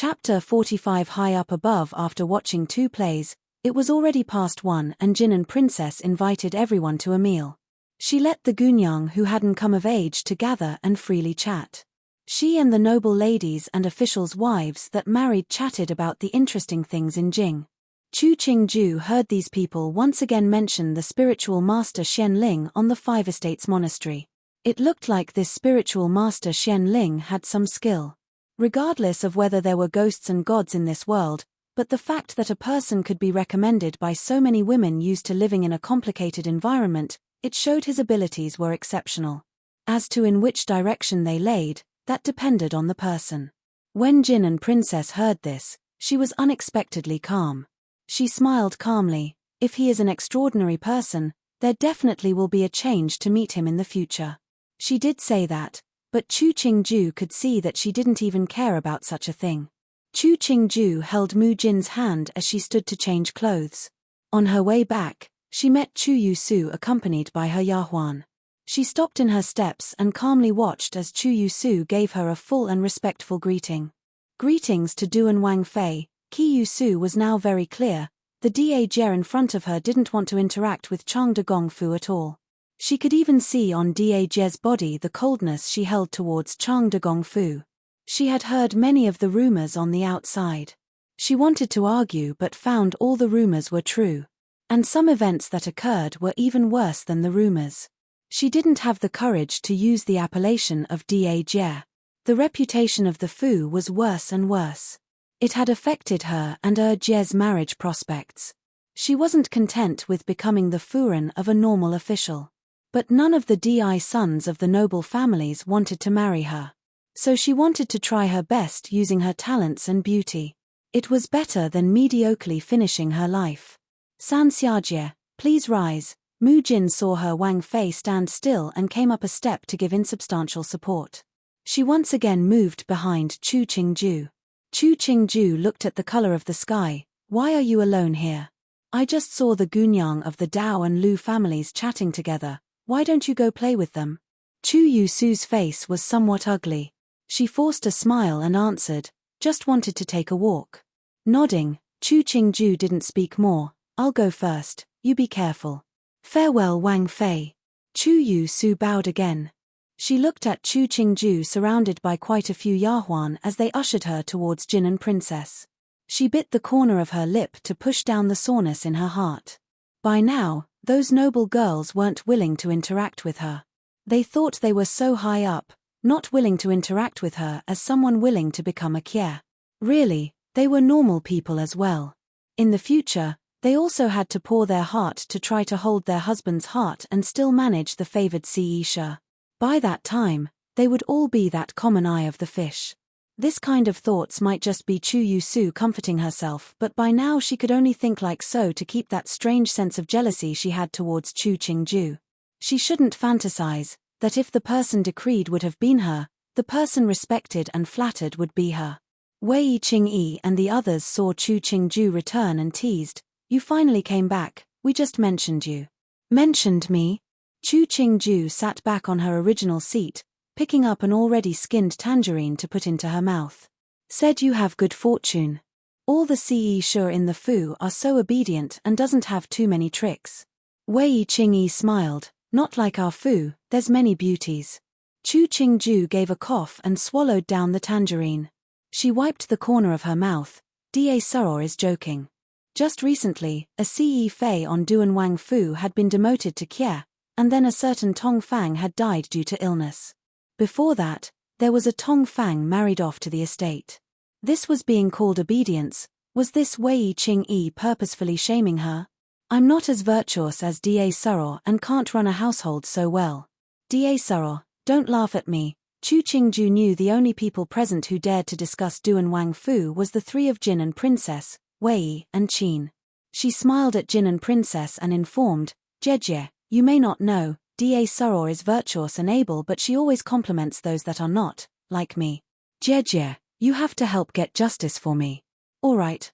Chapter 45. High up above. After watching 2 plays, it was already past 1 and Jin and Princess invited everyone to a meal. She let the Gunyang who hadn't come of age to gather and freely chat. She and the noble ladies and officials' wives that married chatted about the interesting things in Jing. Chu Qingju heard these people once again mention the spiritual master Xian Ling on the 5 Estates Monastery. It looked like this spiritual master Xian Ling had some skill. Regardless of whether there were ghosts and gods in this world, but the fact that a person could be recommended by so many women used to living in a complicated environment, it showed his abilities were exceptional. As to in which direction they laid, that depended on the person. When Jin and Princess heard this, she was unexpectedly calm. She smiled calmly. If he is an extraordinary person, there definitely will be a change to meet him in the future. She did say that, but Chu Qingju could see that she didn't even care about such a thing. Chu Qingju held Mu Jin's hand as she stood to change clothes. On her way back, she met Chu Yusu accompanied by her Yahuan. She stopped in her steps and calmly watched as Chu Yusu gave her a full and respectful greeting. Greetings to Duan Wang Fei. Qi Yusu was now very clear. The Da in front of her didn't want to interact with Chang de Gongfu at all. She could even see on Da's body the coldness she held towards Chang de Gongfu. She had heard many of the rumors on the outside. She wanted to argue but found all the rumors were true. And some events that occurred were even worse than the rumors. She didn't have the courage to use the appellation of Da. The reputation of the Fu was worse and worse. It had affected her and Jie's marriage prospects. She wasn't content with becoming the Furen of a normal official. But none of the Di sons of the noble families wanted to marry her. So she wanted to try her best using her talents and beauty. It was better than mediocrely finishing her life. San Xiajie, please rise. Mu Jin saw her Wang Fei stand still and came up a step to give insubstantial support. She once again moved behind Chu Qingju. Chu Qingju looked at the color of the sky. Why are you alone here? I just saw the Gunyang of the Dao and Lu families chatting together. Why don't you go play with them? Chu Yusu's face was somewhat ugly. She forced a smile and answered, just wanted to take a walk. Nodding, Chu Qingju didn't speak more. I'll go first, you be careful. Farewell Wang Fei. Chu Yusu bowed again. She looked at Chu Qingju surrounded by quite a few Yahuan as they ushered her towards Jin and Princess. She bit the corner of her lip to push down the soreness in her heart. By now, those noble girls weren't willing to interact with her. They thought they were so high up, not willing to interact with her as someone willing to become a Kia. Really, they were normal people as well. In the future, they also had to pour their heart to try to hold their husband's heart and still manage the favored Seisha. By that time, they would all be that common eye of the fish. This kind of thoughts might just be Chu Yusu comforting herself, but by now she could only think like so to keep that strange sense of jealousy she had towards Chu Qingju. She shouldn't fantasize that if the person decreed would have been her, the person respected and flattered would be her. Wei Qingyi and the others saw Chu Qingju return and teased, you finally came back, we just mentioned you. Mentioned me? Chu Qingju sat back on her original seat, picking up an already skinned tangerine to put into her mouth. Said you have good fortune. All the Seisha in the Fu are so obedient and doesn't have too many tricks. Wei Qingyi smiled, not like our Fu, there's many beauties. Chu Qingju gave a cough and swallowed down the tangerine. She wiped the corner of her mouth. Da Suro is joking. Just recently, a Ce Fei on Duan Wang Fu had been demoted to Kia, and then a certain Tong Fang had died due to illness. Before that, there was a Tong Fang married off to the estate. This was being called obedience. Was this Wei Qingyi purposefully shaming her? I'm not as virtuous as Da Suro and can't run a household so well. Da Suro, don't laugh at me. Chu Qingju knew the only people present who dared to discuss Duan Wang Fu was the 3 of Jin and Princess, Wei and Qin. She smiled at Jin and Princess and informed, Jie, you may not know, Da Suro is virtuous and able but she always compliments those that are not, like me. Jie, you have to help get justice for me. Alright,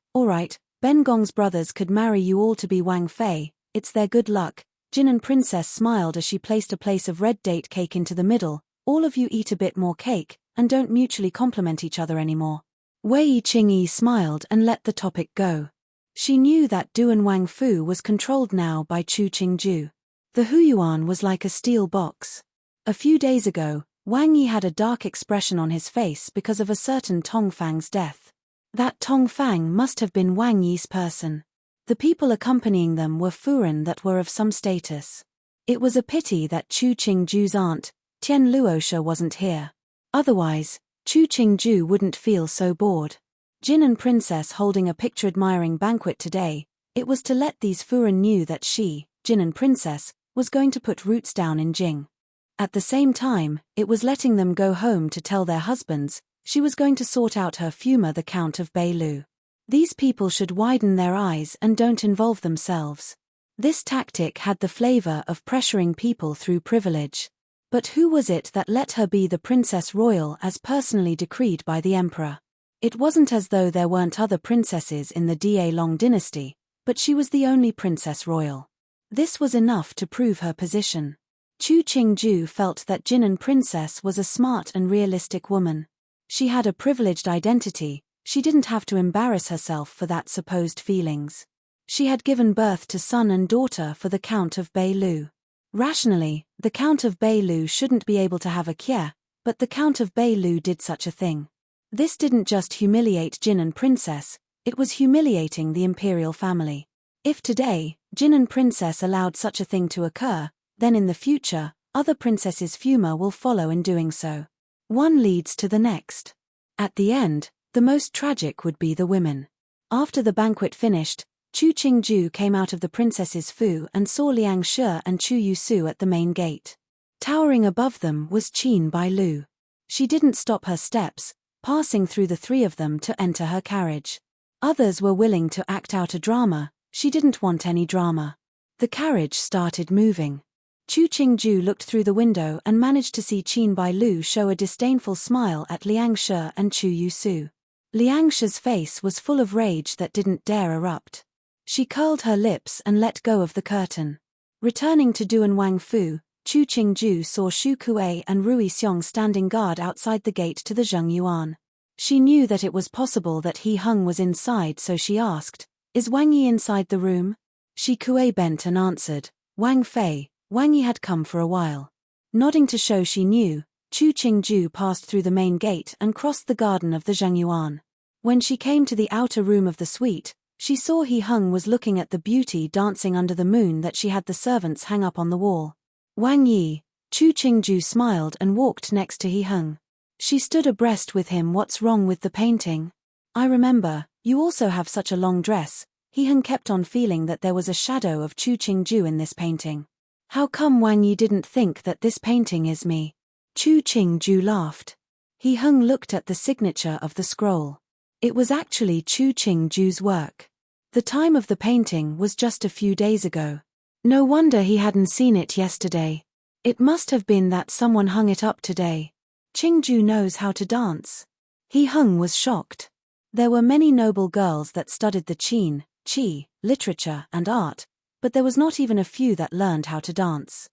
Ben Gong's brothers could marry you all to be Wang Fei, it's their good luck. Jin and Princess smiled as she placed a place of red date cake into the middle. All of you eat a bit more cake, and don't mutually compliment each other anymore. Wei Qingyi smiled and let the topic go. She knew that Duan Wangfu was controlled now by Chu Qingju. The Huyuan was like a steel box. A few days ago, Wang Yi had a dark expression on his face because of a certain Tongfang's death. That Tongfang must have been Wang Yi's person. The people accompanying them were furen that were of some status. It was a pity that Chu Qingju's aunt, Tian Luosha, wasn't here. Otherwise, Chu Qingju wouldn't feel so bored. Jin and Princess holding a picture-admiring banquet today, it was to let these furen knew that she, Jin and Princess, was going to put roots down in Jing. At the same time, it was letting them go home to tell their husbands, she was going to sort out her fumer the Count of Beilu. These people should widen their eyes and don't involve themselves. This tactic had the flavor of pressuring people through privilege. But who was it that let her be the Princess Royal as personally decreed by the Emperor? It wasn't as though there weren't other princesses in the Da Long dynasty, but she was the only Princess Royal. This was enough to prove her position. Chu Qingju felt that Jin and Princess was a smart and realistic woman. She had a privileged identity, she didn't have to embarrass herself for that supposed feelings. She had given birth to son and daughter for the Count of Beilu. Rationally, the Count of Beilu shouldn't be able to have a Kye, but the Count of Beilu did such a thing. This didn't just humiliate Jin and Princess, it was humiliating the imperial family. If today, Jin and Princess allowed such a thing to occur, then in the future, other princesses' fumer will follow in doing so. One leads to the next. At the end, the most tragic would be the women. After the banquet finished, Chu Qingju came out of the princess's fu and saw Liang Shi and Chu Yusu at the main gate. Towering above them was Qin Bailu. She didn't stop her steps, passing through the three of them to enter her carriage. Others were willing to act out a drama, she didn't want any drama. The carriage started moving. Chu Qingju looked through the window and managed to see Qin Bailu show a disdainful smile at Liang Shi and Chu Yusu. Liang Shi's face was full of rage that didn't dare erupt. She curled her lips and let go of the curtain. Returning to Duan Wangfu, Chu Qingju saw Xu Kuei and Rui Xiong standing guard outside the gate to the Zhengyuan. She knew that it was possible that He Hung was inside, so she asked, "Is Wang Yi inside the room?" Xu Kuei bent and answered, "Wang Fei, Wang Yi had come for a while." Nodding to show she knew, Chu Qingju passed through the main gate and crossed the garden of the Zhengyuan. When she came to the outer room of the suite, she saw He Hung was looking at the beauty dancing under the moon that she had the servants hang up on the wall. "Wang Yi," Chu Qingju smiled and walked next to He Hung. She stood abreast with him. "What's wrong with the painting?" "I remember, you also have such a long dress." He Hung kept on feeling that there was a shadow of Chu Qingju in this painting. "How come Wang Yi didn't think that this painting is me?" Chu Qingju laughed. He Hung looked at the signature of the scroll. It was actually Chu Qingju's work. The time of the painting was just a few days ago. No wonder he hadn't seen it yesterday. It must have been that someone hung it up today. Qingju knows how to dance. He Hung was shocked. There were many noble girls that studied the Qin, Qi, literature and art, but there was not even a few that learned how to dance.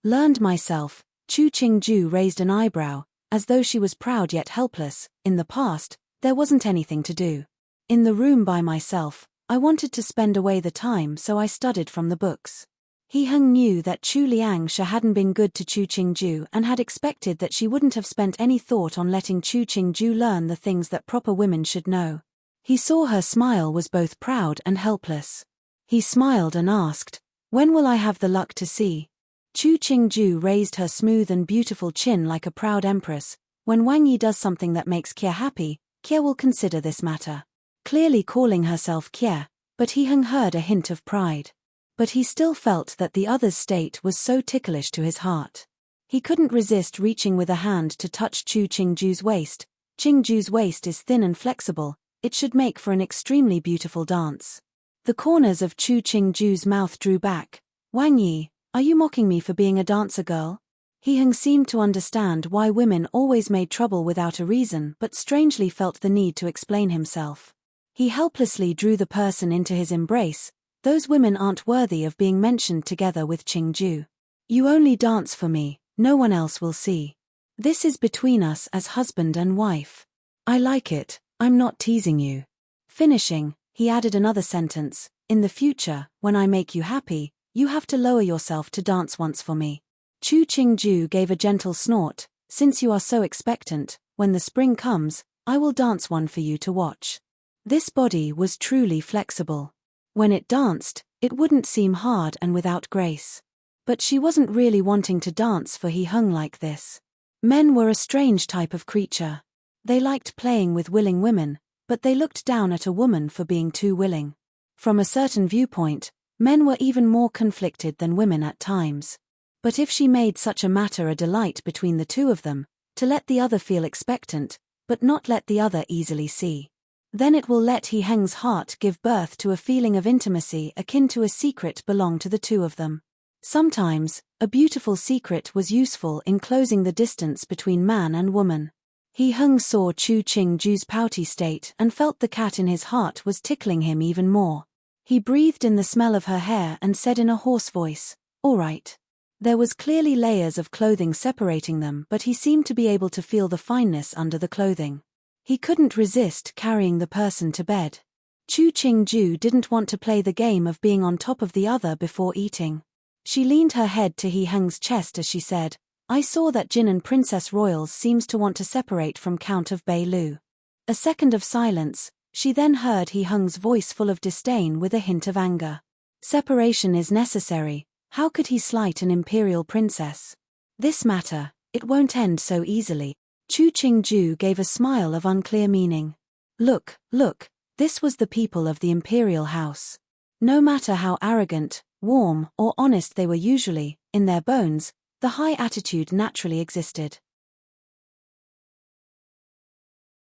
"Learned myself," Chu Qingju raised an eyebrow, as though she was proud yet helpless. "In the past, there wasn't anything to do. In the room by myself, I wanted to spend away the time, so I studied from the books." He Hung knew that Chu Liangshi hadn't been good to Chu Qingju and had expected that she wouldn't have spent any thought on letting Chu Qingju learn the things that proper women should know. He saw her smile was both proud and helpless. He smiled and asked, "When will I have the luck to see?" Chu Qingju raised her smooth and beautiful chin like a proud empress. "When Wang Yi does something that makes Kye happy, Kye will consider this matter." Clearly calling herself Kye, but He Hung heard a hint of pride. But he still felt that the other's state was so ticklish to his heart. He couldn't resist reaching with a hand to touch Chu Qingju's waist. Qingju's waist is thin and flexible, it should make for an extremely beautiful dance. The corners of Chu Qingju's mouth drew back. "Wang Yi, are you mocking me for being a dancer girl?" He Hung seemed to understand why women always made trouble without a reason, but strangely felt the need to explain himself. He helplessly drew the person into his embrace. "Those women aren't worthy of being mentioned together with Qingju. You only dance for me, no one else will see. This is between us as husband and wife. I like it, I'm not teasing you. Finishing, he added another sentence, in the future, when I make you happy, you have to lower yourself to dance once for me. Chu Qingju gave a gentle snort, since you are so expectant, when the spring comes, I will dance one for you to watch. This body was truly flexible. When it danced, it wouldn't seem hard and without grace. But she wasn't really wanting to dance for he hung like this. Men were a strange type of creature. They liked playing with willing women, but they looked down at a woman for being too willing. From a certain viewpoint, men were even more conflicted than women at times. But if she made such a matter a delight between the two of them, to let the other feel expectant, but not let the other easily see, then it will let he hang's heart give birth to a feeling of intimacy akin to a secret belong to the two of them. Sometimes, a beautiful secret was useful in closing the distance between man and woman. He hung saw Chu Qingju's pouty state and felt the cat in his heart was tickling him even more. He breathed in the smell of her hair and said in a hoarse voice, "All right." There was clearly layers of clothing separating them, but he seemed to be able to feel the fineness under the clothing. He couldn't resist carrying the person to bed. Chu Qingju didn't want to play the game of being on top of the other before eating. She leaned her head to He Heng's chest as she said, I saw that Jin and Princess Royals seems to want to separate from Count of Bei Lu. A second of silence, she then heard He Heng's voice full of disdain with a hint of anger. Separation is necessary. How could he slight an imperial princess? This matter, it won't end so easily. Chu Qingju gave a smile of unclear meaning. Look, this was the people of the imperial house. No matter how arrogant, warm, or honest they were usually, in their bones, the high attitude naturally existed.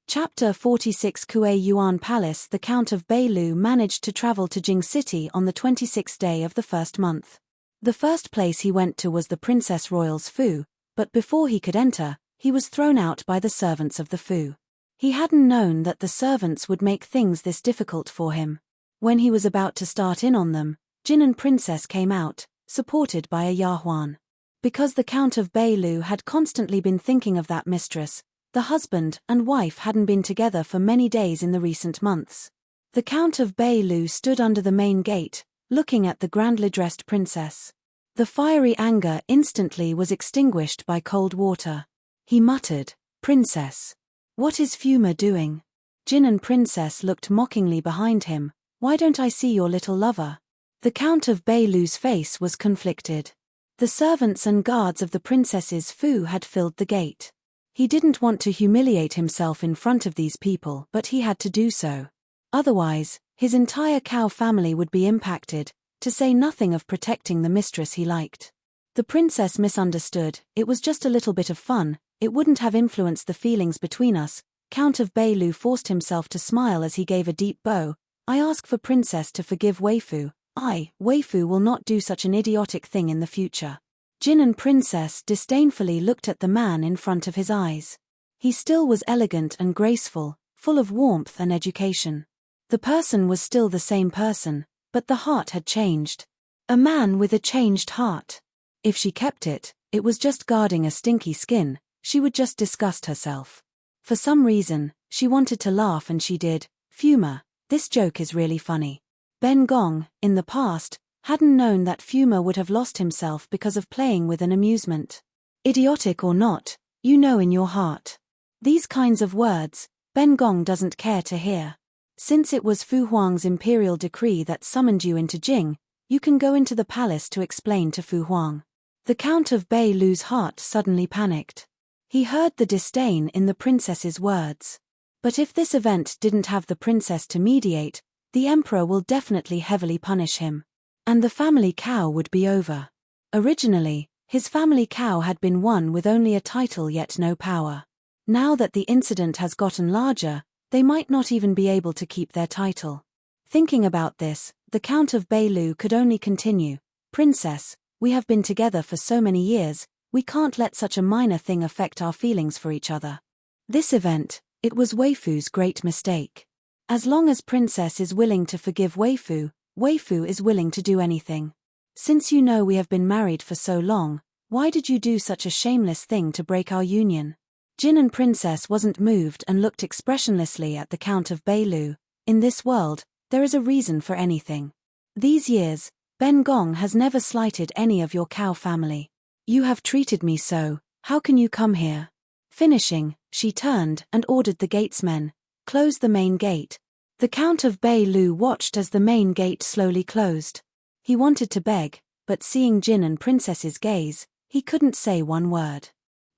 Chapter 46 Kuei Yuan Palace. The Count of Bei Lu managed to travel to Jing City on the 26th day of the first month. The first place he went to was the Princess Royal's Fu, but before he could enter, he was thrown out by the servants of the Fu. He hadn't known that the servants would make things this difficult for him. When he was about to start in on them, Jin and Princess came out, supported by a Yahuan. Because the Count of Bei Lu had constantly been thinking of that mistress, the husband and wife hadn't been together for many days in the recent months. The Count of Bei Lu stood under the main gate, looking at the grandly dressed princess. The fiery anger instantly was extinguished by cold water. He muttered, Princess. What is Fuma doing? Jin and Princess looked mockingly behind him. Why don't I see your little lover? The Count of Bei Lu's face was conflicted. The servants and guards of the princess's Fu had filled the gate. He didn't want to humiliate himself in front of these people, but he had to do so. Otherwise, his entire cow family would be impacted, to say nothing of protecting the mistress he liked. The princess misunderstood, it was just a little bit of fun, it wouldn't have influenced the feelings between us. Count of Bei Lu forced himself to smile as he gave a deep bow. I ask for princess to forgive Weifu. Weifu will not do such an idiotic thing in the future. Jin and Princess disdainfully looked at the man in front of his eyes. He still was elegant and graceful, full of warmth and education. The person was still the same person, but the heart had changed. A man with a changed heart. If she kept it, it was just guarding a stinky skin, she would just disgust herself. For some reason, she wanted to laugh and she did. Fuma, this joke is really funny. Ben Gong, in the past, hadn't known that Fuma would have lost himself because of playing with an amusement. Idiotic or not, you know in your heart. These kinds of words, Ben Gong doesn't care to hear. Since it was Fu Huang's imperial decree that summoned you into Jing, you can go into the palace to explain to Fu Huang. The Count of Bei Lu's heart suddenly panicked. He heard the disdain in the princess's words. But if this event didn't have the princess to mediate, the emperor will definitely heavily punish him. And the family cow would be over. Originally, his family cow had been one with only a title yet no power. Now that the incident has gotten larger, they might not even be able to keep their title. Thinking about this, the Count of Bei Lu could only continue. Princess, we have been together for so many years, we can't let such a minor thing affect our feelings for each other. This event, it was Weifu's great mistake. As long as Princess is willing to forgive Weifu, Weifu is willing to do anything. Since you know we have been married for so long, why did you do such a shameless thing to break our union? Jin and Princess wasn't moved and looked expressionlessly at the Count of Beilu. In this world, there is a reason for anything. These years, Ben Gong has never slighted any of your cow family. You have treated me so, how can you come here? Finishing, she turned and ordered the gatesmen, close the main gate. The Count of Beilu watched as the main gate slowly closed. He wanted to beg, but seeing Jin and Princess's gaze, he couldn't say one word.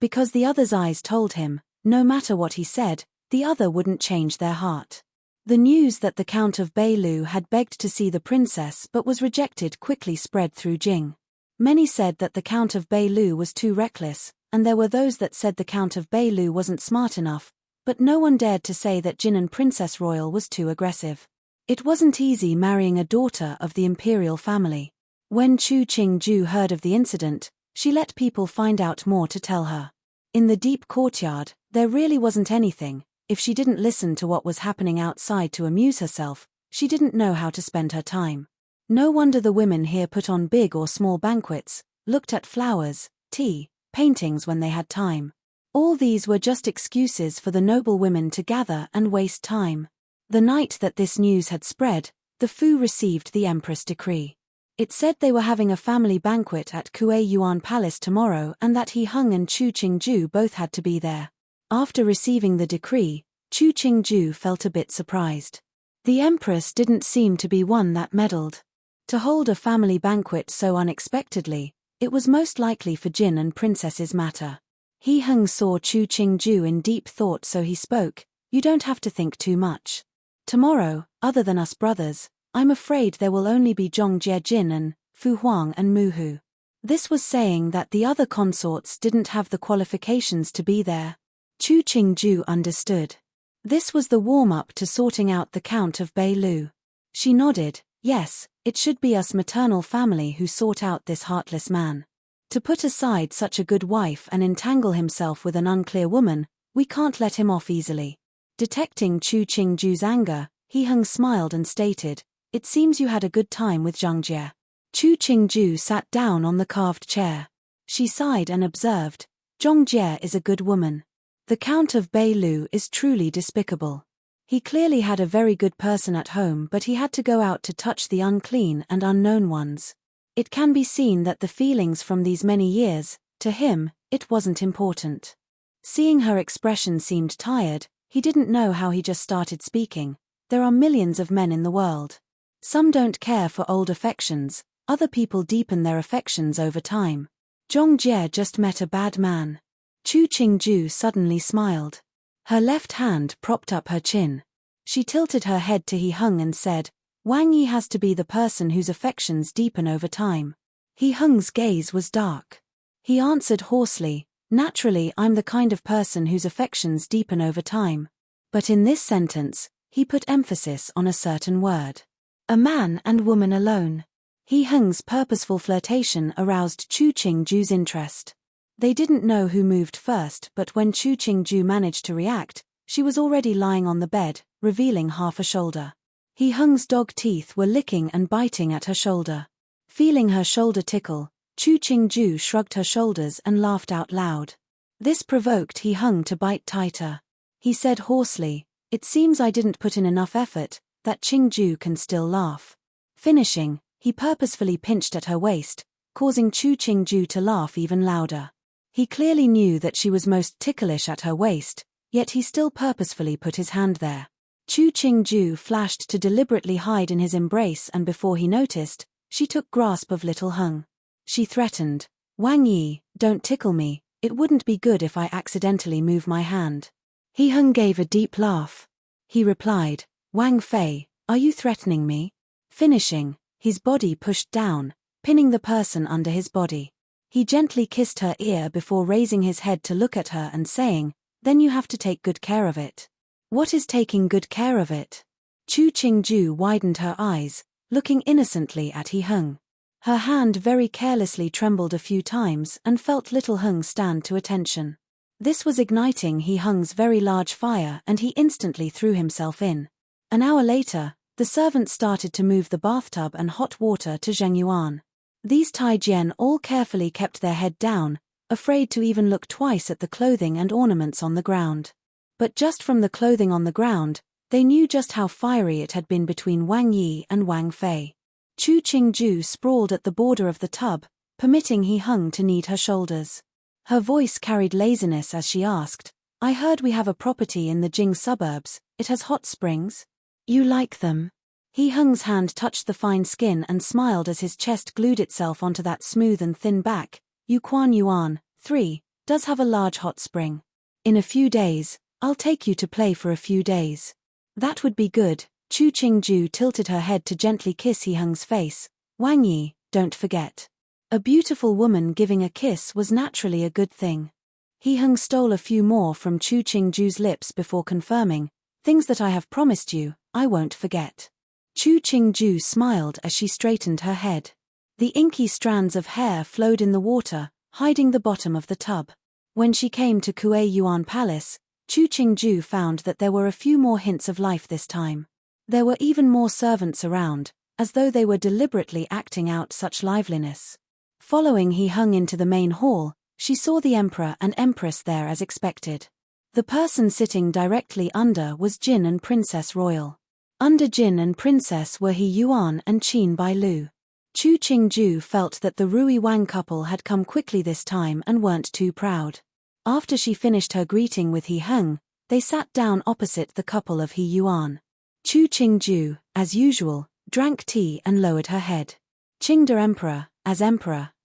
Because the other's eyes told him, no matter what he said, the other wouldn't change their heart. The news that the Count of Beilu had begged to see the princess but was rejected quickly spread through Jing. Many said that the Count of Beilu was too reckless, and there were those that said the Count of Beilu wasn't smart enough, but no one dared to say that Jin and Princess Royal was too aggressive. It wasn't easy marrying a daughter of the imperial family. When Chu Qingju heard of the incident, she let people find out more to tell her. In the deep courtyard, there really wasn't anything. If she didn't listen to what was happening outside to amuse herself, she didn't know how to spend her time. No wonder the women here put on big or small banquets, looked at flowers, tea, paintings when they had time. All these were just excuses for the noble women to gather and waste time. The night that this news had spread, the Fu received the Empress' decree. It said they were having a family banquet at Kuei Yuan Palace tomorrow and that He Hung and Chu Qingju both had to be there. After receiving the decree, Chu Qingju felt a bit surprised. The Empress didn't seem to be one that meddled. To hold a family banquet so unexpectedly, it was most likely for Jin and Princess's matter. He Hung saw Chu Qingju in deep thought, so he spoke, "You don't have to think too much. Tomorrow, other than us brothers, I'm afraid there will only be Zhongjie Jin and Fu Huang and Mu Hu." This was saying that the other consorts didn't have the qualifications to be there. Chu Qingju understood. This was the warm-up to sorting out the Count of Beilu. She nodded, yes, it should be us maternal family who sort out this heartless man. To put aside such a good wife and entangle himself with an unclear woman, we can't let him off easily. Detecting Chu Qingju's anger, He Hung smiled and stated, "It seems you had a good time with Zhongjie." Chu Qingju sat down on the carved chair. She sighed and observed, "Zhongjie is a good woman. The Count of Beilu is truly despicable. He clearly had a very good person at home, but he had to go out to touch the unclean and unknown ones. It can be seen that the feelings from these many years, to him, it wasn't important." Seeing her expression seemed tired, he didn't know how he just started speaking. There are millions of men in the world. Some don't care for old affections, other people deepen their affections over time. Zhongjie just met a bad man. Chu Qingju suddenly smiled. Her left hand propped up her chin. She tilted her head to He Hung and said, "Wang Yi has to be the person whose affections deepen over time." He Hung's gaze was dark. He answered hoarsely, "Naturally, I'm the kind of person whose affections deepen over time." But in this sentence, he put emphasis on a certain word. A man and woman alone. He Hung's purposeful flirtation aroused Chu Qingju's interest. They didn't know who moved first, but when Chu Qingju managed to react, she was already lying on the bed, revealing half a shoulder. He Hung's dog teeth were licking and biting at her shoulder. Feeling her shoulder tickle, Chu Qingju shrugged her shoulders and laughed out loud. This provoked He Hung to bite tighter. He said hoarsely, "It seems I didn't put in enough effort, that Qingju can still laugh." Finishing, he purposefully pinched at her waist, causing Chu Qingju to laugh even louder. He clearly knew that she was most ticklish at her waist, yet he still purposefully put his hand there. Chu Qingju flashed to deliberately hide in his embrace, and before he noticed, she took grasp of little Hung. She threatened, "Wang Yi, don't tickle me, it wouldn't be good if I accidentally move my hand." He Hung gave a deep laugh. He replied, "Wang Fei, are you threatening me?" Finishing, his body pushed down, pinning the person under his body. He gently kissed her ear before raising his head to look at her and saying, "Then you have to take good care of it." "What is taking good care of it?" Chu Qingju widened her eyes, looking innocently at He Hung. Her hand very carelessly trembled a few times and felt little Hung stand to attention. This was igniting He Hung's very large fire, and he instantly threw himself in. An hour later, the servants started to move the bathtub and hot water to Zhengyuan. These Taijian all carefully kept their head down, afraid to even look twice at the clothing and ornaments on the ground. But just from the clothing on the ground, they knew just how fiery it had been between Wang Yi and Wang Fei. Chu Qingju sprawled at the border of the tub, permitting He Hung to knead her shoulders. Her voice carried laziness as she asked, "I heard we have a property in the Jing suburbs. It has hot springs? You like them?" He Hung's hand touched the fine skin and smiled as his chest glued itself onto that smooth and thin back. Yuquan Yuan, 3, does have a large hot spring. In a few days, I'll take you to play for a few days. That would be good. Chu Qingju tilted her head to gently kiss He Hung's face. Wang Yi, don't forget. A beautiful woman giving a kiss was naturally a good thing. He Hung stole a few more from Chu Qingju's lips before confirming, "Things that I have promised you, I won't forget." Chu Qingju smiled as she straightened her head. The inky strands of hair flowed in the water, hiding the bottom of the tub. When she came to Kuei Yuan Palace, Chu Qingju found that there were a few more hints of life this time. There were even more servants around, as though they were deliberately acting out such liveliness. Following He Hung into the main hall, she saw the Emperor and Empress there as expected. The person sitting directly under was Jin and Princess Royal. Under Jin and Princess were He Yuan and Qin Bailu. Chu Qingju felt that the Rui Wang couple had come quickly this time and weren't too proud. After she finished her greeting with He Hung, they sat down opposite the couple of He Yuan. Chu Qingju, as usual, drank tea and lowered her head. Qingde Emperor,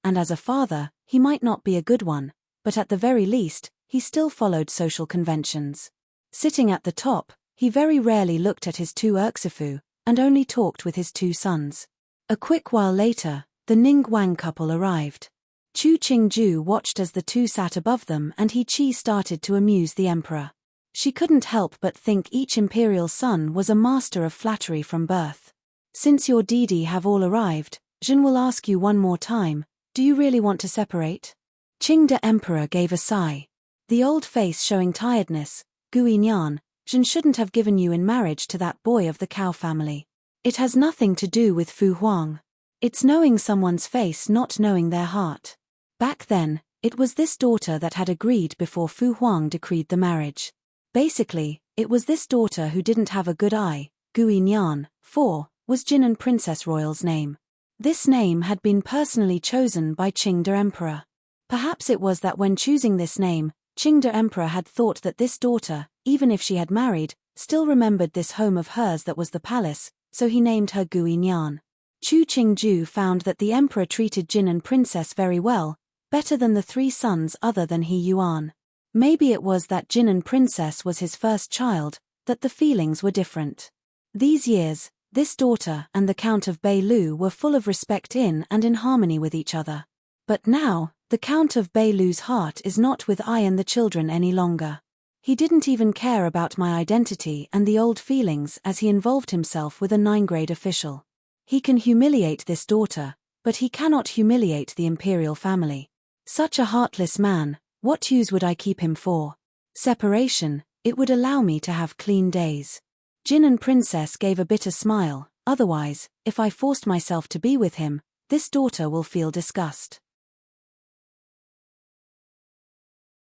and as a father, he might not be a good one, but at the very least, he still followed social conventions. Sitting at the top, he very rarely looked at his two Erxifu, and only talked with his two sons. A quick while later, the Ning Wang couple arrived. Chu Qingju watched as the two sat above them and He Qi started to amuse the emperor. She couldn't help but think each imperial son was a master of flattery from birth. "Since your Didi have all arrived, Jin will ask you one more time, do you really want to separate?" Qingde Emperor gave a sigh. The old face showing tiredness. "Gui Nian, Jin shouldn't have given you in marriage to that boy of the cow family. It has nothing to do with Fu Huang. It's knowing someone's face, not knowing their heart. Back then, it was this daughter that had agreed before Fu Huang decreed the marriage. Basically, it was this daughter who didn't have a good eye. Gui Nian, 4, was Jin and Princess Royal's name. This name had been personally chosen by Qingde Emperor. Perhaps it was that when choosing this name, Qingde Emperor had thought that this daughter, even if she had married, still remembered this home of hers that was the palace, so he named her Gui Nian. Chu Qingju found that the emperor treated Jin and Princess very well, better than the three sons other than He Yuan. Maybe it was that Jin and Princess was his first child, that the feelings were different. These years, this daughter and the Count of Beilu were full of respect in and in harmony with each other. But now, the Count of Beilu's heart is not with I and the children any longer. He didn't even care about my identity and the old feelings as he involved himself with a 9-grade official. He can humiliate this daughter, but he cannot humiliate the imperial family. Such a heartless man, what use would I keep him for? Separation, it would allow me to have clean days. Jin and Princess gave a bitter smile. Otherwise, if I forced myself to be with him, this daughter will feel disgust.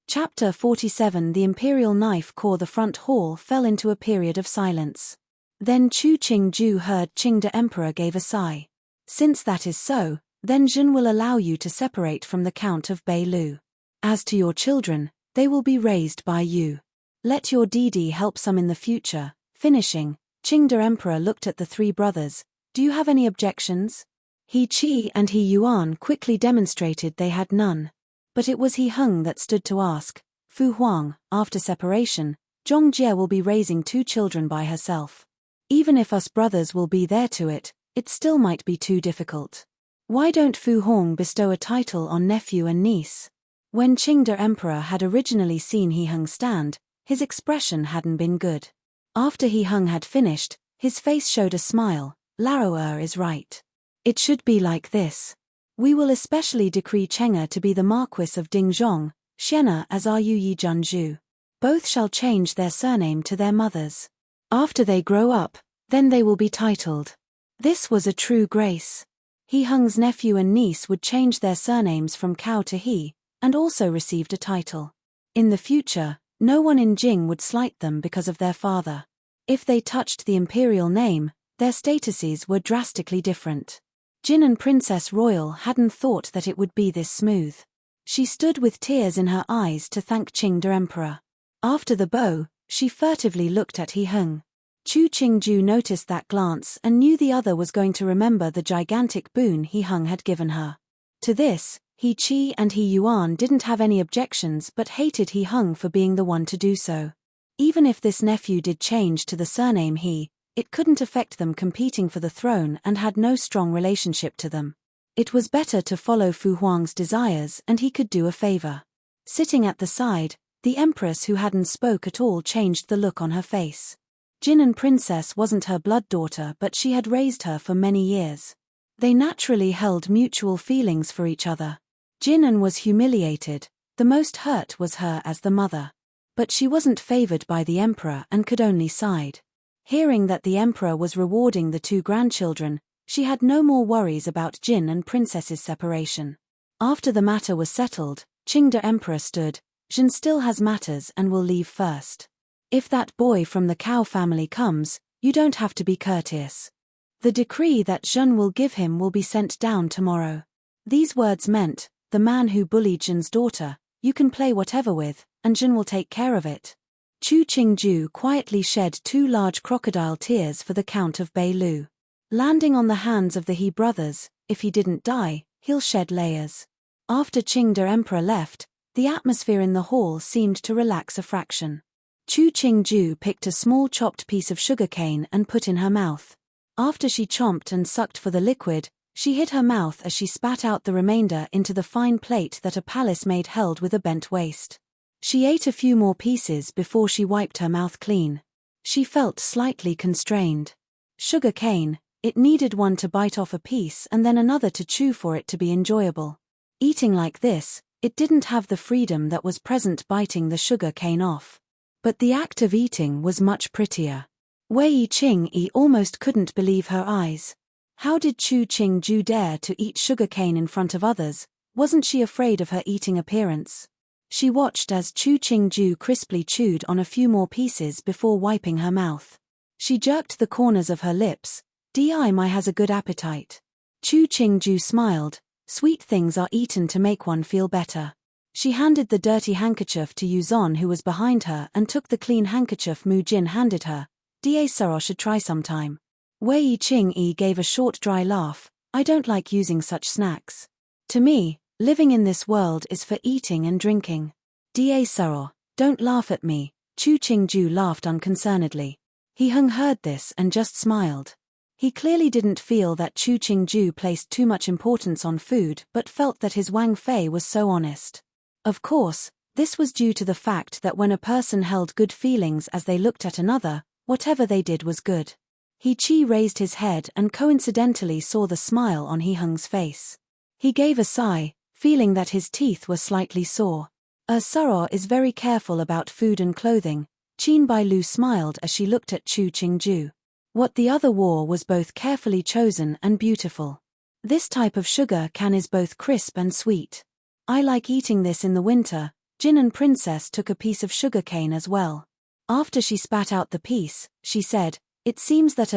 Chapter 47. The imperial knife core. The front hall fell into a period of silence. Then Chu Qingju heard Qingde Emperor gave a sigh. "Since that is so, then Jin will allow you to separate from the Count of Beilu. As to your children, they will be raised by you. Let your Didi help some in the future." Finishing, Qingde Emperor looked at the three brothers. "Do you have any objections?" He Qi and He Yuan quickly demonstrated they had none. But it was He Hung that stood to ask. "Fu Huang, after separation, Zhongjie will be raising 2 children by herself. Even if us brothers will be there to it, it still might be too difficult. Why don't Fu Hong bestow a title on nephew and niece?" When Qingde Emperor had originally seen He Hung stand, his expression hadn't been good. After He Hung had finished, his face showed a smile. "Lao is right. It should be like this. We will especially decree Cheng'e to be the Marquis of Dingzhong, Xian'e as our Yi Junju. Both shall change their surname to their mother's. After they grow up, then they will be titled." This was a true grace. He Hung's nephew and niece would change their surnames from Cao to He, and also received a title. In the future, no one in Jing would slight them because of their father. If they touched the imperial name, their statuses were drastically different. Jin and Princess Royal hadn't thought that it would be this smooth. She stood with tears in her eyes to thank Qing the Emperor. After the bow, she furtively looked at He Hung. Chu Qingju noticed that glance and knew the other was going to remember the gigantic boon He Hung had given her. To this, He Qi and He Yuan didn't have any objections but hated He Hung for being the one to do so. Even if this nephew did change to the surname He, it couldn't affect them competing for the throne and had no strong relationship to them. It was better to follow Fu Huang's desires and he could do a favor. Sitting at the side, the Empress who hadn't spoke at all changed the look on her face. Jin and Princess wasn't her blood daughter but she had raised her for many years. They naturally held mutual feelings for each other. Jin was humiliated, the most hurt was her as the mother. But she wasn't favored by the Emperor and could only side. Hearing that the Emperor was rewarding the two grandchildren, she had no more worries about Jin and Princess's separation. After the matter was settled, Qing the Emperor stood. Jin still has matters and will leave first. If that boy from the cow family comes, you don't have to be courteous. The decree that Jin will give him will be sent down tomorrow. These words meant, the man who bullied Jin's daughter, you can play whatever with, and Jin will take care of it. Chu Qingju quietly shed 2 large crocodile tears for the Count of Beilu. Landing on the hands of the He brothers, if he didn't die, he'll shed layers. After Qing the Emperor left, the atmosphere in the hall seemed to relax a fraction. Chu Qingju picked a small chopped piece of sugarcane and put in her mouth. After she chomped and sucked for the liquid, she hid her mouth as she spat out the remainder into the fine plate that a palace maid held with a bent waist. She ate a few more pieces before she wiped her mouth clean. She felt slightly constrained. Sugar cane, it needed one to bite off a piece and then another to chew for it to be enjoyable. Eating like this, it didn't have the freedom that was present biting the sugar cane off. But the act of eating was much prettier. Wei Qing almost couldn't believe her eyes. How did Chu Qingju dare to eat sugar cane in front of others? Wasn't she afraid of her eating appearance? She watched as Chu Qingju crisply chewed on a few more pieces before wiping her mouth. She jerked the corners of her lips. Mai has a good appetite. Chu Qingju smiled. Sweet things are eaten to make one feel better. She handed the dirty handkerchief to Yuzon who was behind her and took the clean handkerchief Mu Jin handed her. Saro should try sometime. Wei Qing gave a short dry laugh. I don't like using such snacks. To me, living in this world is for eating and drinking. Saro, don't laugh at me. Chu Qingju laughed unconcernedly. He Hung heard this and just smiled. He clearly didn't feel that Chu Qingju placed too much importance on food but felt that his Wang Fei was so honest. Of course, this was due to the fact that when a person held good feelings as they looked at another, whatever they did was good. He Qi raised his head and coincidentally saw the smile on He Hung's face. He gave a sigh, feeling that his teeth were slightly sore. Saro is very careful about food and clothing. Qin Bailu smiled as she looked at Chu Qingju. What the other wore was both carefully chosen and beautiful. This type of sugar cane is both crisp and sweet. I like eating this in the winter. Jin and Princess took a piece of sugar cane as well. After she spat out the piece, she said, it seems that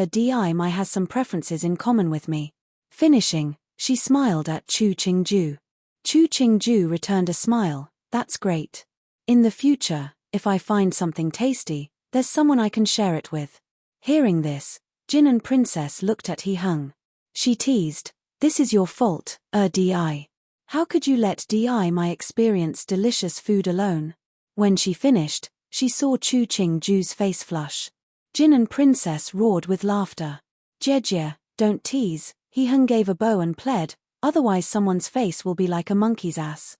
Mai has some preferences in common with me. Finishing, she smiled at Chu Qingju. Chu Qingju returned a smile. That's great. In the future, if I find something tasty, there's someone I can share it with. Hearing this, Jin and Princess looked at He Hung. She teased, this is your fault, Di. How could you let Mai experience delicious food alone? When she finished, she saw Chu Qingju's face flush. Jin and Princess roared with laughter. Jie, don't tease, He Hung gave a bow and pled, otherwise someone's face will be like a monkey's ass.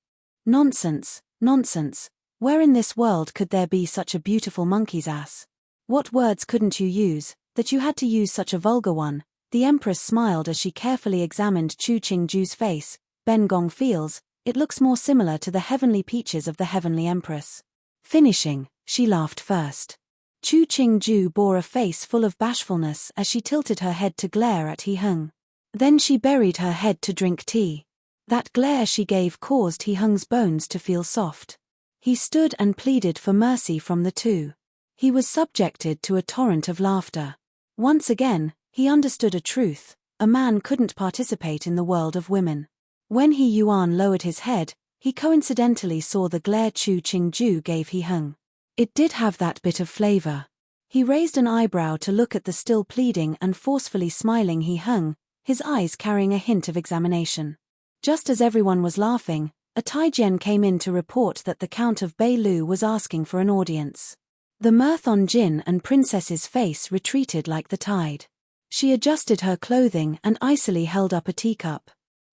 Nonsense, nonsense. Where in this world could there be such a beautiful monkey's ass? What words couldn't you use, that you had to use such a vulgar one? The Empress smiled as she carefully examined Chu Qingju's face. Ben Gong feels, it looks more similar to the heavenly peaches of the Heavenly Empress. Finishing, she laughed first. Chu Qingju bore a face full of bashfulness as she tilted her head to glare at He Hung. Then she buried her head to drink tea. That glare she gave caused He Hung's bones to feel soft. He stood and pleaded for mercy from the two. He was subjected to a torrent of laughter. Once again, he understood a truth: a man couldn't participate in the world of women. When He Yuan lowered his head, he coincidentally saw the glare Chu Qingju gave He Hung. It did have that bit of flavor. He raised an eyebrow to look at the still pleading and forcefully smiling He Hung, his eyes carrying a hint of examination. Just as everyone was laughing, a Taijian came in to report that the Count of Beilu was asking for an audience. The mirth on Jin and Princess's face retreated like the tide. She adjusted her clothing and icily held up a teacup.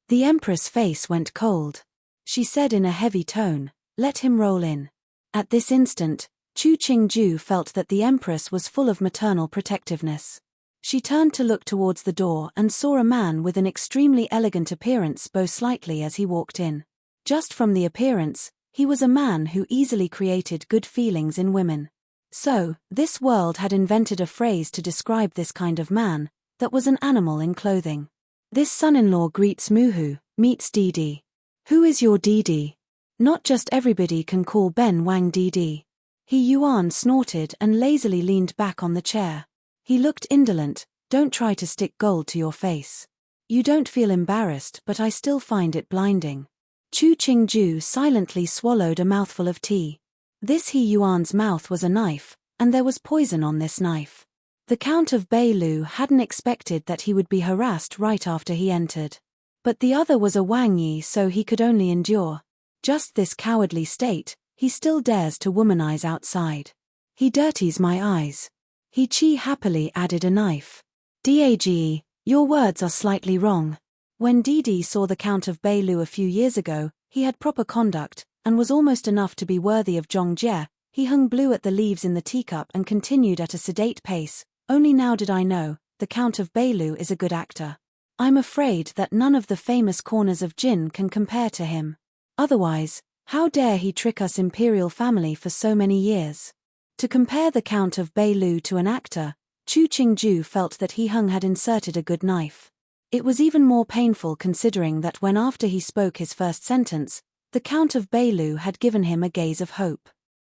The Empress' face went cold. She said in a heavy tone, "Let him roll in." At this instant, Chu Qingju felt that the Empress was full of maternal protectiveness. She turned to look towards the door and saw a man with an extremely elegant appearance bow slightly as he walked in. Just from the appearance, he was a man who easily created good feelings in women. So, this world had invented a phrase to describe this kind of man, that was an animal in clothing. This son-in-law greets Muhu, meets Didi. Who is your Didi? Not just everybody can call Ben Wang Didi. He Yuan snorted and lazily leaned back on the chair. He looked indolent. Don't try to stick gold to your face. You don't feel embarrassed, but I still find it blinding. Chu Qingju silently swallowed a mouthful of tea. This He Yuan's mouth was a knife, and there was poison on this knife. The Count of Beilu hadn't expected that he would be harassed right after he entered. But the other was a Wang Yi, so he could only endure. Just this cowardly state, he still dares to womanize outside. He dirties my eyes. He Qi happily added a knife. Dage, your words are slightly wrong. When Didi saw the Count of Beilu a few years ago, he had proper conduct, and was almost enough to be worthy of Zhongjie. He Hung blew at the leaves in the teacup and continued at a sedate pace. Only now did I know, the Count of Beilu is a good actor. I'm afraid that none of the famous corners of Jin can compare to him. Otherwise, how dare he trick us imperial family for so many years? To compare the Count of Beilu to an actor, Chu Qingju felt that He Hung had inserted a good knife. It was even more painful considering that when after he spoke his first sentence, the Count of Beilu had given him a gaze of hope.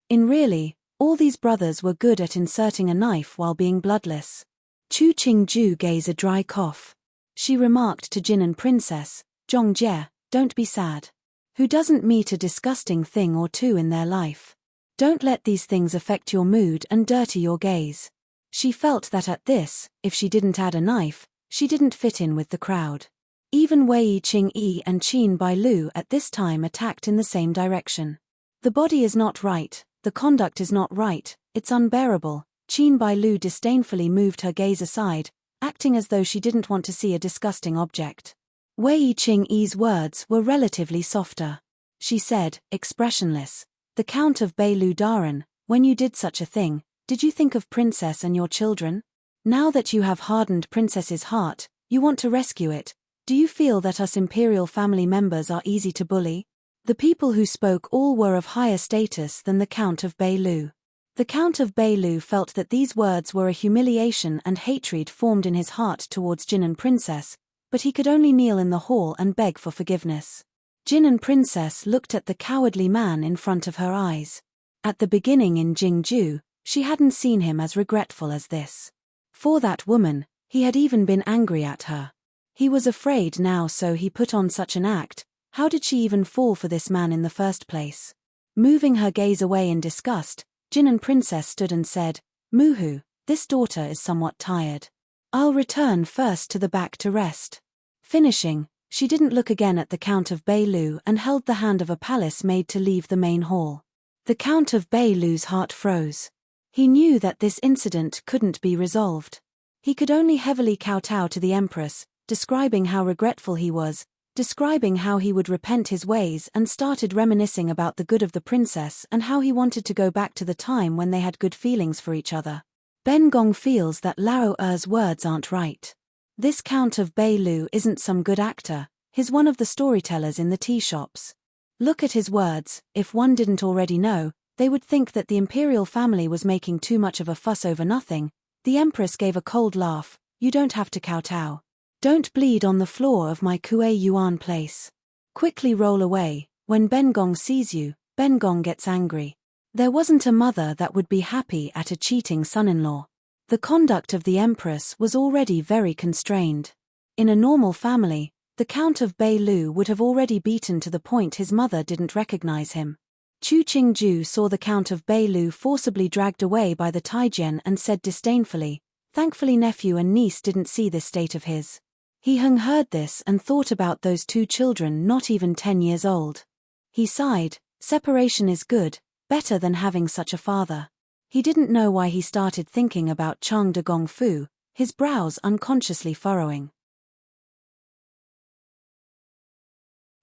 In really, all these brothers were good at inserting a knife while being bloodless. Chu Qingju gave a dry cough. She remarked to Jin and Princess, "Zhongjie, don't be sad. Who doesn't meet a disgusting thing or two in their life? Don't let these things affect your mood and dirty your gaze." She felt that at this, if she didn't add a knife, she didn't fit in with the crowd. Even Wei Qingyi and Qin Bailu at this time attacked in the same direction. The body is not right, the conduct is not right, it's unbearable. Qin Bailu disdainfully moved her gaze aside, acting as though she didn't want to see a disgusting object. Wei Qingyi's words were relatively softer. She said, expressionless, "The Count of Beilu Daran, when you did such a thing, did you think of Princess and your children? Now that you have hardened Princess's heart, you want to rescue it. Do you feel that us imperial family members are easy to bully?" The people who spoke all were of higher status than the Count of Beilu. The Count of Beilu felt that these words were a humiliation and hatred formed in his heart towards Jin and Princess, but he could only kneel in the hall and beg for forgiveness. Jin and Princess looked at the cowardly man in front of her eyes. At the beginning in Jingju, she hadn't seen him as regretful as this. For that woman, he had even been angry at her. He was afraid now, so he put on such an act. How did she even fall for this man in the first place? Moving her gaze away in disgust, Jin and Princess stood and said, "Muhu, this daughter is somewhat tired. I'll return first to the back to rest." Finishing, she didn't look again at the Count of Beilu and held the hand of a palace maid to leave the main hall. The Count of Beilu's heart froze. He knew that this incident couldn't be resolved. He could only heavily kowtow to the Empress, describing how regretful he was, describing how he would repent his ways, and started reminiscing about the good of the princess and how he wanted to go back to the time when they had good feelings for each other. Ben Gong feels that Lao Er's words aren't right. This Count of Beilu isn't some good actor, he's one of the storytellers in the tea shops. Look at his words. If one didn't already know, they would think that the imperial family was making too much of a fuss over nothing. The Empress gave a cold laugh. "You don't have to kowtow. Don't bleed on the floor of my Kuei Yuan place." Quickly roll away. When Bengong sees you, Bengong gets angry. There wasn't a mother that would be happy at a cheating son-in-law. The conduct of the Empress was already very constrained. In a normal family, the Count of Beilu would have already beaten to the point his mother didn't recognize him. Chu Qingju saw the Count of Beilu forcibly dragged away by the Taijian and said disdainfully, "Thankfully nephew and niece didn't see this state of his." He heard this and thought about those two children not even 10 years old. He sighed, separation is good, better than having such a father. He didn't know why he started thinking about Chang de Gongfu, his brows unconsciously furrowing.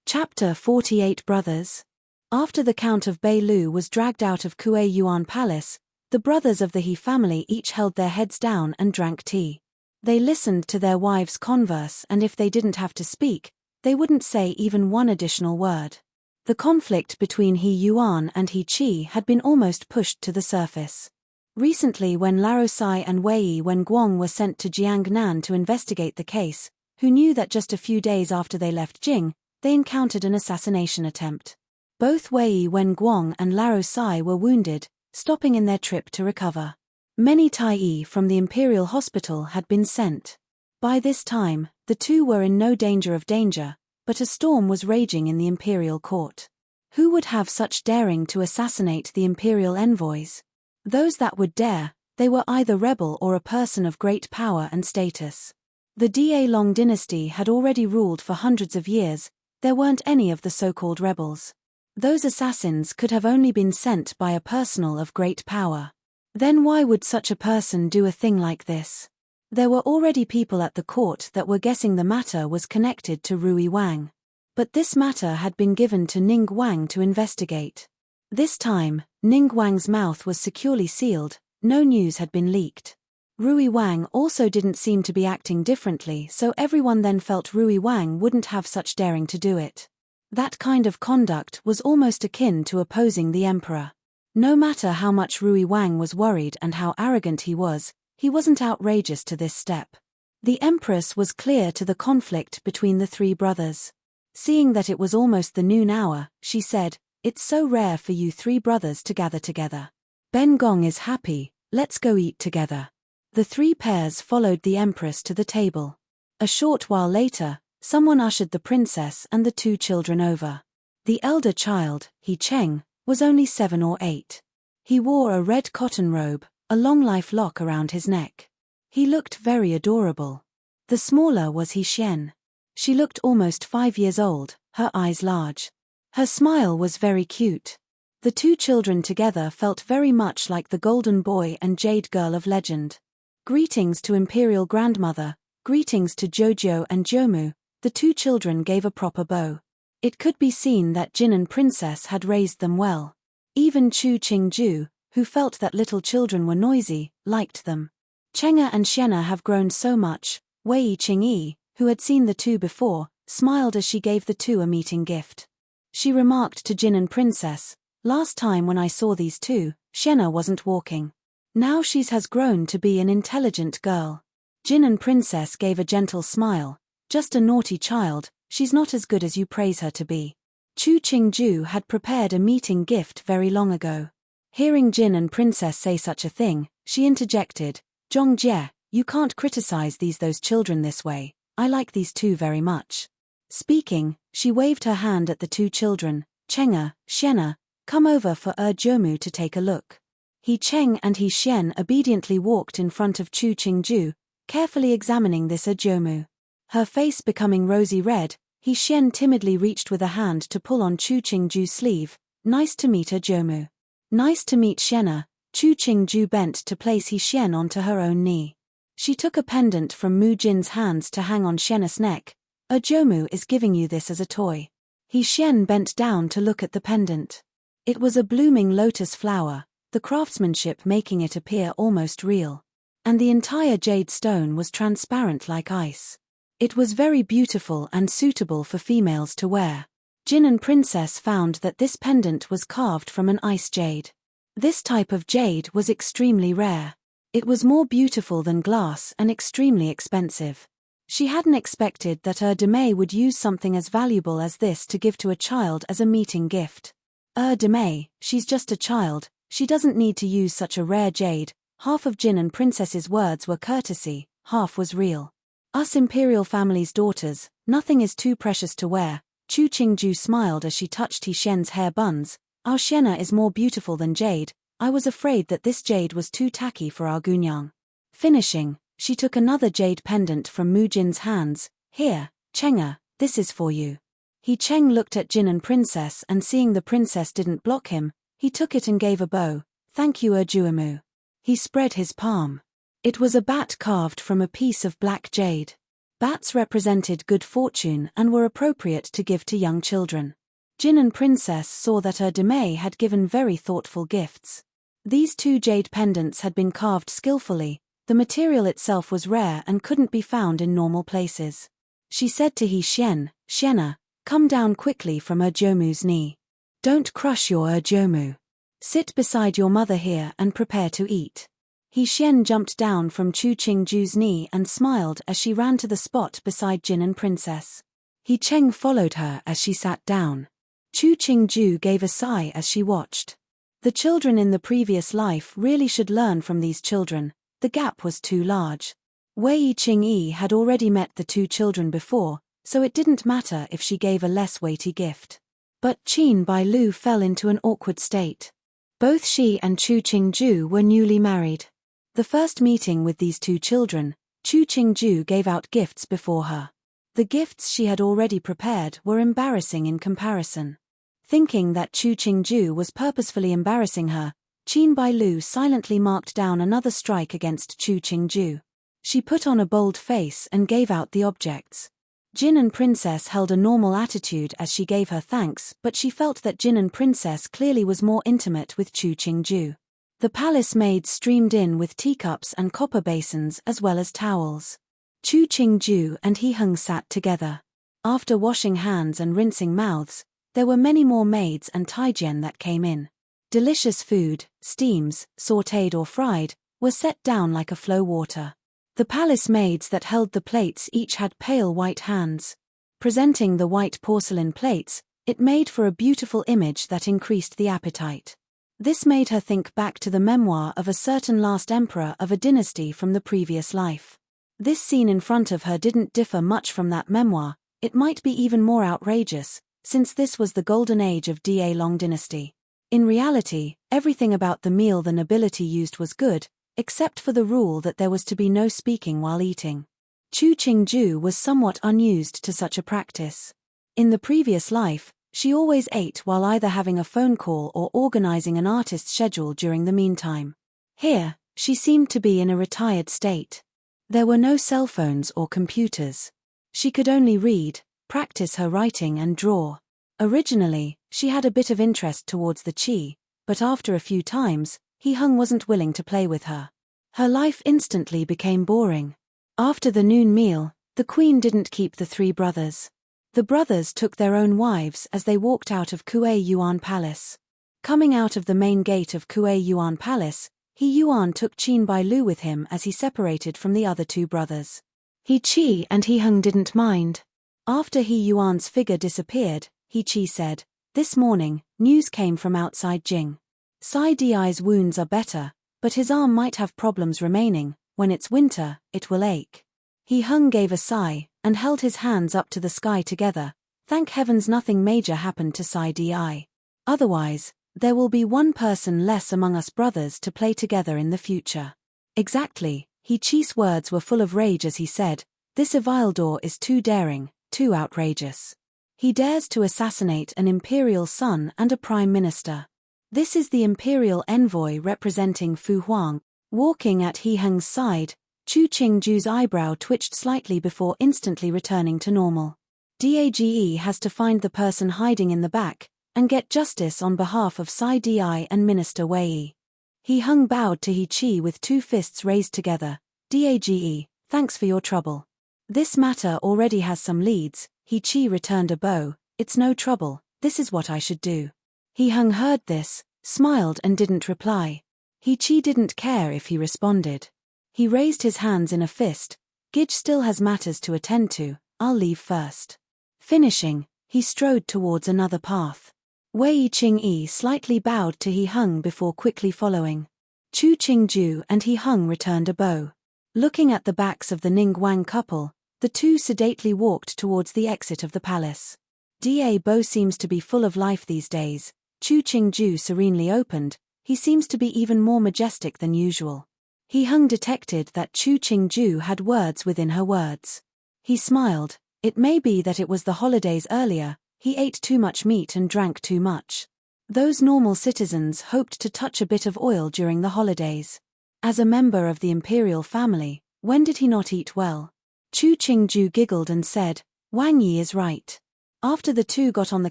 Chapter 48 Brothers. After the Count of Beilu was dragged out of Kuei Yuan Palace, the brothers of the He family each held their heads down and drank tea. They listened to their wives converse, and if they didn't have to speak, they wouldn't say even one additional word. The conflict between He Yuan and He Qi had been almost pushed to the surface. Recently, when Larosai and Wei Wenguang were sent to Jiangnan to investigate the case, who knew that just a few days after they left Jing, they encountered an assassination attempt. Both Wei Wenguang and Larosai were wounded, stopping in their trip to recover. Many Tai from the Imperial Hospital had been sent. By this time, the two were in no danger of danger, but a storm was raging in the Imperial court. Who would have such daring to assassinate the Imperial envoys? Those that would dare, they were either rebel or a person of great power and status. The Da Long dynasty had already ruled for hundreds of years, there weren't any of the so-called rebels. Those assassins could have only been sent by a personal of great power. Then why would such a person do a thing like this? There were already people at the court that were guessing the matter was connected to Rui Wang. But this matter had been given to Ning Wang to investigate. This time, Ning Wang's mouth was securely sealed, no news had been leaked. Rui Wang also didn't seem to be acting differently, so everyone then felt Rui Wang wouldn't have such daring to do it. That kind of conduct was almost akin to opposing the emperor. No matter how much Rui Wang was worried and how arrogant he wasn't outrageous to this step. The Empress was clear to the conflict between the three brothers. Seeing that it was almost the noon hour, she said, "It's so rare for you three brothers to gather together. Bengong is happy, let's go eat together." The three pairs followed the Empress to the table. A short while later, someone ushered the princess and the two children over. The elder child, He Cheng, was only 7 or 8. He wore a red cotton robe, a long life lock around his neck. He looked very adorable. The smaller was He Xian. She looked almost 5 years old, her eyes large. Her smile was very cute. The two children together felt very much like the golden boy and jade girl of legend. Greetings to Imperial Grandmother, greetings to Jojo and Jomu, the two children gave a proper bow. It could be seen that Jin and Princess had raised them well. Even Chu Qingju, who felt that little children were noisy, liked them. Chenga and Xiena have grown so much. Wei Qingyi, who had seen the two before, smiled as she gave the two a meeting gift. She remarked to Jin and Princess, "Last time when I saw these two, Xiena wasn't walking. Now she has grown to be an intelligent girl." Jin and Princess gave a gentle smile. "Just a naughty child, she's not as good as you praise her to be." Chu Qingju had prepared a meeting gift very long ago. Hearing Jin and Princess say such a thing, she interjected, "Zhongjie, you can't criticize those children this way, I like these two very much." Speaking, she waved her hand at the two children, "Chenga, Xiena, come over for Jomu to take a look." He Cheng and He Xian obediently walked in front of Chu Qingju, carefully examining this Jomu. Her face becoming rosy red, He Xian timidly reached with a hand to pull on Chu Qingju's sleeve. "Nice to meet Jomu." "Nice to meet Xiena." Chu Qingju bent to place He Xian onto her own knee. She took a pendant from Mu Jin's hands to hang on Xiena's neck. "Jomu is giving you this as a toy." He Xian bent down to look at the pendant. It was a blooming lotus flower, the craftsmanship making it appear almost real. And the entire jade stone was transparent like ice. It was very beautiful and suitable for females to wear. Jin and Princess found that this pendant was carved from an ice jade. This type of jade was extremely rare. It was more beautiful than glass and extremely expensive. She hadn't expected that Demei would use something as valuable as this to give to a child as a meeting gift. Demei, she's just a child, she doesn't need to use such a rare jade. Half of Jin and Princess's words were courtesy, half was real. Us imperial family's daughters, nothing is too precious to wear. Chu Qingju smiled as she touched He Xian's hair buns. Our Xianna is more beautiful than jade. I was afraid that this jade was too tacky for our Gunyang. Finishing, she took another jade pendant from Mu Jin's hands. Here, Chenga, this is for you. He Cheng looked at Jin and Princess, and seeing the princess didn't block him, he took it and gave a bow. Thank you, Juemu. He spread his palm. It was a bat carved from a piece of black jade. Bats represented good fortune and were appropriate to give to young children. Jin and Princess saw that Demei had given very thoughtful gifts. These two jade pendants had been carved skillfully. The material itself was rare and couldn't be found in normal places. She said to He Xian, Xianna, come down quickly from Jomu's knee. Don't crush your Jomu. Sit beside your mother here and prepare to eat. He Xian jumped down from Chu Qingju's knee and smiled as she ran to the spot beside Jin and Princess. He Cheng followed her as she sat down. Chu Qingju gave a sigh as she watched. The children in the previous life really should learn from these children. The gap was too large. Wei Qingyi had already met the two children before, so it didn't matter if she gave a less weighty gift. But Qin Bailu fell into an awkward state. Both she and Chu Qingju were newly married. The first meeting with these two children, Chu Qingju gave out gifts before her. The gifts she had already prepared were embarrassing in comparison. Thinking that Chu Qingju was purposefully embarrassing her, Qin Bailu silently marked down another strike against Chu Qingju. She put on a bold face and gave out the objects. Jin and Princess held a normal attitude as she gave her thanks, but she felt that Jin and Princess clearly was more intimate with Chu Qingju. The palace maids streamed in with teacups and copper basins as well as towels. Chu Qingju and He Heng sat together. After washing hands and rinsing mouths, there were many more maids and Taijian that came in. Delicious food, steams, sautéed or fried, were set down like a flow water. The palace maids that held the plates each had pale white hands. Presenting the white porcelain plates, it made for a beautiful image that increased the appetite. This made her think back to the memoir of a certain last emperor of a dynasty from the previous life. This scene in front of her didn't differ much from that memoir. It might be even more outrageous, since this was the golden age of Da Long dynasty. In reality, everything about the meal the nobility used was good, except for the rule that there was to be no speaking while eating. Chu Qingju was somewhat unused to such a practice. In the previous life, she always ate while either having a phone call or organizing an artist's schedule during the meantime. Here, she seemed to be in a retired state. There were no cell phones or computers. She could only read, practice her writing and draw. Originally, she had a bit of interest towards the qi, but after a few times, He Heng wasn't willing to play with her. Her life instantly became boring. After the noon meal, the queen didn't keep the three brothers. The brothers took their own wives as they walked out of Kuei Yuan Palace. Coming out of the main gate of Kuei Yuan Palace, He Yuan took Qin Bailu with him as he separated from the other two brothers. He Qi and He Heng didn't mind. After He Yuan's figure disappeared, He Qi said, "This morning, news came from outside Jing. Sai Di's wounds are better, but his arm might have problems remaining. When it's winter, it will ache." He Heng gave a sigh, and held his hands up to the sky together. Thank heavens nothing major happened to Sai Di. Otherwise, there will be one person less among us brothers to play together in the future. Exactly, He Qi's words were full of rage as he said, "This Evildor is too daring, too outrageous. He dares to assassinate an imperial son and a prime minister. This is the imperial envoy representing Fu Huang." Walking at He Heng's side, Chu Qingju's eyebrow twitched slightly before instantly returning to normal. DAGE has to find the person hiding in the back, and get justice on behalf of Sai Di and Minister Wei. He Heng bowed to He Qi with two fists raised together. "DAGE, thanks for your trouble. This matter already has some leads." He Qi returned a bow. "It's no trouble, this is what I should do." He Heng heard this, smiled and didn't reply. He Qi didn't care if he responded. He raised his hands in a fist. Gij still has matters to attend to, I'll leave first. Finishing, he strode towards another path. Wei Qingyi slightly bowed to He Hung before quickly following. Chu Qingju and He Hung returned a bow. Looking at the backs of the Ning Wang couple, the two sedately walked towards the exit of the palace. Da Bo seems to be full of life these days, Chu Qingju serenely opened, he seems to be even more majestic than usual. He Hung detected that Chu Qingju had words within her words. He smiled. It may be that it was the holidays earlier, he ate too much meat and drank too much. Those normal citizens hoped to touch a bit of oil during the holidays. As a member of the imperial family, when did he not eat well? Chu Qingju giggled and said, Wang Yi is right. After the two got on the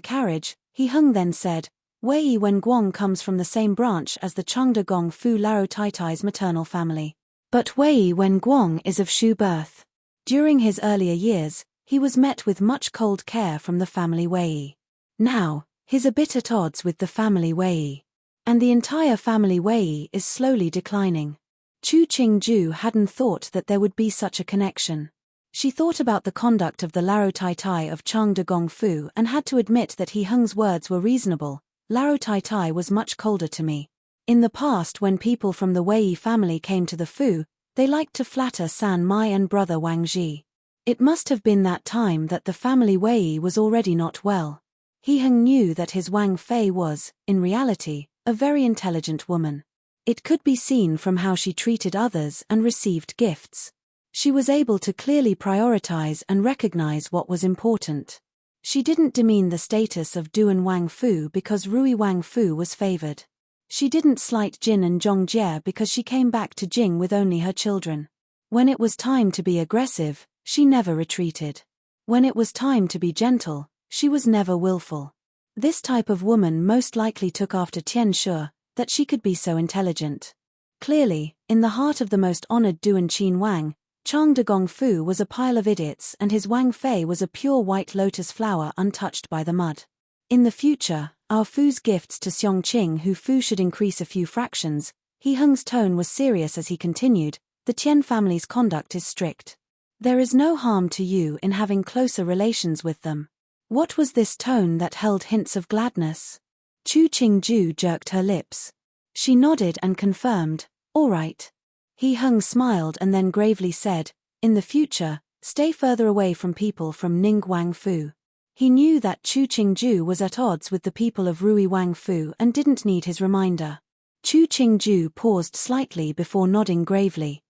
carriage, He Hung then said, Wei Wenguang comes from the same branch as the Chengde Gong Fu Laro Taitai's maternal family. But Wei Wenguang is of Shu birth. During his earlier years, he was met with much cold care from the family Wei. Now, he's a bit at odds with the family Wei. And the entire family Wei is slowly declining. Chu Qingju hadn't thought that there would be such a connection. She thought about the conduct of the Laro Taitai of Chengde Gong Fu and had to admit that He Hung's words were reasonable. Laro Taitai was much colder to me. In the past, when people from the Wei family came to the Fu, they liked to flatter San Mai and brother Wang Ji. It must have been that time that the family Wei was already not well. He Hung knew that his Wang Fei was, in reality, a very intelligent woman. It could be seen from how she treated others and received gifts. She was able to clearly prioritize and recognize what was important. She didn't demean the status of Duan Wang Fu because Rui Wang Fu was favored. She didn't slight Jin and Zhong Jie because she came back to Jing with only her children. When it was time to be aggressive, she never retreated. When it was time to be gentle, she was never willful. This type of woman most likely took after Tian Shu, that she could be so intelligent. Clearly, in the heart of the most honored Duan Qin Wang, Chengde Gong Fu was a pile of idiots and his Wang Fei was a pure white lotus flower untouched by the mud. In the future, our Fu's gifts to Xiongqing Hu Fu should increase a few fractions. He Hung's tone was serious as he continued, the Tian family's conduct is strict. There is no harm to you in having closer relations with them. What was this tone that held hints of gladness? Chu Qingju jerked her lips. She nodded and confirmed, all right. He Hung smiled and then gravely said, in the future, stay further away from people from Ning Wang Fu. He knew that Chu Qingju was at odds with the people of Rui Wang Fu and didn't need his reminder. Chu Qingju paused slightly before nodding gravely.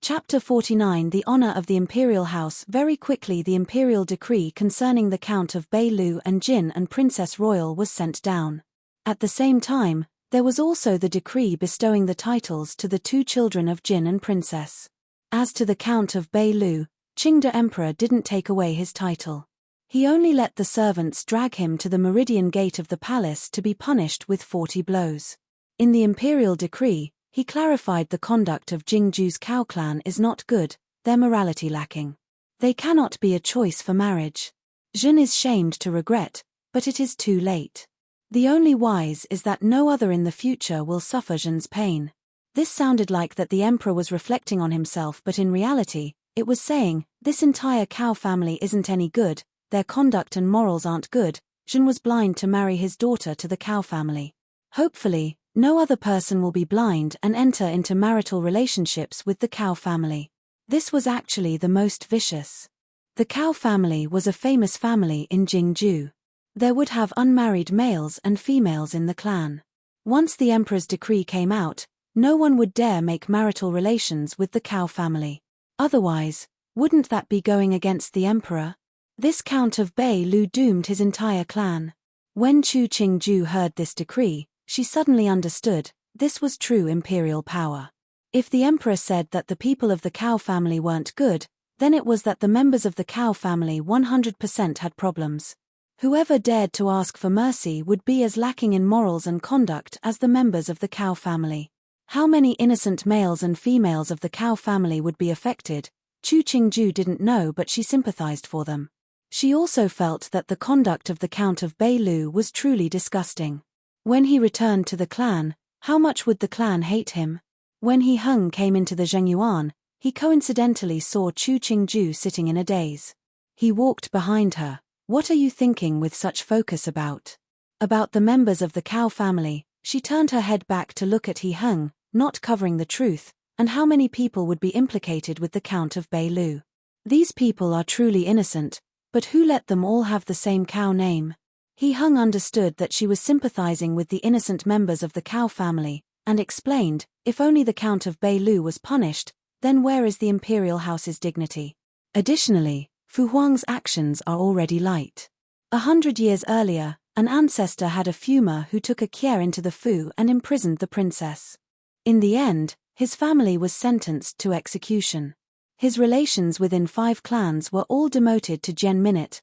Chapter 49 The Honor of the Imperial House. Very quickly the imperial decree concerning the Count of Beilu and Jin and Princess Royal was sent down. At the same time, there was also the decree bestowing the titles to the two children of Jin and Princess. As to the Count of Beilu, Qingde Emperor didn't take away his title. He only let the servants drag him to the meridian gate of the palace to be punished with 40 blows. In the imperial decree, he clarified the conduct of Jingju's cow clan is not good, their morality lacking. They cannot be a choice for marriage. Jin is shamed to regret, but it is too late. The only wise is that no other in the future will suffer Jin's pain. This sounded like that the emperor was reflecting on himself, but in reality, it was saying, this entire cow family isn't any good, their conduct and morals aren't good. Jin was blind to marry his daughter to the cow family. Hopefully, no other person will be blind and enter into marital relationships with the cow family. This was actually the most vicious. The cow family was a famous family in Jingju. There would have unmarried males and females in the clan. Once the emperor's decree came out, no one would dare make marital relations with the cow family. Otherwise, wouldn't that be going against the emperor? This Count of Beilu doomed his entire clan. When Chu Qingju heard this decree, she suddenly understood, this was true imperial power. If the emperor said that the people of the cow family weren't good, then it was that the members of the cow family 100% had problems. Whoever dared to ask for mercy would be as lacking in morals and conduct as the members of the cow family. How many innocent males and females of the cow family would be affected? Chu Qingju didn't know, but she sympathized for them. She also felt that the conduct of the Count of Beilu was truly disgusting. When he returned to the clan, how much would the clan hate him? When He Hung came into the Zhengyuan, he coincidentally saw Chu Qingju sitting in a daze. He walked behind her. "What are you thinking with such focus about?" "About the members of the Cao family." She turned her head back to look at He Hung, not covering the truth, and how many people would be implicated with the Count of Beilu. These people are truly innocent, but who let them all have the same Cao name? He Hung understood that she was sympathizing with the innocent members of the Cao family, and explained, if only the Count of Beilu was punished, then where is the imperial house's dignity? Additionally, Fu Huang's actions are already light. 100 years earlier, an ancestor had a fumer who took a Kier into the Fu and imprisoned the princess. In the end, his family was sentenced to execution. His relations within 5 clans were all demoted to Gen Minute.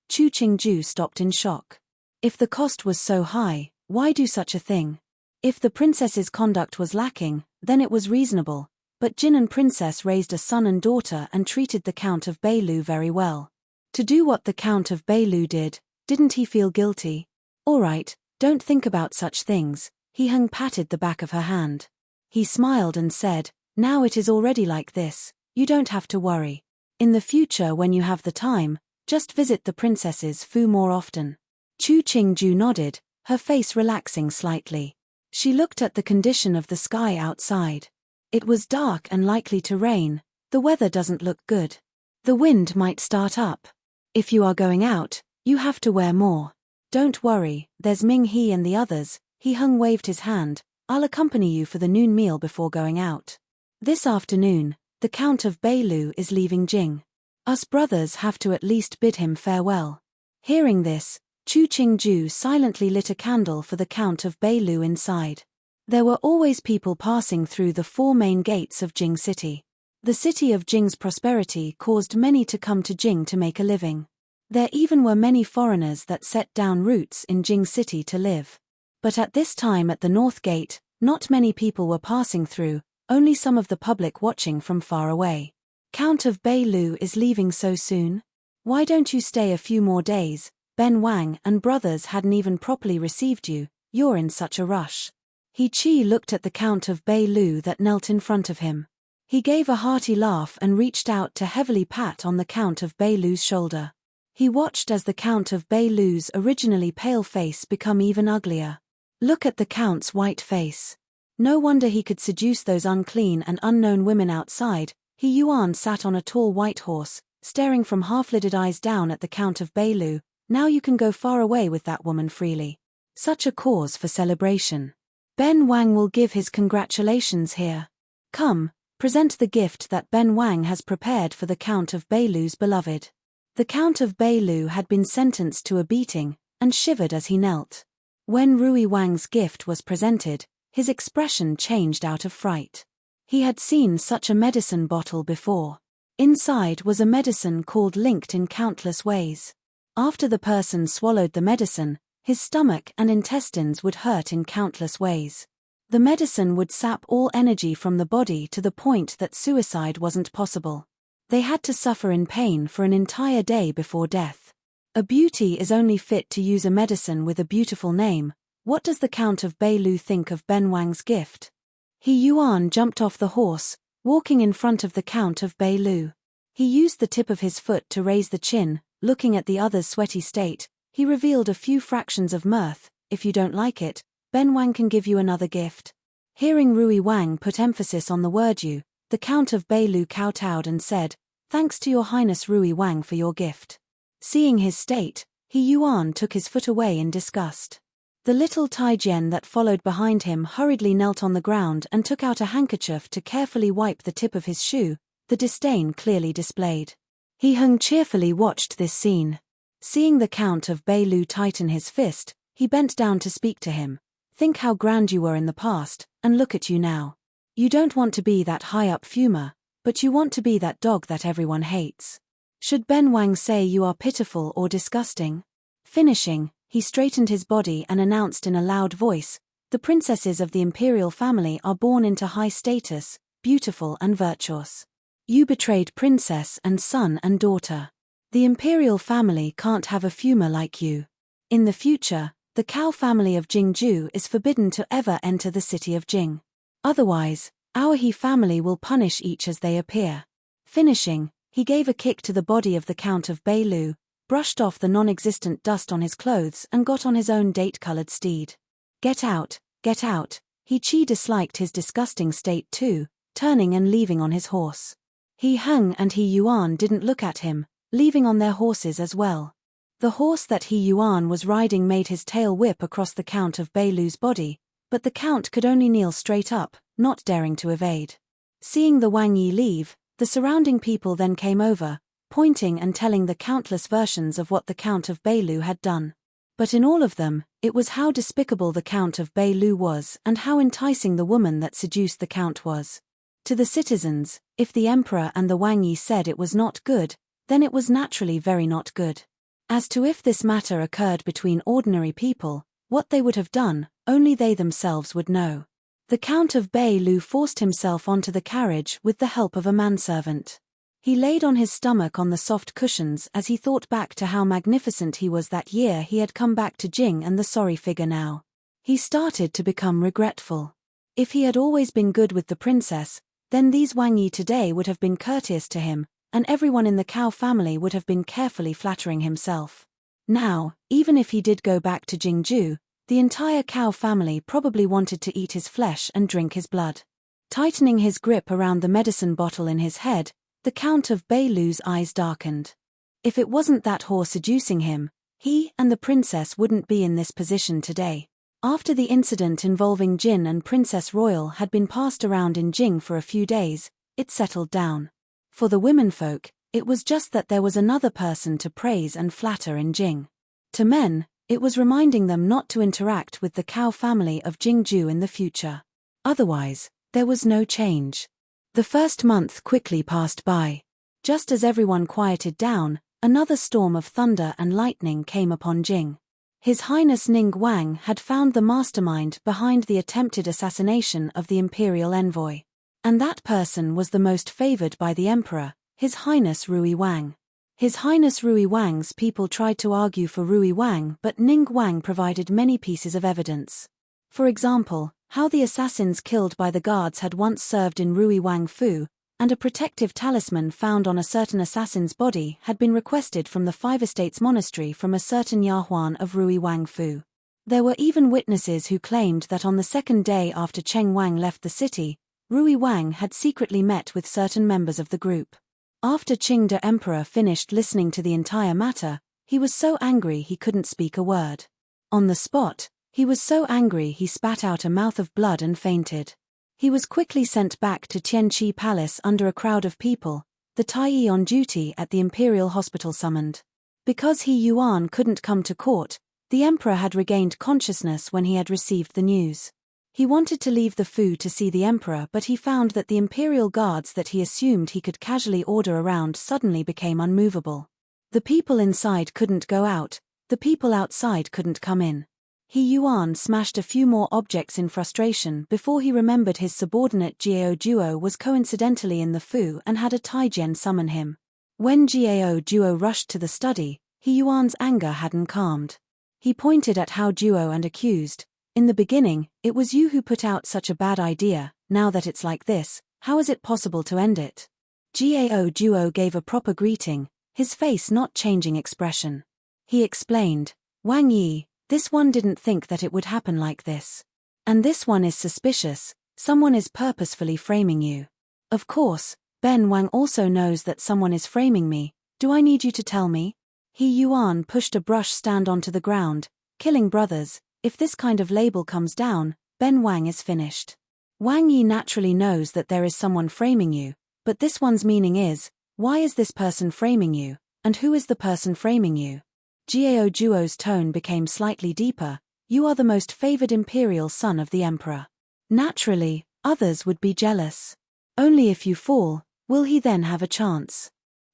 Chu Qingju stopped in shock. If the cost was so high, why do such a thing? If the princess's conduct was lacking, then it was reasonable, but Jin and princess raised a son and daughter and treated the Count of Beilu very well. To do what the Count of Beilu did, didn't he feel guilty? "All right, don't think about such things." He Hung patted the back of her hand. He smiled and said, "Now it is already like this, you don't have to worry. In the future when you have the time, just visit the princess's Fu more often." Chu Qingju nodded, her face relaxing slightly. She looked at the condition of the sky outside. It was dark and likely to rain. The weather doesn't look good. The wind might start up. If you are going out, you have to wear more. "Don't worry, there's Ming He and the others." He Hung waved his hand. "I'll accompany you for the noon meal before going out. This afternoon, the Count of Beilu is leaving Jing. Us brothers have to at least bid him farewell." Hearing this, Chu Qingju silently lit a candle for the Count of Beilu inside. There were always people passing through the 4 main gates of Jing City. The city of Jing's prosperity caused many to come to Jing to make a living. There even were many foreigners that set down roots in Jing City to live. But at this time at the North Gate, not many people were passing through, only some of the public watching from far away. "Count of Beilu is leaving so soon? Why don't you stay a few more days? Ben Wang and brothers hadn't even properly received you, you're in such a rush." He Chi looked at the Count of Beilu that knelt in front of him. He gave a hearty laugh and reached out to heavily pat on the Count of Beilu's shoulder. He watched as the Count of Beilu's originally pale face become even uglier. Look at the Count's white face. No wonder he could seduce those unclean and unknown women outside. He Yuan sat on a tall white horse, staring from half-lidded eyes down at the Count of Beilu. "Now you can go far away with that woman freely. Such a cause for celebration. Ben Wang will give his congratulations here. Come, present the gift that Ben Wang has prepared for the Count of Beilu's beloved." The Count of Beilu had been sentenced to a beating, and shivered as he knelt. When Rui Wang's gift was presented, his expression changed out of fright. He had seen such a medicine bottle before. Inside was a medicine called linked in countless ways. After the person swallowed the medicine, his stomach and intestines would hurt in countless ways. The medicine would sap all energy from the body to the point that suicide wasn't possible. They had to suffer in pain for an entire day before death. A beauty is only fit to use a medicine with a beautiful name. What does the Count of Beilu think of Ben Wang's gift? He Yuan jumped off the horse, walking in front of the Count of Beilu. He used the tip of his foot to raise the chin, looking at the other's sweaty state. He revealed a few fractions of mirth. "If you don't like it, Ben Wang can give you another gift." Hearing Rui Wang put emphasis on the word "you," the Count of Beilu kowtowed and said, "Thanks to your Highness Rui Wang for your gift." Seeing his state, He Yuan took his foot away in disgust. The little Taijian that followed behind him hurriedly knelt on the ground and took out a handkerchief to carefully wipe the tip of his shoe, the disdain clearly displayed. He Hung cheerfully watched this scene. Seeing the Count of Beilu tighten his fist, he bent down to speak to him. "Think how grand you were in the past, and look at you now. You don't want to be that high-up fumer, but you want to be that dog that everyone hates. Should Ben Wang say you are pitiful or disgusting?" Finishing, he straightened his body and announced in a loud voice, "The princesses of the imperial family are born into high status, beautiful and virtuous. You betrayed princess and son and daughter. The imperial family can't have a fumer like you. In the future, the Cao family of Jingju is forbidden to ever enter the city of Jing. Otherwise, our He family will punish each as they appear. Finishing, he gave a kick to the body of the Count of Bailu, brushed off the non-existent dust on his clothes and got on his own date-colored steed. Get out, get out. He Chi disliked his disgusting state too, turning and leaving on his horse. He Heng and He Yuan didn't look at him, leaving on their horses as well. The horse that He Yuan was riding made his tail whip across the Count of Bailu's body, but the Count could only kneel straight up, not daring to evade. Seeing the Wang Yi leave, the surrounding people then came over, pointing and telling the countless versions of what the Count of Bailu had done. But in all of them, it was how despicable the Count of Bailu was and how enticing the woman that seduced the Count was. To the citizens, if the Emperor and the Wang Yi said it was not good, then it was naturally very not good. As to if this matter occurred between ordinary people, what they would have done, only they themselves would know. The Count of Bailu forced himself onto the carriage with the help of a manservant. He laid on his stomach on the soft cushions as he thought back to how magnificent he was that year he had come back to Jing and the sorry figure now. He started to become regretful. If he had always been good with the princess, then these Wang Yi today would have been courteous to him, and everyone in the Cao family would have been carefully flattering himself. Now, even if he did go back to Jingju, the entire Cao family probably wanted to eat his flesh and drink his blood. Tightening his grip around the medicine bottle in his head, the Count of Bailu's eyes darkened. If it wasn't that whore seducing him, he and the princess wouldn't be in this position today. After the incident involving Jin and Princess Royal had been passed around in Jing for a few days, it settled down. For the womenfolk, it was just that there was another person to praise and flatter in Jing. To men, it was reminding them not to interact with the Cao family of Jingju in the future. Otherwise, there was no change. The first month quickly passed by. Just as everyone quieted down, another storm of thunder and lightning came upon Jing. His Highness Ning Wang had found the mastermind behind the attempted assassination of the imperial envoy. And that person was the most favored by the emperor, His Highness Rui Wang. His Highness Rui Wang's people tried to argue for Rui Wang, but Ning Wang provided many pieces of evidence. For example, how the assassins killed by the guards had once served in Rui Wang Fu, and a protective talisman found on a certain assassin's body had been requested from the Five Estates Monastery from a certain Yahuan of Rui Wang Fu. There were even witnesses who claimed that on the second day after Cheng Wang left the city, Rui Wang had secretly met with certain members of the group. After Qingde Emperor finished listening to the entire matter, he was so angry he couldn't speak a word. On the spot, he was so angry he spat out a mouth of blood and fainted. He was quickly sent back to Tianqi Palace under a crowd of people, the Tai on duty at the Imperial Hospital summoned. Because He Yuan couldn't come to court, the emperor had regained consciousness when he had received the news. He wanted to leave the Fu to see the emperor, but he found that the imperial guards that he assumed he could casually order around suddenly became unmovable. The people inside couldn't go out, the people outside couldn't come in. He Yuan smashed a few more objects in frustration before he remembered his subordinate Jiao Duo was coincidentally in the Fu and had a Taijian summon him. When Jiao Duo rushed to the study, He Yuan's anger hadn't calmed. He pointed at Hao Duo and accused, "In the beginning, it was you who put out such a bad idea. Now that it's like this, how is it possible to end it?" Jiao Duo gave a proper greeting, his face not changing expression. He explained, "Wang Yi, this one didn't think that it would happen like this. And this one is suspicious, someone is purposefully framing you. Of course, Ben Wang also knows that someone is framing me. Do I need you to tell me?" He Yuan pushed a brush stand onto the ground, "Killing brothers, if this kind of label comes down, Ben Wang is finished. Wang Yi naturally knows that there is someone framing you, but this one's meaning is, why is this person framing you, and who is the person framing you?" Jiao Duo's tone became slightly deeper, "You are the most favored imperial son of the emperor. Naturally, others would be jealous. Only if you fall, will he then have a chance?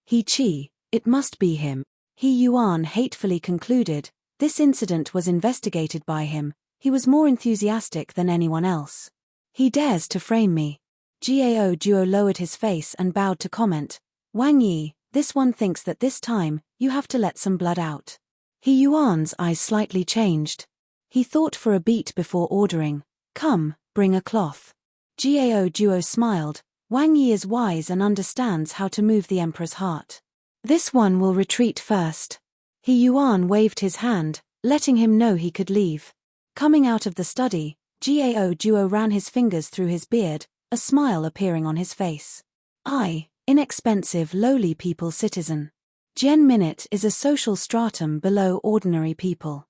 He Qi, it must be him." He Yuan hatefully concluded, this incident was investigated by him, he was more enthusiastic than anyone else. "He dares to frame me." Jiao Duo lowered his face and bowed to comment, "Wang Yi, this one thinks that this time, you have to let some blood out." He Yuan's eyes slightly changed. He thought for a beat before ordering, "Come, bring a cloth." Gao Duo smiled. Wang Yi is wise and understands how to move the emperor's heart. This one will retreat first. He Yuan waved his hand, letting him know he could leave. Coming out of the study, Gao Duo ran his fingers through his beard, a smile appearing on his face. Inexpensive lowly people citizen. Jian Minute is a social stratum below ordinary people.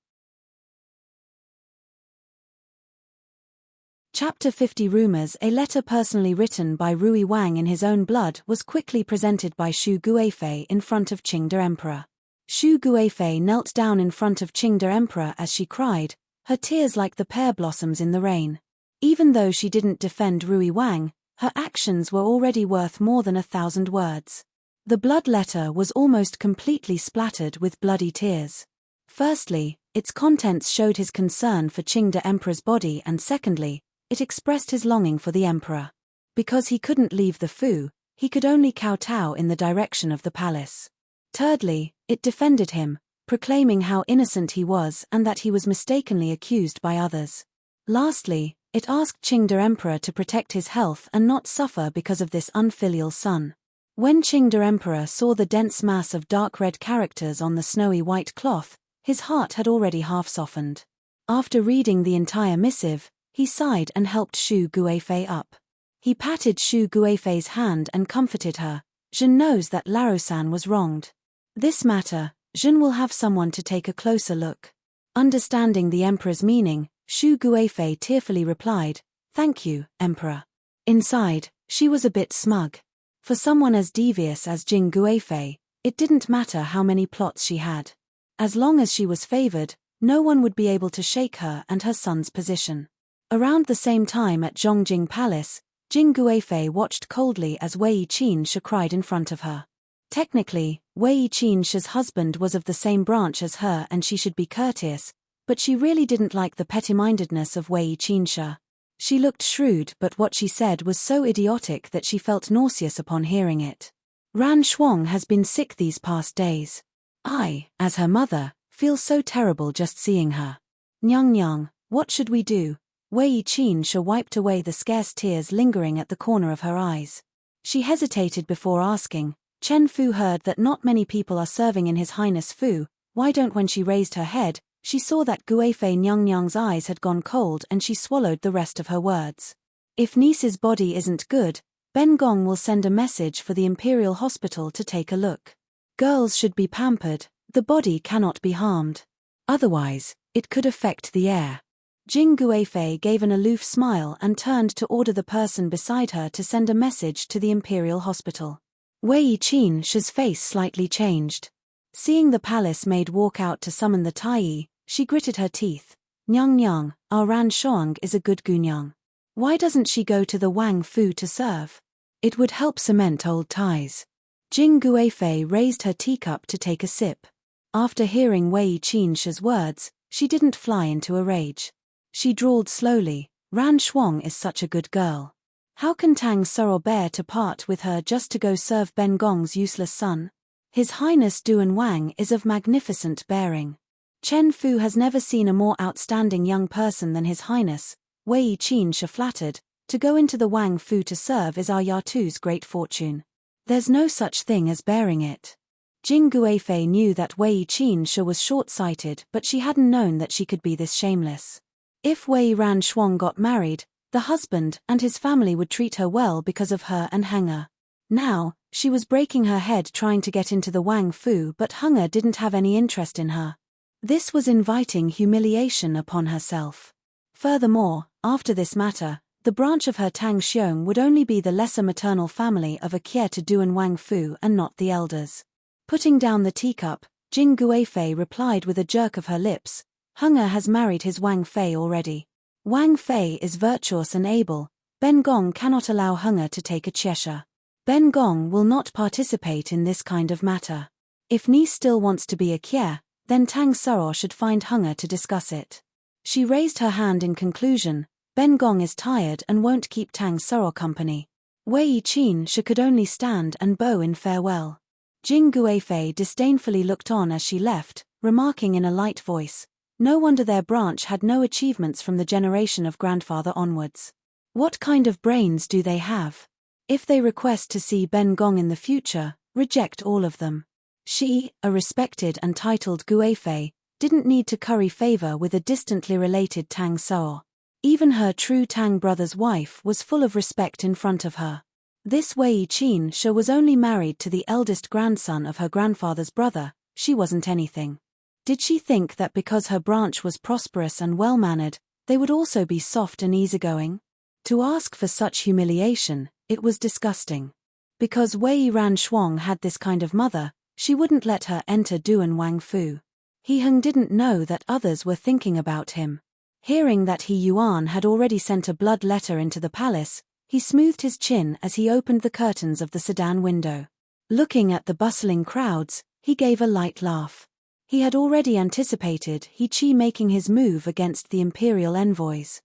Chapter 50 Rumors. A letter personally written by Rui Wang in his own blood was quickly presented by Xu Guifei in front of Qingde Emperor. Xu Guifei knelt down in front of Qingde Emperor as she cried, her tears like the pear blossoms in the rain. Even though she didn't defend Rui Wang, her actions were already worth more than 1,000 words. The blood letter was almost completely splattered with bloody tears. Firstly, its contents showed his concern for Qingde Emperor's body, and secondly, it expressed his longing for the emperor. Because he couldn't leave the Fu, he could only kowtow in the direction of the palace. Thirdly, it defended him, proclaiming how innocent he was and that he was mistakenly accused by others. Lastly, it asked Qingde Emperor to protect his health and not suffer because of this unfilial son. When Qingde Emperor saw the dense mass of dark red characters on the snowy white cloth, his heart had already half softened. After reading the entire missive, he sighed and helped Xu Guifei up. He patted Xu Guifei's hand and comforted her. Jin knows that Larosan was wronged. This matter, Jin will have someone to take a closer look. Understanding the emperor's meaning, Xu Guifei tearfully replied, "Thank you, Emperor." Inside, she was a bit smug. For someone as devious as Jin Guifei, it didn't matter how many plots she had. As long as she was favored, no one would be able to shake her and her son's position. Around the same time at Zhongjing Palace, Jin Guifei watched coldly as Wei Qinshe cried in front of her. Technically, Wei Qinshe's husband was of the same branch as her and she should be courteous, but she really didn't like the petty-mindedness of Wei Qinshe. She looked shrewd, but what she said was so idiotic that she felt nauseous upon hearing it. Ran Shuang has been sick these past days. I, as her mother, feel so terrible just seeing her. Nyang, what should we do? Wei Qinshe wiped away the scarce tears lingering at the corner of her eyes. She hesitated before asking. Chen Fu heard that not many people are serving in His Highness Fu. Why don't? When she raised her head, she saw that Guifei Nyang's eyes had gone cold and she swallowed the rest of her words. If niece's body isn't good, Ben Gong will send a message for the Imperial Hospital to take a look. Girls should be pampered, the body cannot be harmed. Otherwise, it could affect the heir. Jing Guifei gave an aloof smile and turned to order the person beside her to send a message to the Imperial Hospital. Wei Qinshe's face slightly changed. Seeing the palace maid walk out to summon the Tai, she gritted her teeth. Nyang, our Ran Shuang is a good gunyang. Why doesn't she go to the Wang Fu to serve? It would help cement old ties. Jing Guifei raised her teacup to take a sip. After hearing Wei Qinshe's words, she didn't fly into a rage. She drawled slowly, Ran Shuang is such a good girl. How can Tang Suro bear to part with her just to go serve Ben Gong's useless son? His Highness Duan Wang is of magnificent bearing. Chen Fu has never seen a more outstanding young person than His Highness. Wei Qinshe flattered. To go into the Wang Fu to serve is our Yatu's great fortune. There's no such thing as bearing it. Jing Guifei knew that Wei Qinshe was short-sighted, but she hadn't known that she could be this shameless. If Wei Ran Shuang got married, the husband and his family would treat her well because of her and Henge. Now, she was breaking her head trying to get into the Wang Fu, but Henge didn't have any interest in her. This was inviting humiliation upon herself. Furthermore, after this matter, the branch of her Tang Xiong would only be the lesser maternal family of a Kie to Duan Wang Fu and not the elders. Putting down the teacup, Jing Guifei replied with a jerk of her lips, Henge has married his Wang Fei already. Wang Fei is virtuous and able. Ben Gong cannot allow Henge to take a Cheshire. Ben Gong will not participate in this kind of matter. If niece still wants to be a Kie, then Tang Suro should find Henge to discuss it. She raised her hand in conclusion. Ben Gong is tired and won't keep Tang Suro company. Wei Qinshe could only stand and bow in farewell. Jing Guifei disdainfully looked on as she left, remarking in a light voice, no wonder their branch had no achievements from the generation of grandfather onwards. What kind of brains do they have? If they request to see Ben Gong in the future, reject all of them. She, a respected and titled Guifei, didn't need to curry favor with a distantly related Tang Sao. Even her true Tang brother's wife was full of respect in front of her. This Wei Qin She was only married to the eldest grandson of her grandfather's brother. She wasn't anything. Did she think that because her branch was prosperous and well-mannered, they would also be soft and easygoing? To ask for such humiliation, it was disgusting. Because Wei Ran Shuang had this kind of mother, she wouldn't let her enter Duan Wang Fu. He Heng didn't know that others were thinking about him. Hearing that He Yuan had already sent a blood letter into the palace, he smoothed his chin as he opened the curtains of the sedan window. Looking at the bustling crowds, he gave a light laugh. He had already anticipated He Qi making his move against the imperial envoys.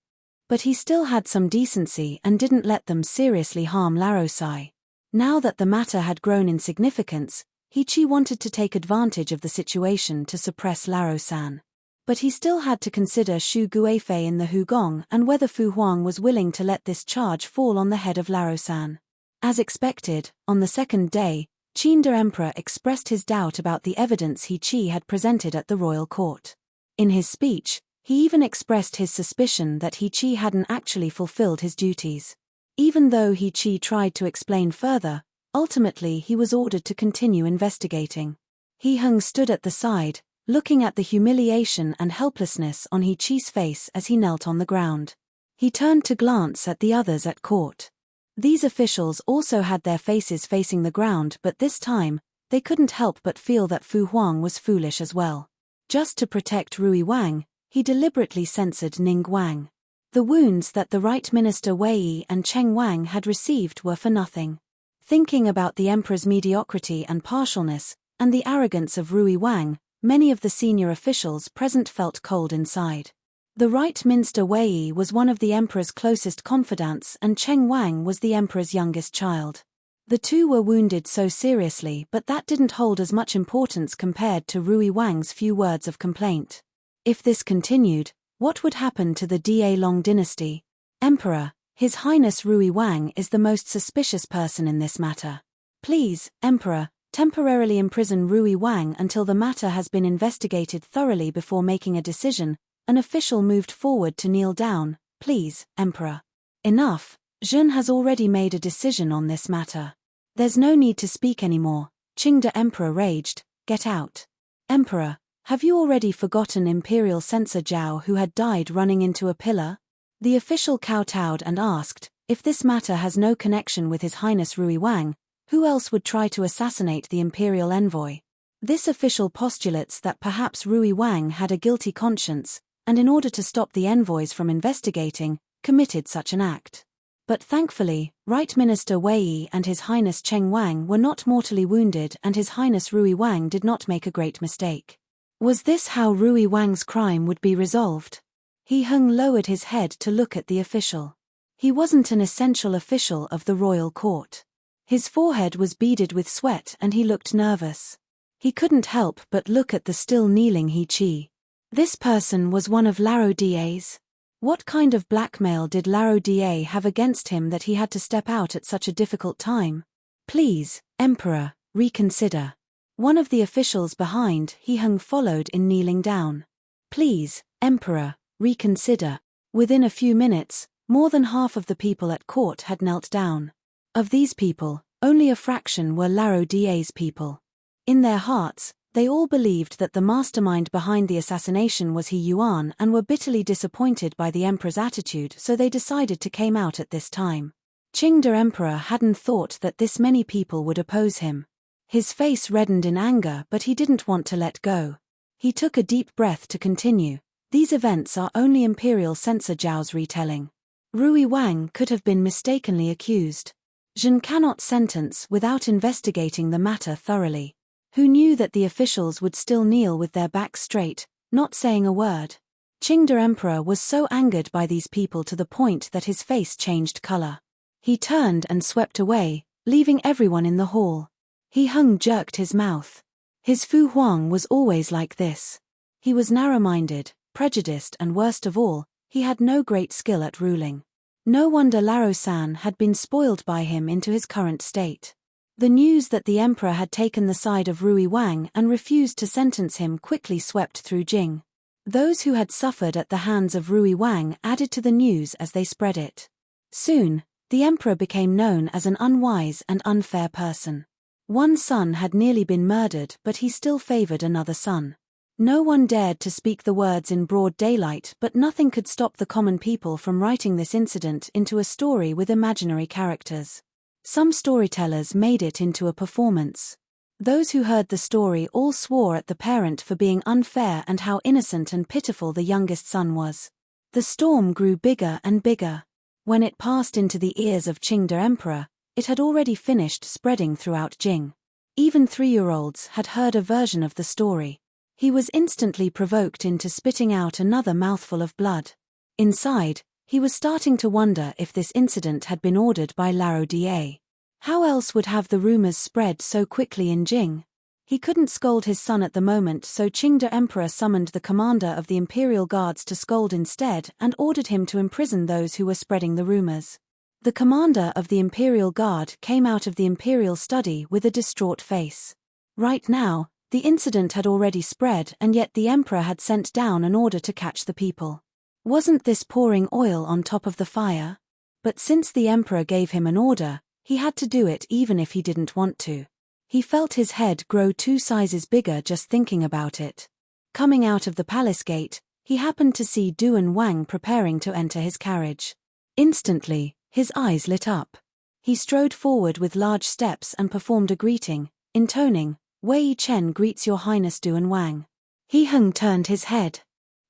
But he still had some decency and didn't let them seriously harm Larosai. Now that the matter had grown in significance, He Qi wanted to take advantage of the situation to suppress Larosan. But he still had to consider Shu Guifei in the Hugong and whether Fu Huang was willing to let this charge fall on the head of Larosan. As expected, on the second day, Qin the Emperor expressed his doubt about the evidence He Qi had presented at the royal court. In his speech, he even expressed his suspicion that He Qi hadn't actually fulfilled his duties. Even though He Qi tried to explain further, ultimately he was ordered to continue investigating. He Heng stood at the side, looking at the humiliation and helplessness on He Qi's face as he knelt on the ground. He turned to glance at the others at court. These officials also had their faces facing the ground, but this time, they couldn't help but feel that Fu Huang was foolish as well. Just to protect Rui Wang, he deliberately censored Ning Wang. The wounds that the Right Minister Wei Yi and Cheng Wang had received were for nothing. Thinking about the emperor's mediocrity and partialness, and the arrogance of Rui Wang, many of the senior officials present felt cold inside. The Right Minister Wei Yi was one of the emperor's closest confidants and Cheng Wang was the emperor's youngest child. The two were wounded so seriously, but that didn't hold as much importance compared to Rui Wang's few words of complaint. If this continued, what would happen to the Da Long dynasty? Emperor, His Highness Rui Wang is the most suspicious person in this matter. Please, Emperor, temporarily imprison Rui Wang until the matter has been investigated thoroughly before making a decision. An official moved forward to kneel down. Please, Emperor. Enough, Zhen has already made a decision on this matter. There's no need to speak anymore. Qingde Emperor raged. Get out. Emperor, have you already forgotten Imperial Censor Zhao who had died running into a pillar? The official kowtowed and asked, if this matter has no connection with His Highness Rui Wang, who else would try to assassinate the Imperial envoy? This official postulates that perhaps Rui Wang had a guilty conscience, and in order to stop the envoys from investigating, committed such an act. But thankfully, Right Minister Wei Yi and His Highness Cheng Wang were not mortally wounded and His Highness Rui Wang did not make a great mistake. Was this how Rui Wang's crime would be resolved? He Heng lowered his head to look at the official. He wasn't an essential official of the royal court. His forehead was beaded with sweat and he looked nervous. He couldn't help but look at the still kneeling He Qi. This person was one of Laro Da's. What kind of blackmail did Laro Da have against him that he had to step out at such a difficult time? Please, Emperor, reconsider. One of the officials behind He Heng followed in kneeling down. Please, Emperor, reconsider. Within a few minutes, more than half of the people at court had knelt down. Of these people, only a fraction were Laro Da's people. In their hearts, they all believed that the mastermind behind the assassination was He Yuan and were bitterly disappointed by the emperor's attitude, so they decided to came out at this time. Qingde Emperor hadn't thought that this many people would oppose him. His face reddened in anger, but he didn't want to let go. He took a deep breath to continue. These events are only Imperial Censor Zhao's retelling. Rui Wang could have been mistakenly accused. Zhen cannot sentence without investigating the matter thoroughly. Who knew that the officials would still kneel with their backs straight, not saying a word? Qingde Emperor was so angered by these people to the point that his face changed color. He turned and swept away, leaving everyone in the hall. He Heng jerked his mouth. His Fu Huang was always like this. He was narrow-minded, prejudiced and worst of all, he had no great skill at ruling. No wonder Laro-san had been spoiled by him into his current state. The news that the emperor had taken the side of Rui Wang and refused to sentence him quickly swept through Jing. Those who had suffered at the hands of Rui Wang added to the news as they spread it. Soon, the emperor became known as an unwise and unfair person. One son had nearly been murdered, but he still favored another son. No one dared to speak the words in broad daylight, but nothing could stop the common people from writing this incident into a story with imaginary characters. Some storytellers made it into a performance. Those who heard the story all swore at the parent for being unfair and how innocent and pitiful the youngest son was. The storm grew bigger and bigger. When it passed into the ears of Qing the emperor, it had already finished spreading throughout Jing. Even 3-year-olds had heard a version of the story. He was instantly provoked into spitting out another mouthful of blood. Inside, he was starting to wonder if this incident had been ordered by Laro Da. How else would have the rumors spread so quickly in Jing? He couldn't scold his son at the moment, so Qing the emperor summoned the commander of the imperial guards to scold instead and ordered him to imprison those who were spreading the rumors. The commander of the imperial guard came out of the imperial study with a distraught face. Right now, the incident had already spread, and yet the emperor had sent down an order to catch the people. Wasn't this pouring oil on top of the fire? But since the emperor gave him an order, he had to do it even if he didn't want to. He felt his head grow 2 sizes bigger just thinking about it. Coming out of the palace gate, he happened to see Duan Wang preparing to enter his carriage. Instantly, his eyes lit up. He strode forward with large steps and performed a greeting, intoning, "Wei Chen greets your highness Duan Wang." He Heng turned his head.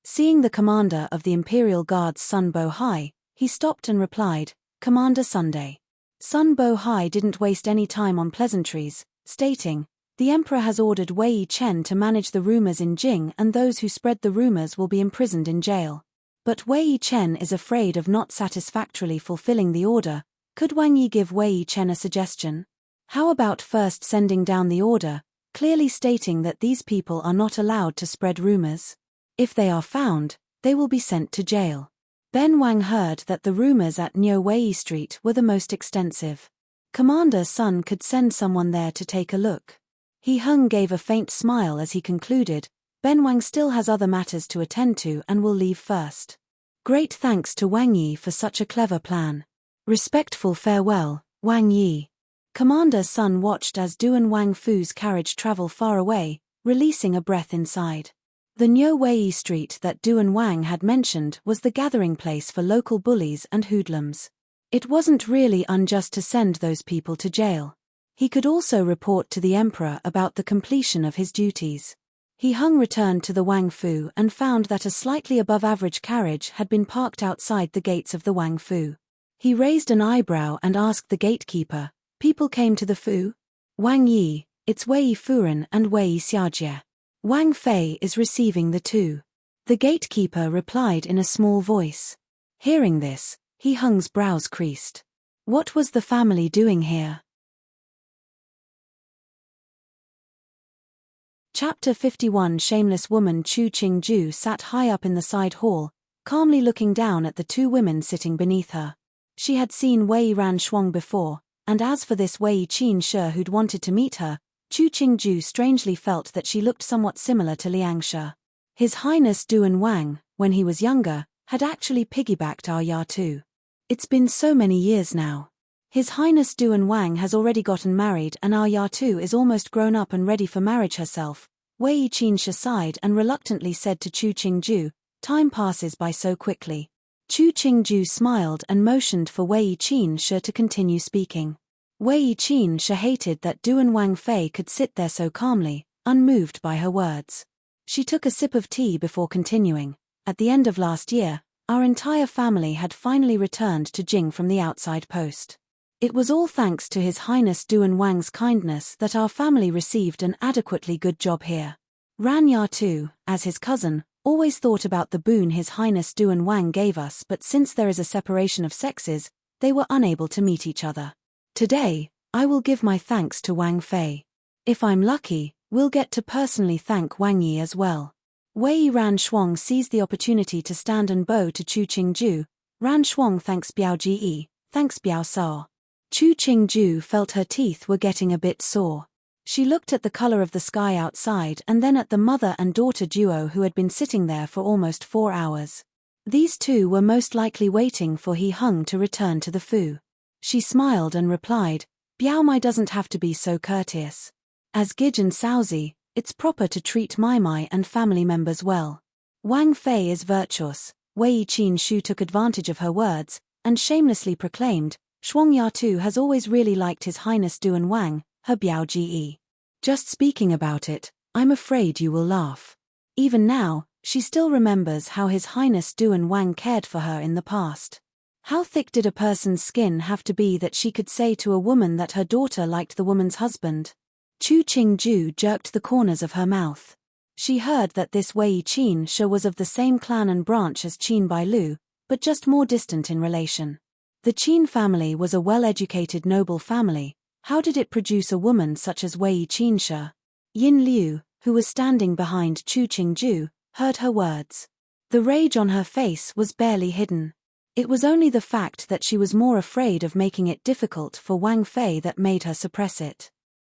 Seeing the commander of the Imperial Guard's Sun Bo Hai, he stopped and replied, "Commander Sunday." Sun Bo Hai didn't waste any time on pleasantries, stating, "The emperor has ordered Wei Chen to manage the rumors in Jing, and those who spread the rumors will be imprisoned in jail. But Wei Chen is afraid of not satisfactorily fulfilling the order. Could Wang Yi give Wei Chen a suggestion? How about first sending down the order, clearly stating that these people are not allowed to spread rumors? If they are found, they will be sent to jail." Ben Wang heard that the rumors at Niu Wei Street were the most extensive. Commander Sun could send someone there to take a look. He Heng gave a faint smile as he concluded, "Ben Wang still has other matters to attend to and will leave first. Great thanks to Wang Yi for such a clever plan. Respectful farewell, Wang Yi." Commander Sun watched as Duan Wang Fu's carriage travel far away, releasing a breath inside. The Niu Wei Street that Duan Wang had mentioned was the gathering place for local bullies and hoodlums. It wasn't really unjust to send those people to jail. He could also report to the emperor about the completion of his duties. He Heng returned to the Wang Fu and found that a slightly above-average carriage had been parked outside the gates of the Wang Fu. He raised an eyebrow and asked the gatekeeper, "People came to the Fu?" "Wang Yi, it's Wei Furen and Wei Xiajie. Wang Fei is receiving the 2." The gatekeeper replied in a small voice. Hearing this, He Heng's brows creased. What was the family doing here? Chapter 51. Shameless woman Chu Qingju sat high up in the side hall, calmly looking down at the 2 women sitting beneath her. She had seen Wei Ranshuang before, and as for this Wei Qin who'd wanted to meet her, Chu Qingju strangely felt that she looked somewhat similar to Liang Shi. His Highness Duan Wang, when he was younger, had actually piggybacked our Ya too. It's been so many years now. His Highness Duan Wang has already gotten married and our Ya too is almost grown up and ready for marriage herself. Wei Qin sighed and reluctantly said to Chu Qingju, "Time passes by so quickly." Chu Qingju smiled and motioned for Wei Qin to continue speaking. Wei Qin hated that Duan Wang Fei could sit there so calmly, unmoved by her words. She took a sip of tea before continuing. "At the end of last year, our entire family had finally returned to Jing from the outside post. It was all thanks to His Highness Duan Wang's kindness that our family received an adequately good job here. Ran Ya too, as his cousin, always thought about the boon His Highness Duan Wang gave us, but since there is a separation of sexes, they were unable to meet each other. Today, I will give my thanks to Wang Fei. If I'm lucky, we'll get to personally thank Wang Yi as well." Wei Ranshuang seized the opportunity to stand and bow to Chu Qingju, Ran Shuang thanks Biao Ji, thanks Biao Sao. Chu Qingju felt her teeth were getting a bit sore. She looked at the color of the sky outside and then at the mother and daughter duo who had been sitting there for almost 4 hours. These two were most likely waiting for He Hung to return to the Fu. She smiled and replied, Biao Mai doesn't have to be so courteous. As Gij and Saozi, it's proper to treat Mai Mai and family members well. Wang Fei is virtuous. Wei Qin Shu took advantage of her words, and shamelessly proclaimed, Shuang Ya Tu has always really liked His Highness Duan Wang, her Biao Ji. Just speaking about it, I'm afraid you will laugh. Even now, she still remembers how His Highness Duan Wang cared for her in the past. How thick did a person's skin have to be that she could say to a woman that her daughter liked the woman's husband? Chu Qingju jerked the corners of her mouth. She heard that this Wei Qin Shi was of the same clan and branch as Qin Bailu, but just more distant in relation. The Qin family was a well-educated noble family. How did it produce a woman such as Wei Qin Shi? Yin Liu, who was standing behind Chu Qingju, heard her words. The rage on her face was barely hidden. It was only the fact that she was more afraid of making it difficult for Wang Fei that made her suppress it.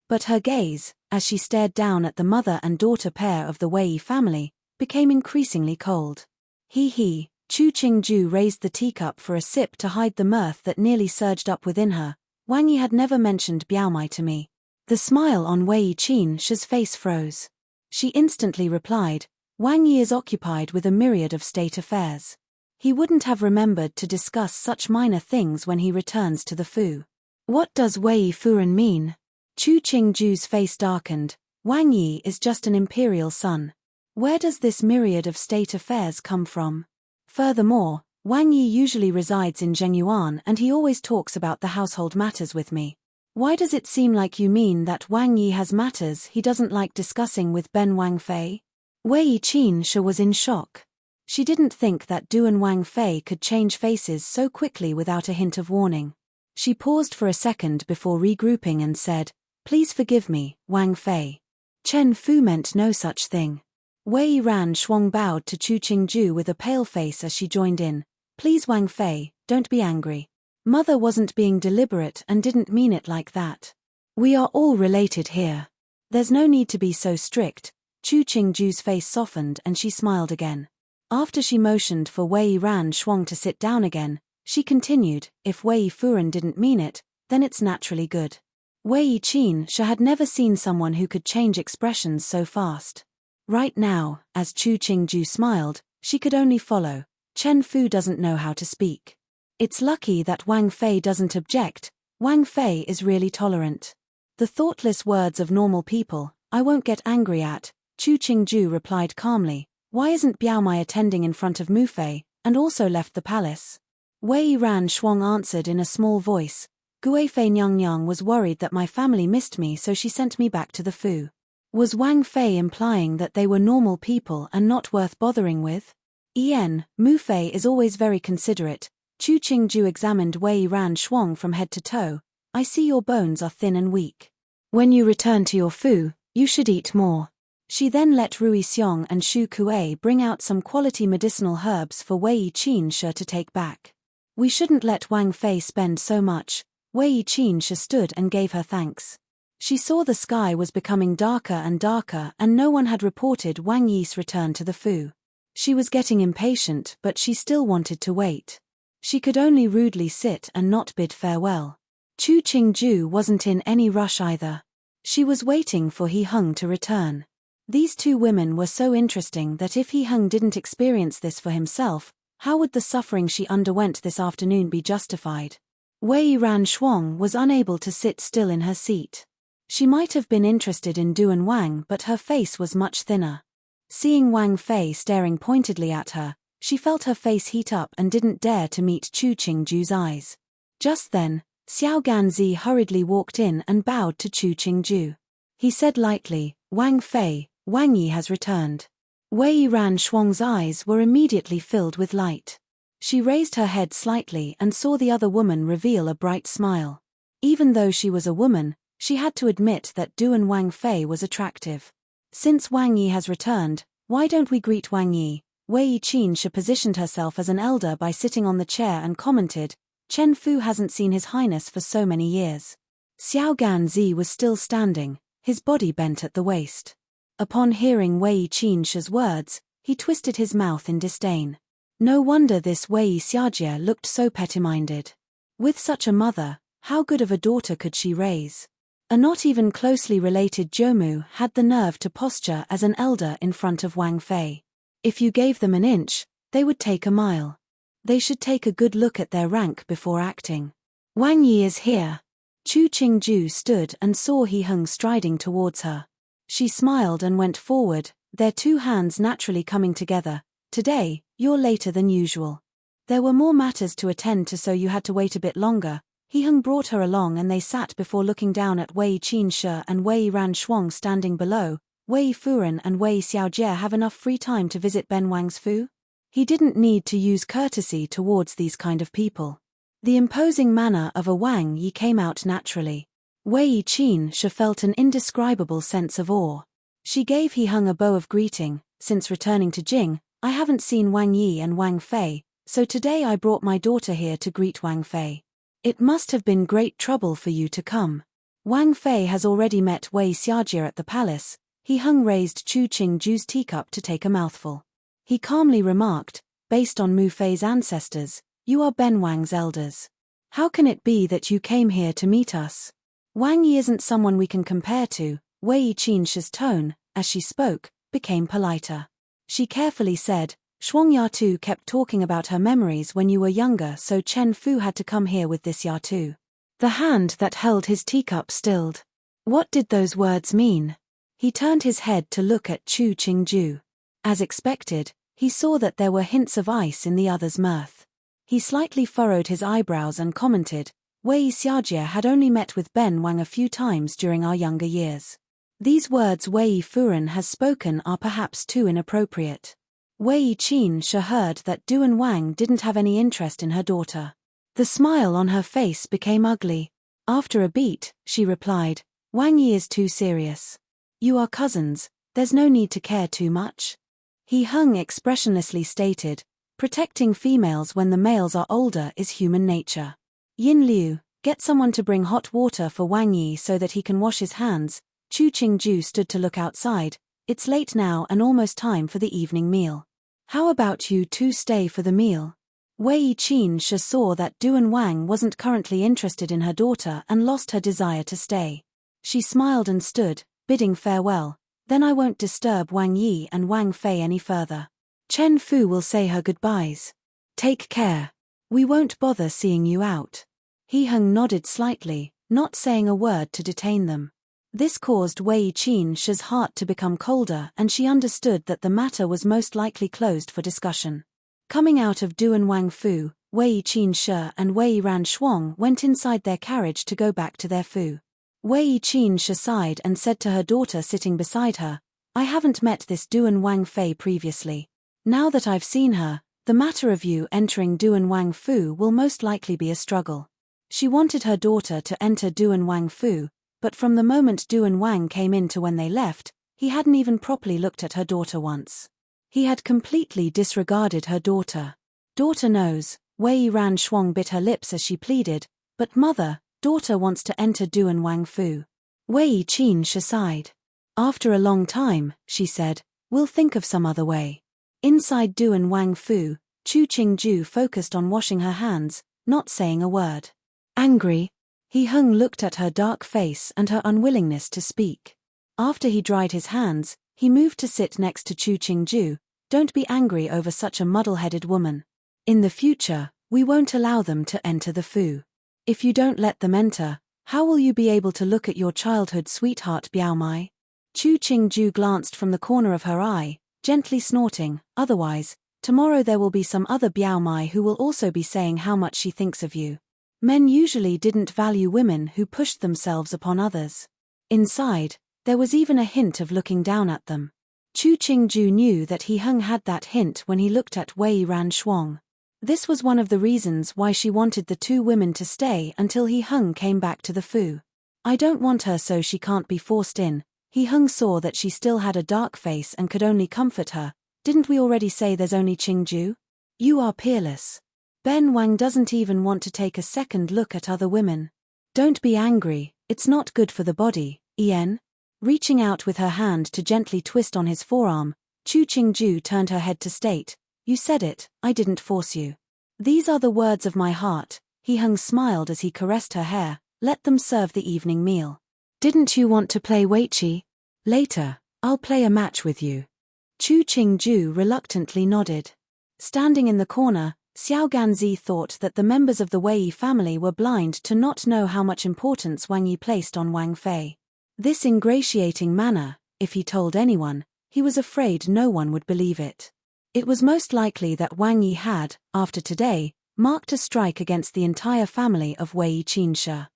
But her gaze, as she stared down at the mother and daughter pair of the Wei family, became increasingly cold. He, Chu Qingju raised the teacup for a sip to hide the mirth that nearly surged up within her. Wang Yi had never mentioned Biao Mai to me. The smile on Wei Qin Shi's face froze. She instantly replied, Wang Yi is occupied with a myriad of state affairs. He wouldn't have remembered to discuss such minor things when he returns to the Fu. What does Wei Furen mean? Chu Qingju's face darkened. Wang Yi is just an imperial son. Where does this myriad of state affairs come from? Furthermore, Wang Yi usually resides in Zhengyuan and he always talks about the household matters with me. Why does it seem like you mean that Wang Yi has matters he doesn't like discussing with Ben Wang Fei? Wei Qin Shi was in shock. She didn't think that Duan Wang Fei could change faces so quickly without a hint of warning. She paused for a second before regrouping and said, Please forgive me, Wang Fei. Chen Fu meant no such thing. Wei Ran Shuang bowed to Chu Qingju with a pale face as she joined in. Please Wang Fei, don't be angry. Mother wasn't being deliberate and didn't mean it like that. We are all related here. There's no need to be so strict. Chu Qingju's face softened and she smiled again. After she motioned for Wei Ran Shuang to sit down again, she continued, if Wei Furen didn't mean it, then it's naturally good. Wei Qin Shi had never seen someone who could change expressions so fast. Right now, as Chu Qingju smiled, she could only follow. Chen Fu doesn't know how to speak. It's lucky that Wang Fei doesn't object. Wang Fei is really tolerant. The thoughtless words of normal people, I won't get angry at, Chu Qingju replied calmly. Why isn't Biao Mai attending in front of Mu Fei, and also left the palace? Wei Ran Shuang answered in a small voice. Gui Fei Nyang was worried that my family missed me so she sent me back to the Fu. Was Wang Fei implying that they were normal people and not worth bothering with? Mu Fei is always very considerate. Chu Qingju examined Wei Ran Shuang from head to toe. I see your bones are thin and weak. When you return to your Fu, you should eat more. She then let Rui Xiong and Shu Kuei bring out some quality medicinal herbs for Wei Qin Shi to take back. We shouldn't let Wang Fei spend so much. Wei Qin Shi stood and gave her thanks. She saw the sky was becoming darker and darker and no one had reported Wang Yi's return to the Fu. She was getting impatient but she still wanted to wait. She could only rudely sit and not bid farewell. Chu Qingju wasn't in any rush either. She was waiting for He Hung to return. These two women were so interesting that if He Hung didn't experience this for himself, how would the suffering she underwent this afternoon be justified? Wei Ran Shuang was unable to sit still in her seat. She might have been interested in Duan Wang but her face was much thinner. Seeing Wang Fei staring pointedly at her, she felt her face heat up and didn't dare to meet Chu Qingju's eyes. Just then, Xiao Ganzi hurriedly walked in and bowed to Chu Qingju. He said lightly, Wang Fei, Wang Yi has returned. Wei Ran Shuang's eyes were immediately filled with light. She raised her head slightly and saw the other woman reveal a bright smile. Even though she was a woman, she had to admit that Duan Wang Fei was attractive. Since Wang Yi has returned, why don't we greet Wang Yi? Wei Qinsha positioned herself as an elder by sitting on the chair and commented, Chen Fu hasn't seen His Highness for so many years. Xiao Ganzi was still standing, his body bent at the waist. Upon hearing Wei Qinsha's words, he twisted his mouth in disdain. No wonder this Wei Xiajie looked so petty-minded. With such a mother, how good of a daughter could she raise? A not even closely related Zhoumu had the nerve to posture as an elder in front of Wang Fei. If you gave them an inch, they would take a mile. They should take a good look at their rank before acting. Wang Yi is here. Chu Qingju stood and saw He Heng striding towards her. She smiled and went forward, their two hands naturally coming together. Today, you're later than usual. There were more matters to attend to, so you had to wait a bit longer. He Heng brought her along and they sat before looking down at Wei Qinsha and Wei Ranshuang standing below. Wei Furen and Wei Xiaojie have enough free time to visit Ben Wang's Fu? He didn't need to use courtesy towards these kind of people. The imposing manner of a Wang Yi came out naturally. Wei Qinsha felt an indescribable sense of awe. She gave He Heng a bow of greeting. Since returning to Jing, I haven't seen Wang Yi and Wang Fei, so today I brought my daughter here to greet Wang Fei. It must have been great trouble for you to come. Wang Fei has already met Wei Xiajie at the palace. He Heng raised Chu Qingju's teacup to take a mouthful. He calmly remarked, based on Mu Fei's ancestors, you are Ben Wang's elders. How can it be that you came here to meet us? Wang Yi isn't someone we can compare to. Wei Qinsha's tone, as she spoke, became politer. She carefully said, Shuang Yatu kept talking about her memories when you were younger, so Chen Fu had to come here with this Yatu. The hand that held his teacup stilled. What did those words mean? He turned his head to look at Chu Qingju. As expected, he saw that there were hints of ice in the other's mirth. He slightly furrowed his eyebrows and commented, Wei Xiajie had only met with Ben Wang a few times during our younger years. These words Wei Furen has spoken are perhaps too inappropriate. Wei Qinsha heard that Duan Wang didn't have any interest in her daughter. The smile on her face became ugly. After a beat, she replied, Wang Yi is too serious. You are cousins, there's no need to care too much. He Heng expressionlessly stated, protecting females when the males are older is human nature. Yin Liu, get someone to bring hot water for Wang Yi so that he can wash his hands. Chu Qingju stood to look outside. It's late now and almost time for the evening meal. How about you two stay for the meal? Wei Qinsha saw that Duan Wang wasn't currently interested in her daughter and lost her desire to stay. She smiled and stood, bidding farewell. Then I won't disturb Wang Yi and Wang Fei any further. Chen Fu will say her goodbyes. Take care. We won't bother seeing you out. He Heng nodded slightly, not saying a word to detain them. This caused Wei Qinsha's heart to become colder and she understood that the matter was most likely closed for discussion. Coming out of Duan Wang Fu, Wei Qinsha and Wei Ranshuang went inside their carriage to go back to their Fu. Wei Qinsha sighed and said to her daughter sitting beside her, I haven't met this Duan Wang Fei previously. Now that I've seen her, the matter of you entering Duan Wang Fu will most likely be a struggle. She wanted her daughter to enter Duan Wang Fu, but from the moment Duan Wang came in to when they left, he hadn't even properly looked at her daughter once. He had completely disregarded her daughter. Daughter knows, Wei Ranshuang bit her lips as she pleaded, but mother, daughter wants to enter Duan Wang Fu. Wei Qinsha sighed. After a long time, she said, we'll think of some other way. Inside Duan Wang Fu, Chu Qingju focused on washing her hands, not saying a word. Angry? He Heng looked at her dark face and her unwillingness to speak. After he dried his hands, he moved to sit next to Chu Qingju. Don't be angry over such a muddle-headed woman. In the future, we won't allow them to enter the Fu. If you don't let them enter, how will you be able to look at your childhood sweetheart Biao Mai? Chu Qingju glanced from the corner of her eye, gently snorting, otherwise, tomorrow there will be some other Biao Mai who will also be saying how much she thinks of you. Men usually didn't value women who pushed themselves upon others. Inside, there was even a hint of looking down at them. Chu Qingju knew that He Heng had that hint when he looked at Wei Ranshuang. This was one of the reasons why she wanted the two women to stay until He Heng came back to the Fu. I don't want her so she can't be forced in. He Heng saw that she still had a dark face and could only comfort her. Didn't we already say there's only Qingju? You are peerless. Ben Wang doesn't even want to take a second look at other women. Don't be angry, it's not good for the body, Ian. Reaching out with her hand to gently twist on his forearm, Chu Qingju turned her head to state, "You said it, I didn't force you. These are the words of my heart." He Hung smiled as he caressed her hair. "Let them serve the evening meal. Didn't you want to play Weiqi? Later, I'll play a match with you." Chu Qingju reluctantly nodded. Standing in the corner, Xiao Ganzi thought that the members of the Wei family were blind to not know how much importance Wang Yi placed on Wang Fei. This ingratiating manner, if he told anyone, he was afraid no one would believe it. It was most likely that Wang Yi had, after today, marked a strike against the entire family of Wei Qinshe.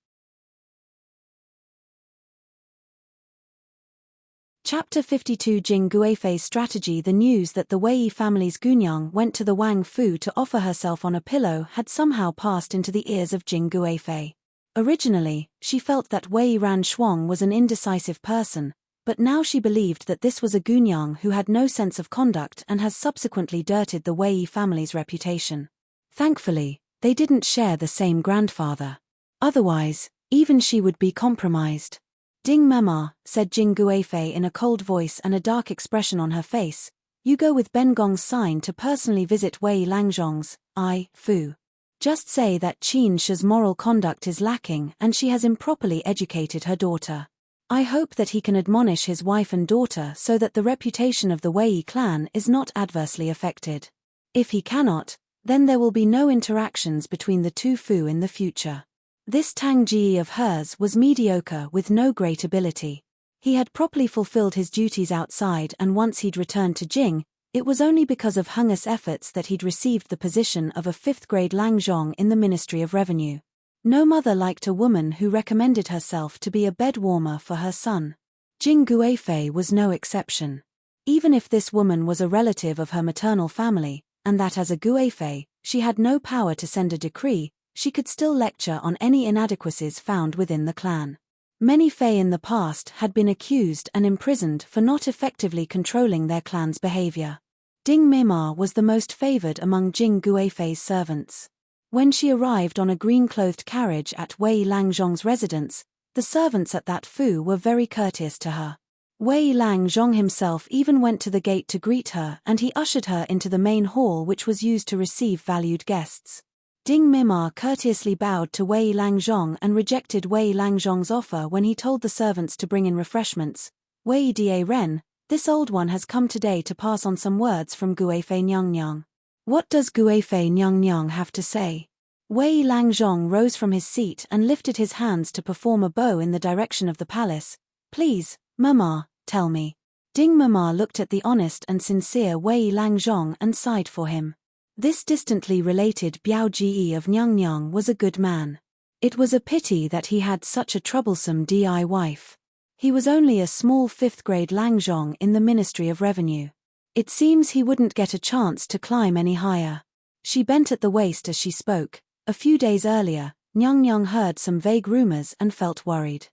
Chapter 52 Jing Guifei's strategy. The news that the Wei family's Gunyang went to the Wang Fu to offer herself on a pillow had somehow passed into the ears of Jing Guifei. Originally, she felt that Wei Ranshuang was an indecisive person, but now she believed that this was a Gunyang who had no sense of conduct and has subsequently dirtied the Wei family's reputation. Thankfully, they didn't share the same grandfather. Otherwise, even she would be compromised. "Ding Mema," said Jing Guifei in a cold voice and a dark expression on her face, "you go with Ben Gong's sign to personally visit Wei Langzhong's, Fu. Just say that Qin Shi's moral conduct is lacking and she has improperly educated her daughter. I hope that he can admonish his wife and daughter so that the reputation of the Wei clan is not adversely affected. If he cannot, then there will be no interactions between the two Fu in the future." This Tang Ji of hers was mediocre with no great ability. He had properly fulfilled his duties outside, and once he'd returned to Jing, it was only because of Heng's efforts that he'd received the position of a 5th-grade Langzhong in the Ministry of Revenue. No mother liked a woman who recommended herself to be a bed warmer for her son. Jing Guifei was no exception. Even if this woman was a relative of her maternal family, and that as a Guifei, she had no power to send a decree, she could still lecture on any inadequacies found within the clan. Many Fei in the past had been accused and imprisoned for not effectively controlling their clan's behavior. Ding Mema was the most favored among Jing Guifei's servants. When she arrived on a green-clothed carriage at Wei Langzhong's residence, the servants at that Fu were very courteous to her. Wei Langzhong himself even went to the gate to greet her, and he ushered her into the main hall which was used to receive valued guests. Ding Mema courteously bowed to Wei Langzhong and rejected Wei Langzhong's offer when he told the servants to bring in refreshments. "Wei Da Ren, this old one has come today to pass on some words from Guifei Nyang. What does Guifei Nyang have to say?" Wei Langzhong rose from his seat and lifted his hands to perform a bow in the direction of the palace. "Please, Mema, tell me." Ding Mema looked at the honest and sincere Wei Langzhong and sighed for him. This distantly related Biao Ji of Nyang was a good man. It was a pity that he had such a troublesome wife. He was only a small 5th-grade Langzhong in the Ministry of Revenue. It seems he wouldn't get a chance to climb any higher. She bent at the waist as she spoke. A few days earlier, Nyang heard some vague rumors and felt worried.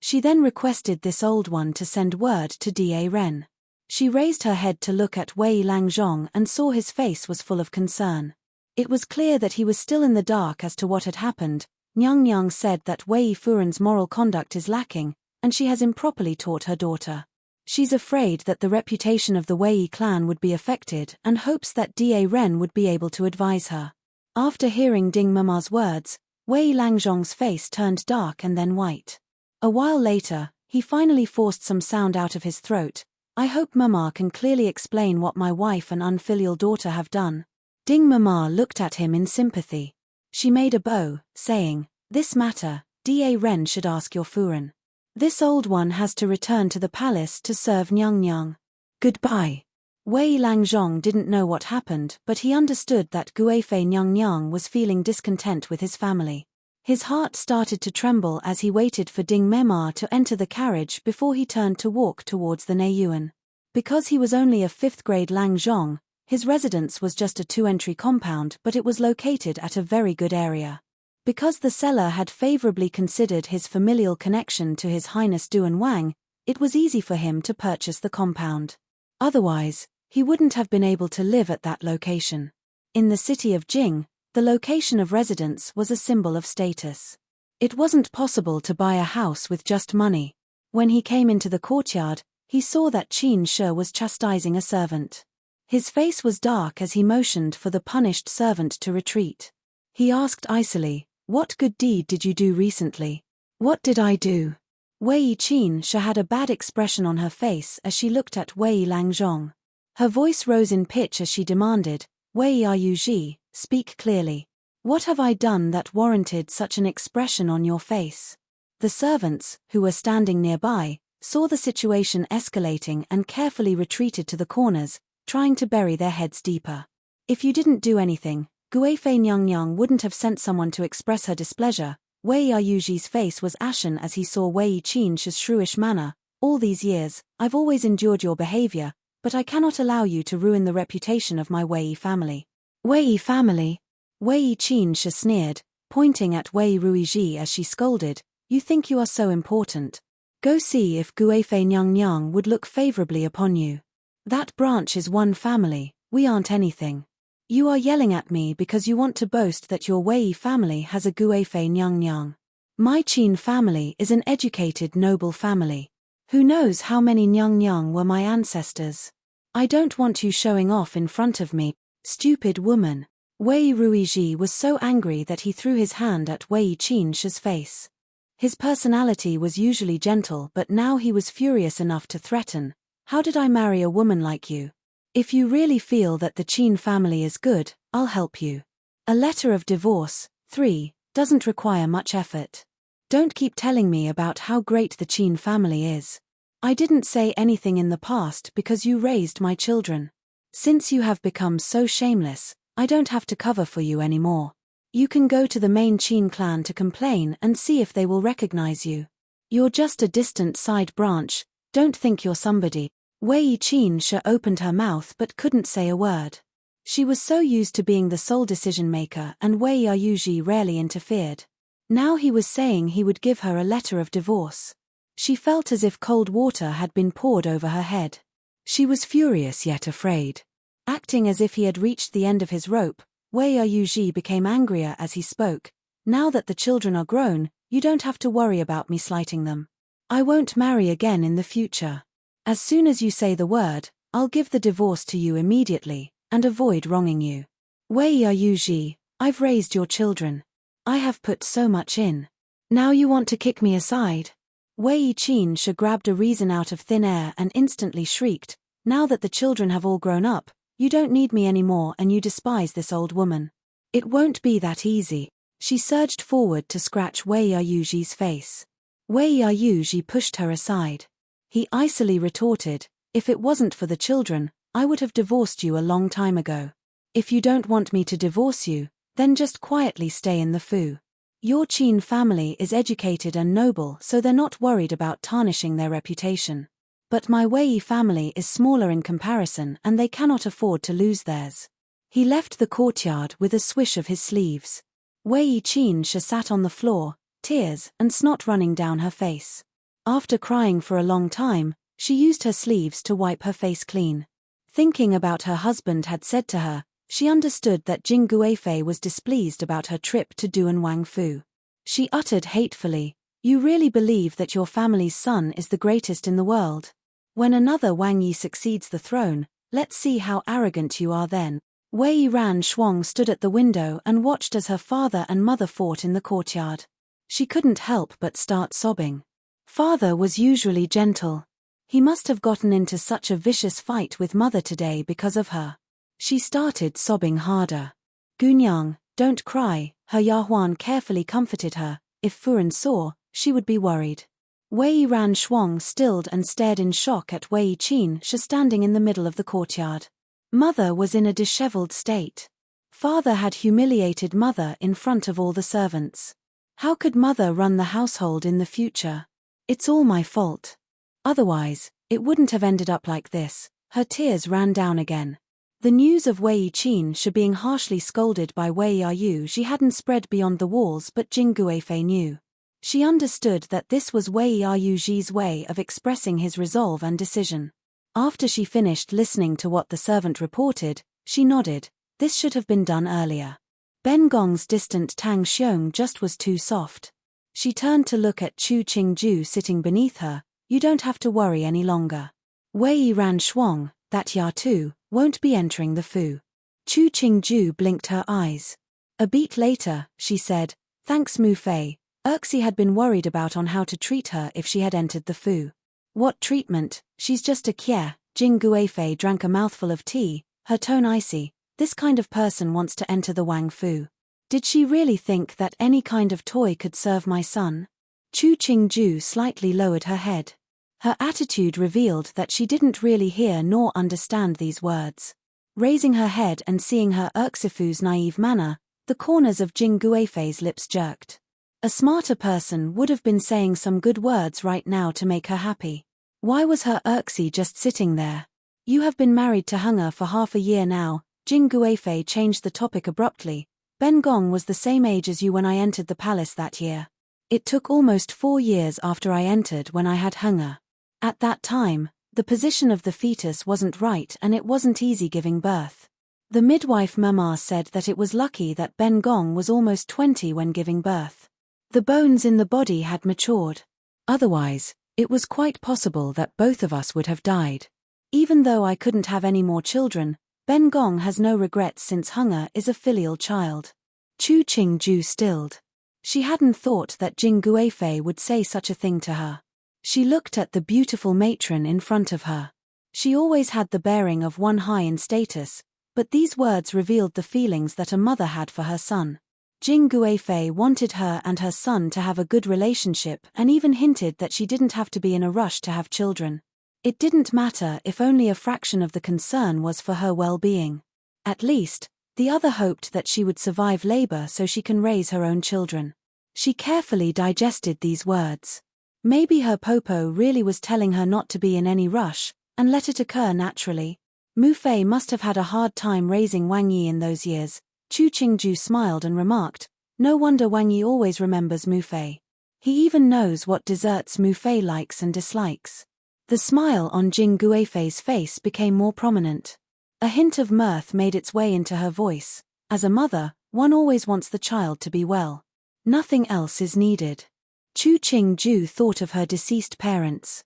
She then requested this old one to send word to Da Ren. She raised her head to look at Wei Langzhong and saw his face was full of concern. It was clear that he was still in the dark as to what had happened. Nyang said that Wei Furan's moral conduct is lacking, and she has improperly taught her daughter. She's afraid that the reputation of the Wei clan would be affected and hopes that Da Ren would be able to advise her. After hearing Ding Mema's words, Wei Langzhong's face turned dark and then white. A while later, he finally forced some sound out of his throat. "I hope Mema can clearly explain what my wife and unfilial daughter have done." Ding Mema looked at him in sympathy. She made a bow, saying, "This matter, Da Ren should ask your Furan. This old one has to return to the palace to serve Nyang. Goodbye." Wei Langzhong didn't know what happened, but he understood that Guifei Nyang was feeling discontent with his family. His heart started to tremble as he waited for Ding Mema to enter the carriage before he turned to walk towards the Neiyuan. Because he was only a 5th-grade Langzhong, his residence was just a 2-entry compound, but it was located at a very good area. Because the seller had favorably considered his familial connection to His Highness Duan Wang, it was easy for him to purchase the compound. Otherwise, he wouldn't have been able to live at that location. In the city of Jing, the location of residence was a symbol of status. It wasn't possible to buy a house with just money. When he came into the courtyard, he saw that Qin Shi was chastising a servant. His face was dark as he motioned for the punished servant to retreat. He asked icily, "What good deed did you do recently?" "What did I do?" Wei Qin Shi had a bad expression on her face as she looked at Wei Langzhong. Her voice rose in pitch as she demanded, "Wei Yuji, speak clearly. What have I done that warranted such an expression on your face?" The servants, who were standing nearby, saw the situation escalating and carefully retreated to the corners, trying to bury their heads deeper. "If you didn't do anything, Guifei Nyang wouldn't have sent someone to express her displeasure." Wei Yuji's face was ashen as he saw Wei Qin Shi's shrewish manner. "All these years, I've always endured your behavior, but I cannot allow you to ruin the reputation of my Wei family." "Wei family?" Wei Qin Shi sneered, pointing at Wei Ruiji as she scolded, "You think you are so important? Go see if Guifei Nyang would look favorably upon you. That branch is one family, we aren't anything. You are yelling at me because you want to boast that your Wei family has a Guifei Nyang. My Qin family is an educated noble family. Who knows how many Nyang were my ancestors? I don't want you showing off in front of me, stupid woman." Wei Ruiji was so angry that he threw his hand at Wei Qin Shi's face. His personality was usually gentle, but now he was furious enough to threaten, "How did I marry a woman like you? If you really feel that the Qin family is good, I'll help you. A letter of divorce, 3, doesn't require much effort. Don't keep telling me about how great the Qin family is. I didn't say anything in the past because you raised my children. Since you have become so shameless, I don't have to cover for you anymore. You can go to the main Qin clan to complain and see if they will recognize you. You're just a distant side branch, don't think you're somebody." Wei Qin Shi opened her mouth but couldn't say a word. She was so used to being the sole decision-maker and Wei Yuji rarely interfered. Now he was saying he would give her a letter of divorce. She felt as if cold water had been poured over her head. She was furious yet afraid. Acting as if he had reached the end of his rope, Wei Yuji became angrier as he spoke. "Now that the children are grown, you don't have to worry about me slighting them. I won't marry again in the future. As soon as you say the word, I'll give the divorce to you immediately, and avoid wronging you. Wei Yuji, I've raised your children. I have put so much in. Now you want to kick me aside?" Wei Qin Shi grabbed a reason out of thin air and instantly shrieked, "Now that the children have all grown up, you don't need me anymore and you despise this old woman. It won't be that easy." She surged forward to scratch Wei Yuji's face. Wei Yuji pushed her aside. He icily retorted, "If it wasn't for the children, I would have divorced you a long time ago. If you don't want me to divorce you, then just quietly stay in the fu. Your Qin family is educated and noble, so they're not worried about tarnishing their reputation. But my Wei family is smaller in comparison and they cannot afford to lose theirs." He left the courtyard with a swish of his sleeves. Wei Qin Shi sat on the floor, tears and snot running down her face. After crying for a long time, she used her sleeves to wipe her face clean. Thinking about her husband had said to her, she understood that Jing Guifei was displeased about her trip to Duan Wangfu. She uttered hatefully, "You really believe that your family's son is the greatest in the world? When another Wang Yi succeeds the throne, let's see how arrogant you are then." Wei Ran Shuang stood at the window and watched as her father and mother fought in the courtyard. She couldn't help but start sobbing. Father was usually gentle. He must have gotten into such a vicious fight with mother today because of her. She started sobbing harder. "Gunyang, don't cry," her Yahuan carefully comforted her. If Furan saw, she would be worried. Wei Ran Shuang stilled and stared in shock at Wei Qin Shi standing in the middle of the courtyard. Mother was in a disheveled state. Father had humiliated mother in front of all the servants. How could mother run the household in the future? "It's all my fault. Otherwise, it wouldn't have ended up like this." Her tears ran down again. The news of Wei Qin Shi being harshly scolded by Wei Yuji hadn't spread beyond the walls, but Jing Guifei knew. She understood that this was Wei Yuji's way of expressing his resolve and decision. After she finished listening to what the servant reported, she nodded. This should have been done earlier. Ben Gong's distant tang xiong just was too soft. She turned to look at Chu Qingju sitting beneath her. You don't have to worry any longer. Wei Ran Shuang, that Ya too, won't be entering the Fu. Chu Qingju blinked her eyes. A beat later, she said, thanks Mu Fei. Erxi had been worried about on how to treat her if she had entered the Fu. What treatment? She's just a Kie. Jing Guifei drank a mouthful of tea, her tone icy. This kind of person wants to enter the Wang Fu. Did she really think that any kind of toy could serve my son? Chu Qingju slightly lowered her head. Her attitude revealed that she didn't really hear nor understand these words. Raising her head and seeing her Erxifu's naive manner, the corners of Jing Guifei's lips jerked. A smarter person would have been saying some good words right now to make her happy. Why was her Erxi just sitting there? You have been married to Hunger for half a year now. Jing Guifei changed the topic abruptly. Ben Gong was the same age as you when I entered the palace that year. It took almost 4 years after I entered when I had Hunger. At that time, the position of the fetus wasn't right and it wasn't easy giving birth. The midwife Mama said that it was lucky that Ben Gong was almost 20 when giving birth. The bones in the body had matured. Otherwise, it was quite possible that both of us would have died. Even though I couldn't have any more children, Ben Gong has no regrets since Hunger is a filial child. Chu Qingju stilled. She hadn't thought that Jing Guifei would say such a thing to her. She looked at the beautiful matron in front of her. She always had the bearing of one high in status, but these words revealed the feelings that a mother had for her son. Jing Guifei wanted her and her son to have a good relationship and even hinted that she didn't have to be in a rush to have children. It didn't matter if only a fraction of the concern was for her well-being. At least, the other hoped that she would survive labor so she can raise her own children. She carefully digested these words. Maybe her popo really was telling her not to be in any rush, and let it occur naturally. Mu Fei must have had a hard time raising Wang Yi in those years. Chu Qingju smiled and remarked, no wonder Wang Yi always remembers Mu Fei. He even knows what desserts Mu Fei likes and dislikes. The smile on Jing Guifei's face became more prominent. A hint of mirth made its way into her voice. As a mother, one always wants the child to be well. Nothing else is needed. Chu Qingju thought of her deceased parents.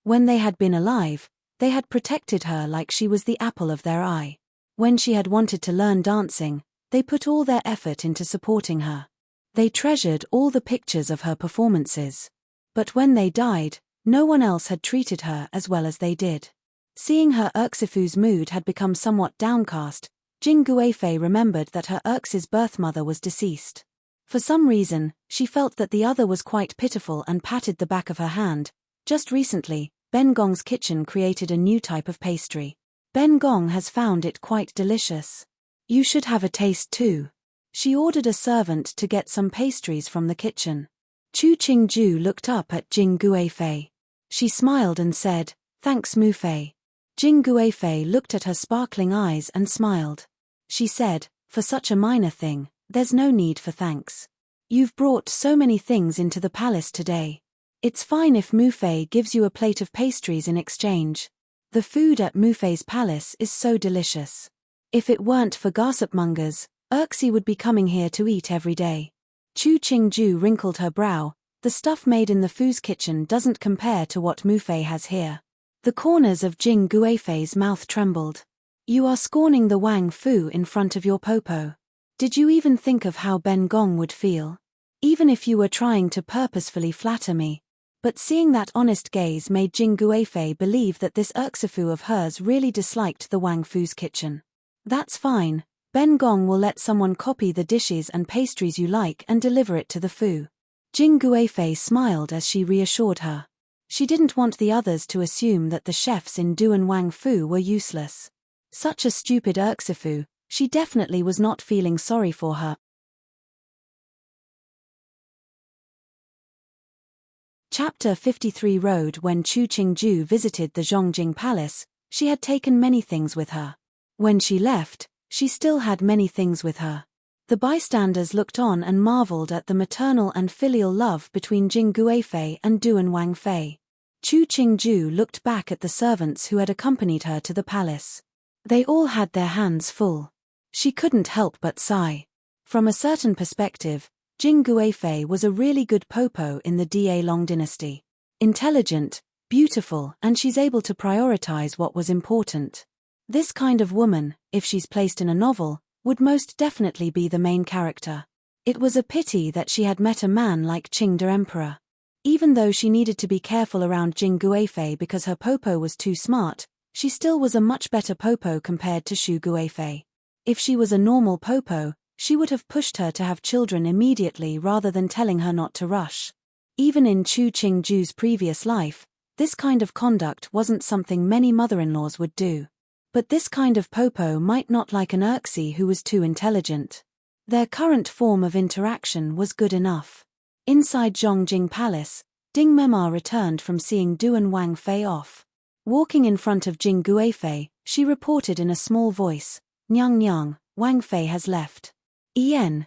When they had been alive, they had protected her like she was the apple of their eye. When she had wanted to learn dancing, they put all their effort into supporting her. They treasured all the pictures of her performances. But when they died, no one else had treated her as well as they did. Seeing her Erxifu's mood had become somewhat downcast, Jing Guifei remembered that her Erxi's birth mother was deceased. For some reason, she felt that the other was quite pitiful and patted the back of her hand. Just recently, Ben Gong's kitchen created a new type of pastry. Ben Gong has found it quite delicious. You should have a taste too. She ordered a servant to get some pastries from the kitchen. Chu Qingju looked up at Jing Guifei. She smiled and said, thanks Mu Fei. Jing Guifei looked at her sparkling eyes and smiled. She said, for such a minor thing, there's no need for thanks. You've brought so many things into the palace today. It's fine if Mu Fei gives you a plate of pastries in exchange. The food at Mu Fei's palace is so delicious. If it weren't for gossipmongers, Erxi would be coming here to eat every day. Chu Qingju wrinkled her brow. The stuff made in the Fu's kitchen doesn't compare to what Mu Fei has here. The corners of Jing Guifei's mouth trembled. You are scorning the Wang Fu in front of your popo. Did you even think of how Ben Gong would feel? Even if you were trying to purposefully flatter me. But seeing that honest gaze made Jing Guifei believe that this Erxifu of hers really disliked the Wang Fu's kitchen. That's fine. Ben Gong will let someone copy the dishes and pastries you like and deliver it to the Fu. Jing Guifei smiled as she reassured her. She didn't want the others to assume that the chefs in Duan Wang Fu were useless. Such a stupid Erxifu, she definitely was not feeling sorry for her. Chapter 53 Road. When Chu Qingju visited the Zhongjing Palace, she had taken many things with her. When she left, she still had many things with her. The bystanders looked on and marveled at the maternal and filial love between Jing Guifei and Duan Wang Fei. Chu Qingju looked back at the servants who had accompanied her to the palace. They all had their hands full. She couldn't help but sigh. From a certain perspective, Jing Guifei was a really good popo in the Da Long dynasty. Intelligent, beautiful, and she's able to prioritize what was important. This kind of woman, if she's placed in a novel, would most definitely be the main character. It was a pity that she had met a man like Qing the Emperor. Even though she needed to be careful around Jing Guifei because her popo was too smart, she still was a much better popo compared to Xu Guifei. If she was a normal popo, she would have pushed her to have children immediately rather than telling her not to rush. Even in Chu Qingju's previous life, this kind of conduct wasn't something many mother-in-laws would do. But this kind of popo might not like an Urxi who was too intelligent. Their current form of interaction was good enough. Inside Zhongjing Palace, Ding Mema returned from seeing Du and Wang Fei off. Walking in front of Jing Guifei, she reported in a small voice, "Nyang Nyang, Wang Fei has left." Jing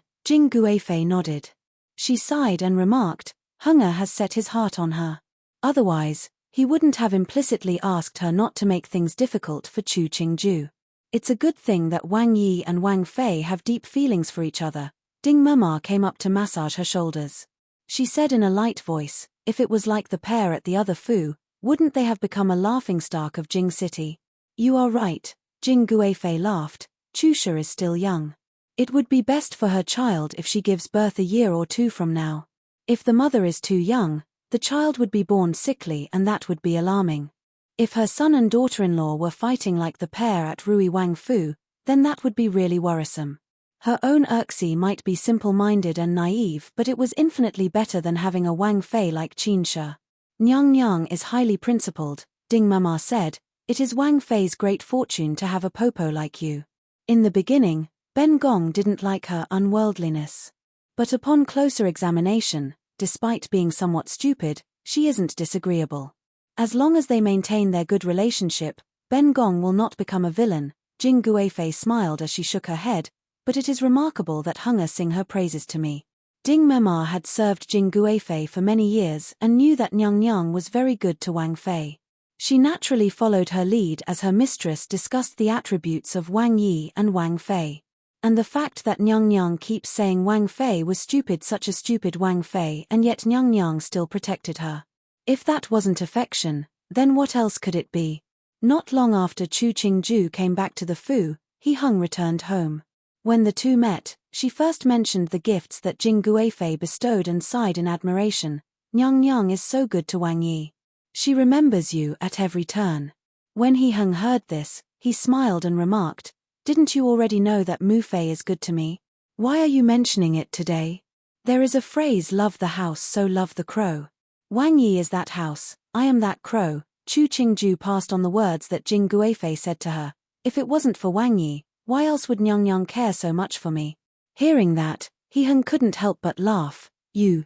Guifei nodded. She sighed and remarked, "Hunger has set his heart on her. Otherwise, he wouldn't have implicitly asked her not to make things difficult for Chu Qingju. It's a good thing that Wang Yi and Wang Fei have deep feelings for each other." Ding Mema came up to massage her shoulders. She said in a light voice, "If it was like the pair at the other Fu, wouldn't they have become a laughingstock of Jing City?" "You are right," Jing Guifei laughed, "Chusha is still young. It would be best for her child if she gives birth a year or two from now. If the mother is too young, the child would be born sickly and that would be alarming. If her son and daughter-in-law were fighting like the pair at Rui Wang Fu, then that would be really worrisome. Her own Urxi might be simple-minded and naive, but it was infinitely better than having a Wang Fei like Qinsha. Nyang Nyang is highly principled," Ding Mema said. "It is Wang Fei's great fortune to have a popo like you." In the beginning, Ben Gong didn't like her unworldliness. But upon closer examination, despite being somewhat stupid, she isn't disagreeable. As long as they maintain their good relationship, Ben Gong will not become a villain. Jing Guifei smiled as she shook her head, "But it is remarkable that Hunger sing her praises to me." Ding Mema had served Jing Guifei for many years and knew that Nyang Nyang was very good to Wang Fei. She naturally followed her lead as her mistress discussed the attributes of Wang Yi and Wang Fei. And the fact that Nyang Nyang keeps saying Wang Fei was stupid, such a stupid Wang Fei, and yet Nyang Nyang still protected her. If that wasn't affection, then what else could it be? Not long after Chu Qingju came back to the Fu, He Hung returned home. When the two met, she first mentioned the gifts that Jing Guifei bestowed and sighed in admiration. "Nyang Nyang is so good to Wang Yi. She remembers you at every turn." When He Hung heard this, he smiled and remarked, "Didn't you already know that Mu Fei is good to me? Why are you mentioning it today? There is a phrase, 'Love the house, so love the crow.' Wang Yi is that house, I am that crow." Chu Qingju passed on the words that Jing Guifei said to her. "If it wasn't for Wang Yi, why else would Nyang Nyang care so much for me?" Hearing that, He Hung couldn't help but laugh. You.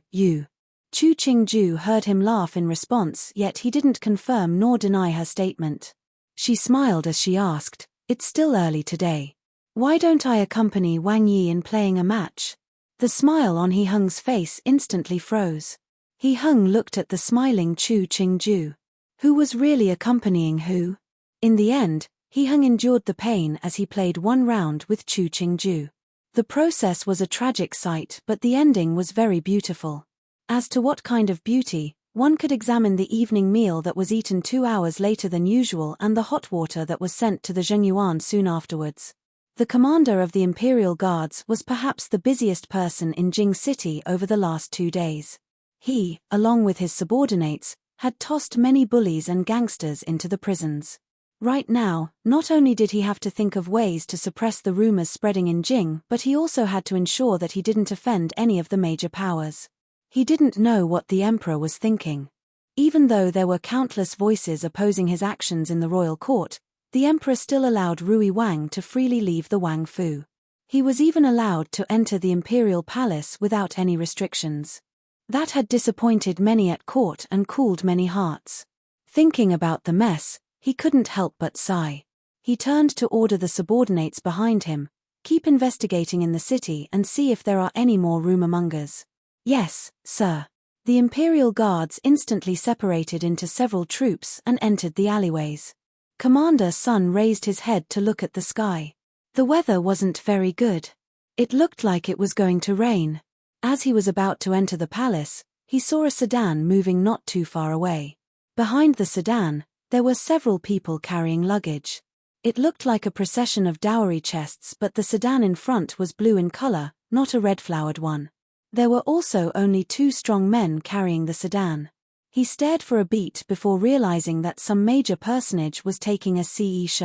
Chu Qingju heard him laugh in response, yet he didn't confirm nor deny her statement. She smiled as she asked, "It's still early today. Why don't I accompany Wang Yi in playing a match?" The smile on He Hung's face instantly froze. He Hung looked at the smiling Chu Qingju. Who was really accompanying who? In the end, He Hung endured the pain as he played one round with Chu Qingju. The process was a tragic sight, but the ending was very beautiful. As to what kind of beauty, one could examine the evening meal that was eaten 2 hours later than usual and the hot water that was sent to the Zhenyuan soon afterwards. The commander of the Imperial Guards was perhaps the busiest person in Jing City over the last 2 days. He, along with his subordinates, had tossed many bullies and gangsters into the prisons. Right now, not only did he have to think of ways to suppress the rumors spreading in Jing, but he also had to ensure that he didn't offend any of the major powers. He didn't know what the emperor was thinking. Even though there were countless voices opposing his actions in the royal court, the emperor still allowed Rui Wang to freely leave the Wang Fu. He was even allowed to enter the imperial palace without any restrictions. That had disappointed many at court and cooled many hearts. Thinking about the mess, he couldn't help but sigh. He turned to order the subordinates behind him, "Keep investigating in the city and see if there are any more rumor mongers." "Yes, sir." The Imperial Guards instantly separated into several troops and entered the alleyways. Commander Sun raised his head to look at the sky. The weather wasn't very good. It looked like it was going to rain. As he was about to enter the palace, he saw a sedan moving not too far away. Behind the sedan, there were several people carrying luggage. It looked like a procession of dowry chests, but the sedan in front was blue in color, not a red-flowered one. There were also only 2 strong men carrying the sedan. He stared for a beat before realizing that some major personage was taking a CE.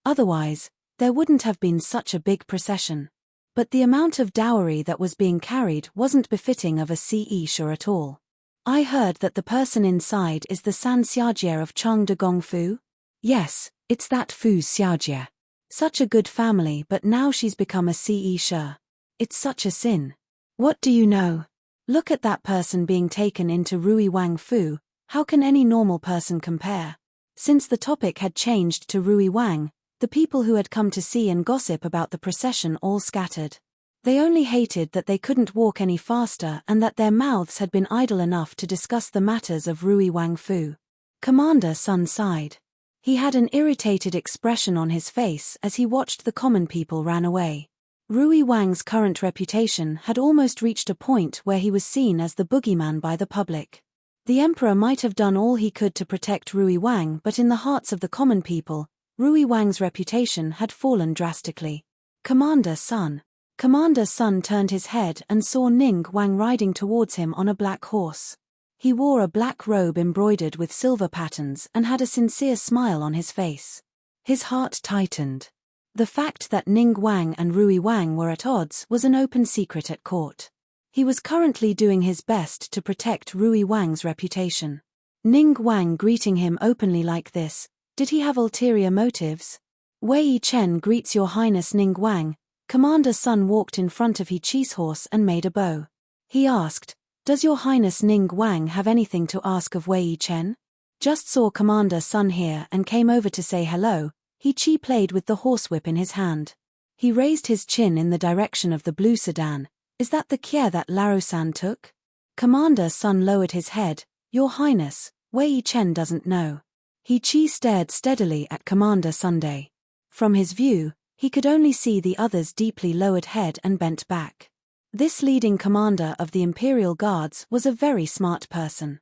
Otherwise, there wouldn't have been such a big procession. But the amount of dowry that was being carried wasn't befitting of a CE at all. I heard that the person inside is the San Xiajie of Chong de Gong Fu? Yes, it's that Fu Xiajie. Such a good family, but now she's become a CE. It's such a sin. What do you know? Look at that person being taken into Rui Wang Fu. How can any normal person compare? Since the topic had changed to Rui Wang, the people who had come to see and gossip about the procession all scattered. They only hated that they couldn't walk any faster and that their mouths had been idle enough to discuss the matters of Rui Wang Fu. Commander Sun sighed. He had an irritated expression on his face as he watched the common people ran away. Rui Wang's current reputation had almost reached a point where he was seen as the boogeyman by the public. The emperor might have done all he could to protect Rui Wang, but in the hearts of the common people, Rui Wang's reputation had fallen drastically. Commander Sun turned his head and saw Ning Wang riding towards him on a black horse. He wore a black robe embroidered with silver patterns and had a sincere smile on his face. His heart tightened. The fact that Ning Wang and Rui Wang were at odds was an open secret at court. He was currently doing his best to protect Rui Wang's reputation. Ning Wang greeting him openly like this, did he have ulterior motives? Wei Chen greets Your Highness Ning Wang. Commander Sun walked in front of He Chi's horse and made a bow. He asked, Does Your Highness Ning Wang have anything to ask of Wei Chen? Just saw Commander Sun here and came over to say hello. He Chi played with the horsewhip in his hand. He raised his chin in the direction of the blue sedan. Is that the Kier that Laro-san took? Commander Sun lowered his head. Your Highness, Wei Chen doesn't know. He Chi stared steadily at Commander Sunday. From his view, he could only see the other's deeply lowered head and bent back. This leading commander of the Imperial Guards was a very smart person.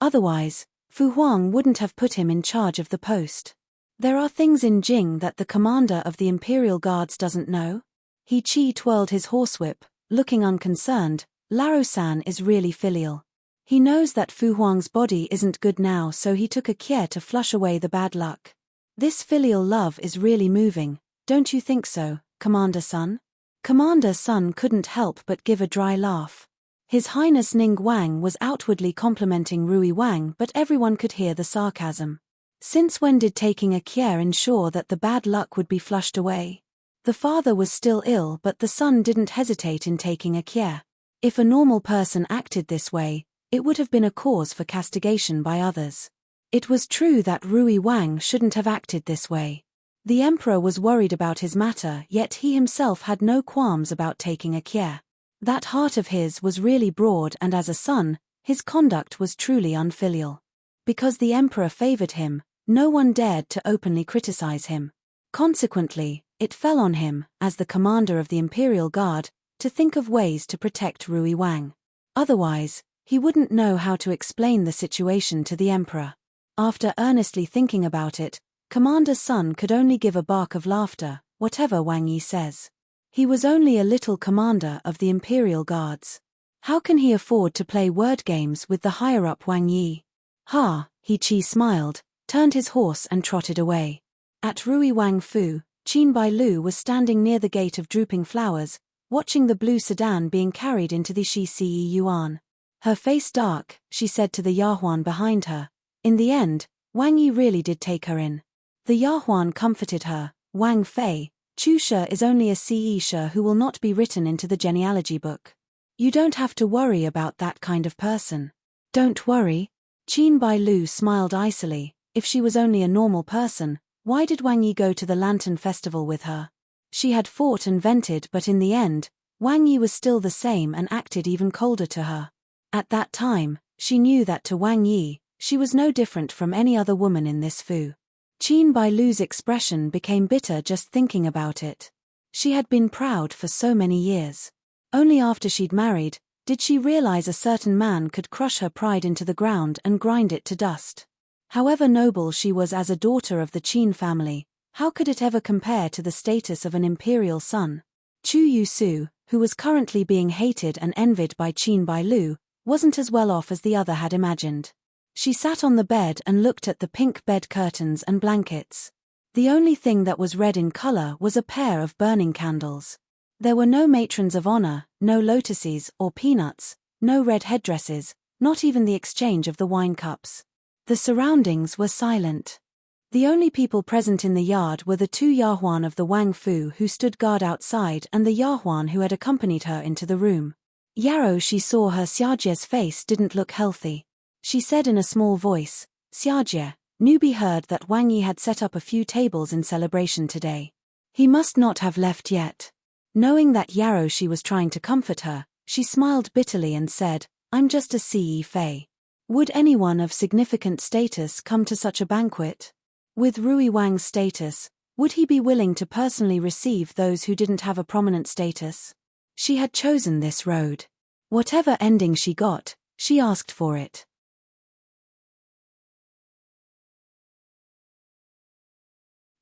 Otherwise, Fu Huang wouldn't have put him in charge of the post. There are things in Jing that the commander of the Imperial Guards doesn't know. He Chi twirled his horsewhip, looking unconcerned. Laro-san is really filial. He knows that Fu Huang's body isn't good now, so he took a Kier to flush away the bad luck. This filial love is really moving, don't you think so, Commander Sun? Commander Sun couldn't help but give a dry laugh. His Highness Ning Wang was outwardly complimenting Rui Wang, but everyone could hear the sarcasm. Since when did taking a Kier ensure that the bad luck would be flushed away? The father was still ill, but the son didn't hesitate in taking a Kier. If a normal person acted this way, it would have been a cause for castigation by others. It was true that Rui Wang shouldn't have acted this way. The emperor was worried about his matter, yet he himself had no qualms about taking a Kier. That heart of his was really broad, and as a son, his conduct was truly unfilial. Because the emperor favored him, no one dared to openly criticize him. Consequently, it fell on him, as the commander of the Imperial Guard, to think of ways to protect Rui Wang. Otherwise, he wouldn't know how to explain the situation to the emperor. After earnestly thinking about it, Commander Sun could only give a bark of laughter, whatever Wang Yi says. He was only a little commander of the Imperial Guards. How can he afford to play word games with the higher-up Wang Yi? Ha, He Chi smiled, turned his horse and trotted away. At Rui Wang Fu, Qin Bai Lu was standing near the gate of drooping flowers, watching the blue sedan being carried into the Shi Ce Yuan. Her face dark, she said to the Yahuan behind her. In the end, Wang Yi really did take her in. The Yahuan comforted her. Wang Fei, Chu Shi is only a Ce Shi who will not be written into the genealogy book. You don't have to worry about that kind of person. Don't worry. Qin Bai Lu smiled icily. If she was only a normal person, why did Wang Yi go to the Lantern Festival with her? She had fought and vented, but in the end, Wang Yi was still the same and acted even colder to her. At that time, She knew that to Wang Yi, she was no different from any other woman in this fu. Qin Bailu's expression became bitter just thinking about it. She had been proud for so many years. Only after she'd married, did she realize a certain man could crush her pride into the ground and grind it to dust. However noble she was as a daughter of the Qin family, how could it ever compare to the status of an imperial son? Chu Yusu, who was currently being hated and envied by Qin Bailu, wasn't as well off as the other had imagined. She sat on the bed and looked at the pink bed curtains and blankets. The only thing that was red in color was a pair of burning candles. There were no matrons of honor, no lotuses or peanuts, no red headdresses, not even the exchange of the wine cups. The surroundings were silent. The only people present in the yard were the 2 Yahuan of the Wang Fu who stood guard outside and the Yahuan who had accompanied her into the room. Yarrow, she saw her Xiajie's face didn't look healthy. She said in a small voice, "Xiajie, Newbie heard that Wang Yi had set up a few tables in celebration today. He must not have left yet." Knowing that Yarrow she was trying to comfort her, she smiled bitterly and said, "I'm just a Ce Fei. Would anyone of significant status come to such a banquet? With Rui Wang's status, would he be willing to personally receive those who didn't have a prominent status?" She had chosen this road. Whatever ending she got, she asked for it.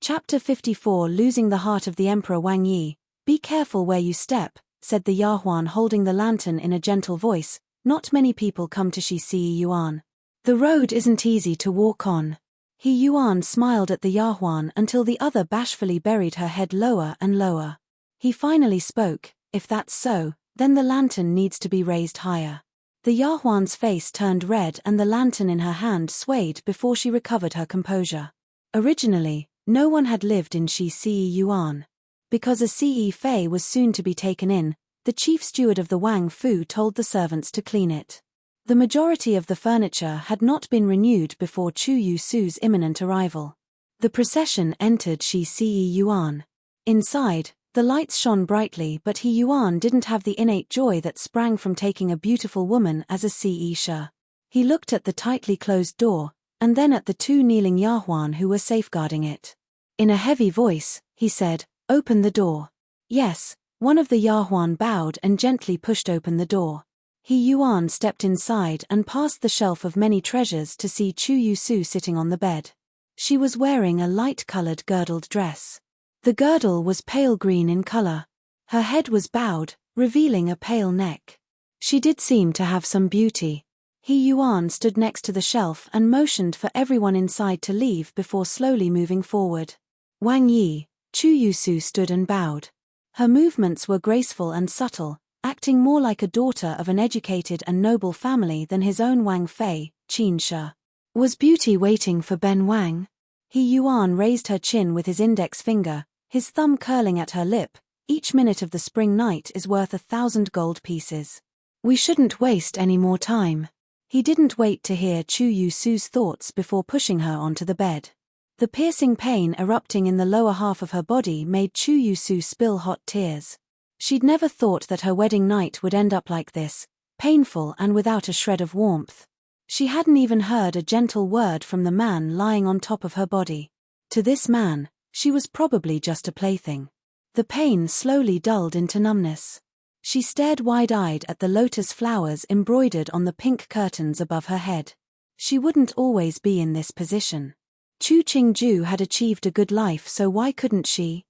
Chapter 54 Losing the Heart of the Emperor Wang Yi. "Be careful where you step," said the Yahuan holding the lantern in a gentle voice. "Not many people come to Shi Yuan. The road isn't easy to walk on." He Yuan smiled at the Yahuan until the other bashfully buried her head lower and lower. He finally spoke, "If that's so, then the lantern needs to be raised higher." The Yahuan's face turned red and the lantern in her hand swayed before she recovered her composure. Originally, no one had lived in Shi Yuan. Because a Ce Fei was soon to be taken in, the chief steward of the Wang Fu told the servants to clean it. The majority of the furniture had not been renewed before Chu Yusu's imminent arrival. The procession entered Shi Yuan. Inside, the lights shone brightly, but He Yuan didn't have the innate joy that sprang from taking a beautiful woman as a Ce Shi. He looked at the tightly closed door, and then at the 2 kneeling Yahuan who were safeguarding it. In a heavy voice, he said, "Open the door." "Yes." One of the Yahuan bowed and gently pushed open the door. He Yuan stepped inside and past the shelf of many treasures to see Chu Yusu sitting on the bed. She was wearing a light-colored girdled dress. The girdle was pale green in color. Her head was bowed, revealing a pale neck. She did seem to have some beauty. He Yuan stood next to the shelf and motioned for everyone inside to leave before slowly moving forward. Wang Yi, Chu Yusu stood and bowed. Her movements were graceful and subtle, acting more like a daughter of an educated and noble family than his own Wang Fei, Qin Shi. Was beauty waiting for Ben Wang? He Yuan raised her chin with his index finger, his thumb curling at her lip. "Each minute of the spring night is worth 1,000 gold pieces. We shouldn't waste any more time." He didn't wait to hear Chu Yusu's thoughts before pushing her onto the bed. The piercing pain erupting in the lower half of her body made Chu Yusu spill hot tears. She'd never thought that her wedding night would end up like this, painful and without a shred of warmth. She hadn't even heard a gentle word from the man lying on top of her body. To this man, she was probably just a plaything. The pain slowly dulled into numbness. She stared wide-eyed at the lotus flowers embroidered on the pink curtains above her head. She wouldn't always be in this position. Chu Qingju had achieved a good life, so why couldn't she?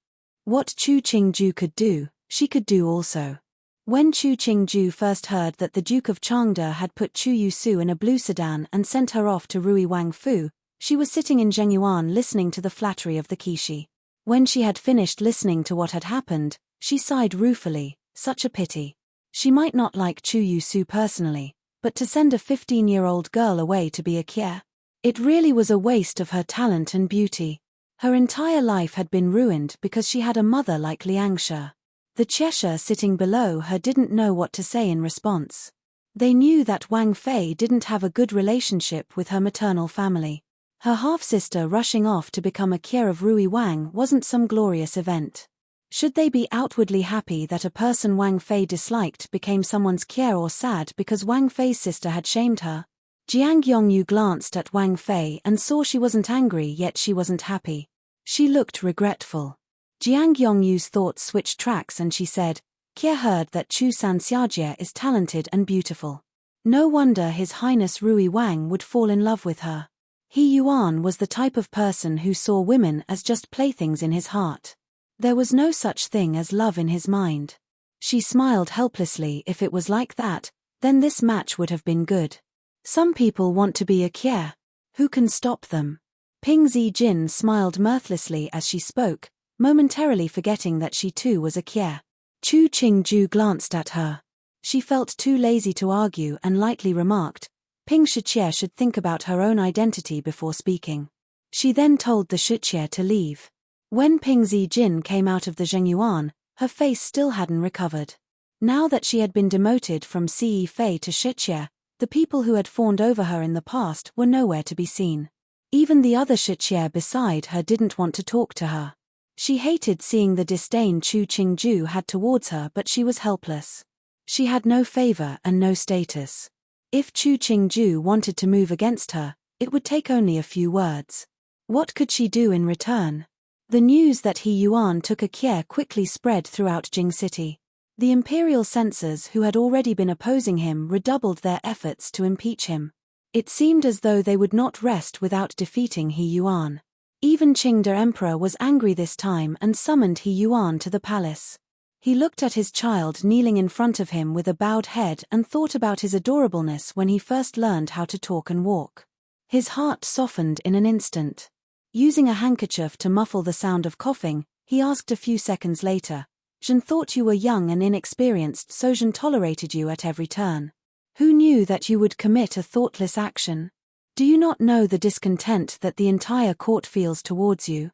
What Chu Qingju could do, she could do also. When Chu Qingju first heard that the Duke of Changde had put Chu Yusu in a blue sedan and sent her off to Rui Wang Fu, she was sitting in Zhengyuan listening to the flattery of the Kishi. When she had finished listening to what had happened, she sighed ruefully, such a pity. She might not like Chu Yusu personally, but to send a 15-year-old girl away to be a Kie? It really was a waste of her talent and beauty. Her entire life had been ruined because she had a mother like Liang Shi. The Cheshire sitting below her didn't know what to say in response. They knew that Wang Fei didn't have a good relationship with her maternal family. Her half-sister rushing off to become a Kie of Rui Wang wasn't some glorious event. Should they be outwardly happy that a person Wang Fei disliked became someone's Kie, or sad because Wang Fei's sister had shamed her? Jiang Yongyu glanced at Wang Fei and saw she wasn't angry yet she wasn't happy. She looked regretful. Jiang Yongyu's thoughts switched tracks and she said, Kie heard that Chu Sanxiajie is talented and beautiful. No wonder His Highness Rui Wang would fall in love with her. He Yuan was the type of person who saw women as just playthings in his heart. There was no such thing as love in his mind. She smiled helplessly. If it was like that, then this match would have been good. Some people want to be a Kie. Who can stop them? Ping Zijin smiled mirthlessly as she spoke, momentarily forgetting that she too was a Kie. Chu Qingju glanced at her. She felt too lazy to argue and lightly remarked, Ping Shiqie should think about her own identity before speaking. She then told the Shiqie to leave. When Ping Zijin came out of the Zhengyuan, her face still hadn't recovered. Now that she had been demoted from Ce Fei to Shiqie, the people who had fawned over her in the past were nowhere to be seen. Even the other Shiqie beside her didn't want to talk to her. She hated seeing the disdain Chu Qingju had towards her, but she was helpless. She had no favor and no status. If Chu Qingju wanted to move against her, it would take only a few words. What could she do in return? The news that He Yuan took a Kie quickly spread throughout Jing City. The imperial censors who had already been opposing him redoubled their efforts to impeach him. It seemed as though they would not rest without defeating He Yuan. Even Qingde Emperor was angry this time and summoned He Yuan to the palace. He looked at his child kneeling in front of him with a bowed head and thought about his adorableness when he first learned how to talk and walk. His heart softened in an instant. Using a handkerchief to muffle the sound of coughing, he asked a few seconds later, Zhen thought you were young and inexperienced, so Zhen tolerated you at every turn. Who knew that you would commit a thoughtless action? Do you not know the discontent that the entire court feels towards you?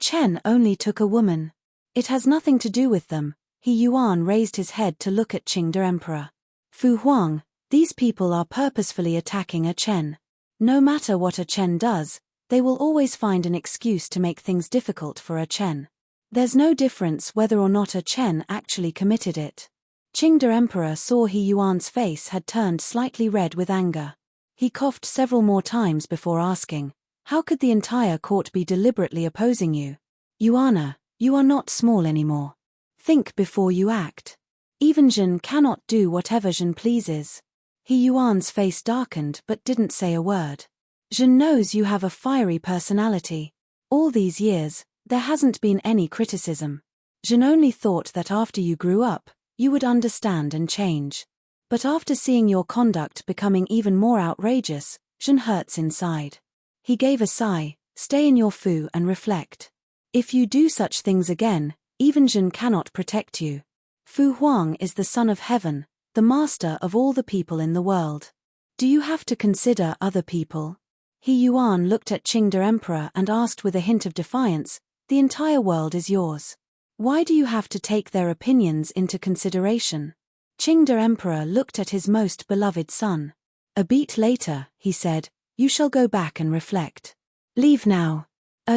Chen only took a woman. It has nothing to do with them. He Yuan raised his head to look at Qingde Emperor. Fu Huang, these people are purposefully attacking Chen. No matter what Chen does, they will always find an excuse to make things difficult for Chen. There's no difference whether or not Chen actually committed it. Qingde Emperor saw He Yuan's face had turned slightly red with anger. He coughed several more times before asking, how could the entire court be deliberately opposing you? Yuana, you are not small anymore. Think before you act. Even Zhen cannot do whatever Zhen pleases. He Yuan's face darkened but didn't say a word. Zhen knows you have a fiery personality. All these years, there hasn't been any criticism. Zhen only thought that after you grew up, you would understand and change. But after seeing your conduct becoming even more outrageous, Zhen hurts inside. He gave a sigh, stay in your fu and reflect. If you do such things again, even Zhen cannot protect you. Fu Huang is the son of heaven, the master of all the people in the world. Do you have to consider other people? He Yuan looked at Qingde Emperor and asked with a hint of defiance, the entire world is yours. Why do you have to take their opinions into consideration? Qingde Emperor looked at his most beloved son. A beat later, he said, you shall go back and reflect. Leave now.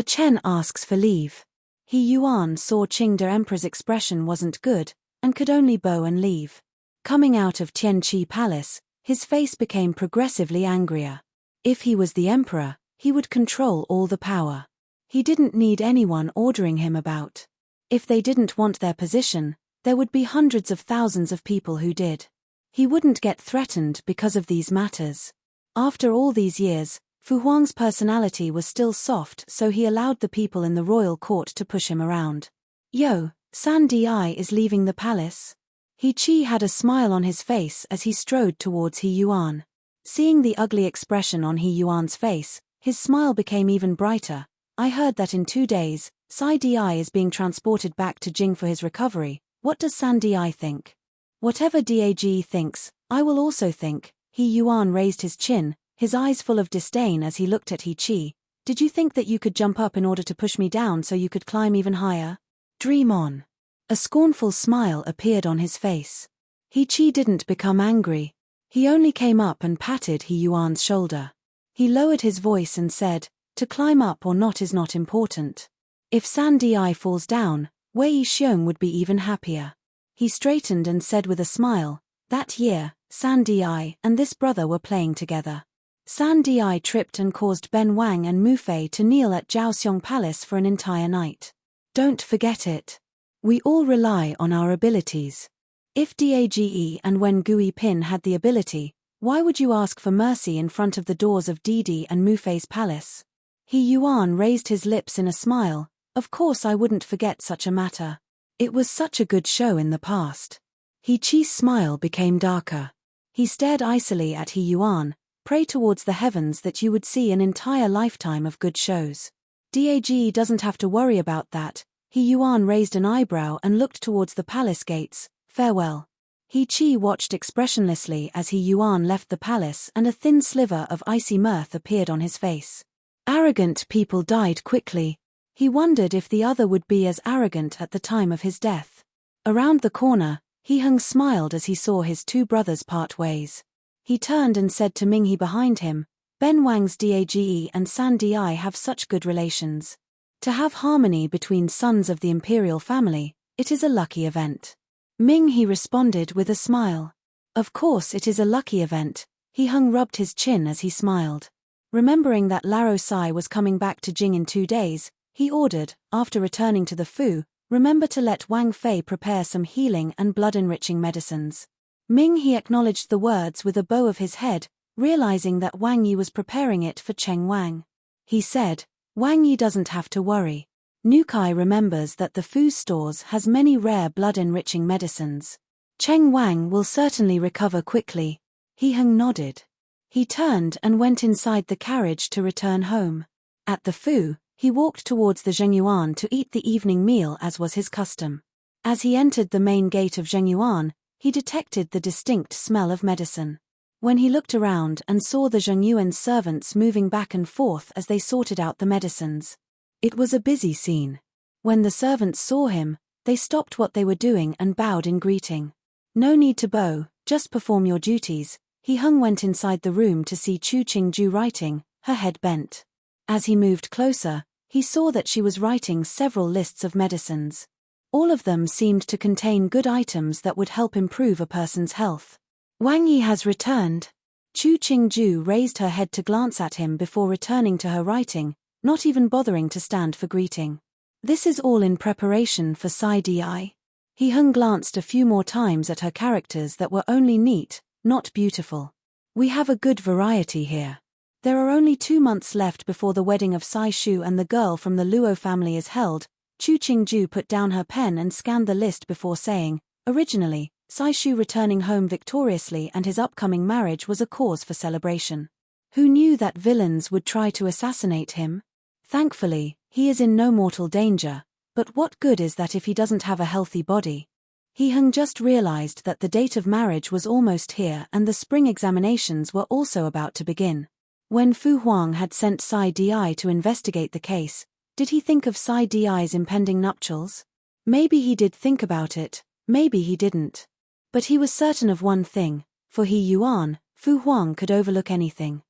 Chen asks for leave. He Yuan saw Qingde Emperor's expression wasn't good, and could only bow and leave. Coming out of Tianqi Palace, his face became progressively angrier. If he was the emperor, he would control all the power. He didn't need anyone ordering him about. If they didn't want their position, there would be hundreds of thousands of people who did. He wouldn't get threatened because of these matters. After all these years, Fu Huang's personality was still soft, so he allowed the people in the royal court to push him around. Yo, San Di is leaving the palace? He Qi had a smile on his face as he strode towards He Yuan. Seeing the ugly expression on He Yuan's face, his smile became even brighter. I heard that in 2 days, Sai Di is being transported back to Jing for his recovery. What does San Di think? Whatever Dag thinks, I will also think. He Yuan raised his chin, his eyes full of disdain as he looked at He Qi. Did you think that you could jump up in order to push me down so you could climb even higher? Dream on. A scornful smile appeared on his face. He Qi didn't become angry. He only came up and patted He Yuan's shoulder. He lowered his voice and said, to climb up or not is not important. If San Di falls down, Wei Xiong would be even happier. He straightened and said with a smile, that year, San Di and this brother were playing together. San Di tripped and caused Ben Wang and Mu Fei to kneel at Jiaoxiong Palace for an entire night. Don't forget it. We all rely on our abilities. If Dage and Wen Gui Pin had the ability, why would you ask for mercy in front of the doors of Didi and Mu Fei's palace? He Yuan raised his lips in a smile. Of course I wouldn't forget such a matter. It was such a good show in the past. He Chi's smile became darker. He stared icily at He Yuan. Pray towards the heavens that you would see an entire lifetime of good shows. Dag doesn't have to worry about that. He Yuan raised an eyebrow and looked towards the palace gates. Farewell. He Chi watched expressionlessly as He Yuan left the palace and a thin sliver of icy mirth appeared on his face. Arrogant people died quickly. He wondered if the other would be as arrogant at the time of his death. Around the corner, He Hung smiled as he saw his two brothers part ways. He turned and said to Minghe behind him, Ben Wang's Dage and San Di have such good relations. To have harmony between sons of the imperial family, it is a lucky event. Minghe responded with a smile. Of course it is a lucky event. He Hung rubbed his chin as he smiled. Remembering that Laro Sai was coming back to Jing in 2 days, he ordered, after returning to the Fu, remember to let Wang Fei prepare some healing and blood-enriching medicines. Minghe acknowledged the words with a bow of his head, realizing that Wang Yi was preparing it for Cheng Wang. He said, Wang Yi doesn't have to worry. Nukai remembers that the Fu stores has many rare blood-enriching medicines. Cheng Wang will certainly recover quickly. He Hung nodded. He turned and went inside the carriage to return home. At the Fu, he walked towards the Zhengyuan to eat the evening meal as was his custom. As he entered the main gate of Zhengyuan, he detected the distinct smell of medicine. When he looked around and saw the Zhengyuan's servants moving back and forth as they sorted out the medicines. It was a busy scene. When the servants saw him, they stopped what they were doing and bowed in greeting. No need to bow, just perform your duties. He Hung went inside the room to see Chu Qingju writing, her head bent. As he moved closer, he saw that she was writing several lists of medicines. All of them seemed to contain good items that would help improve a person's health. Wang Yi has returned. Chu Qingju raised her head to glance at him before returning to her writing, not even bothering to stand for greeting. This is all in preparation for Sai Di. He Hung glanced a few more times at her characters that were only neat, not beautiful. We have a good variety here. There are only 2 months left before the wedding of Sai Shu and the girl from the Luo family is held. Chu Qingju put down her pen and scanned the list before saying, originally, Sai Shu returning home victoriously and his upcoming marriage was a cause for celebration. Who knew that villains would try to assassinate him? Thankfully, he is in no mortal danger, but what good is that if he doesn't have a healthy body? He Hung just realized that the date of marriage was almost here and the spring examinations were also about to begin. When Fu Huang had sent Sai Di to investigate the case, did he think of Sai Di's impending nuptials? Maybe he did think about it, maybe he didn't. But he was certain of one thing, for He Yuan, Fu Huang could overlook anything.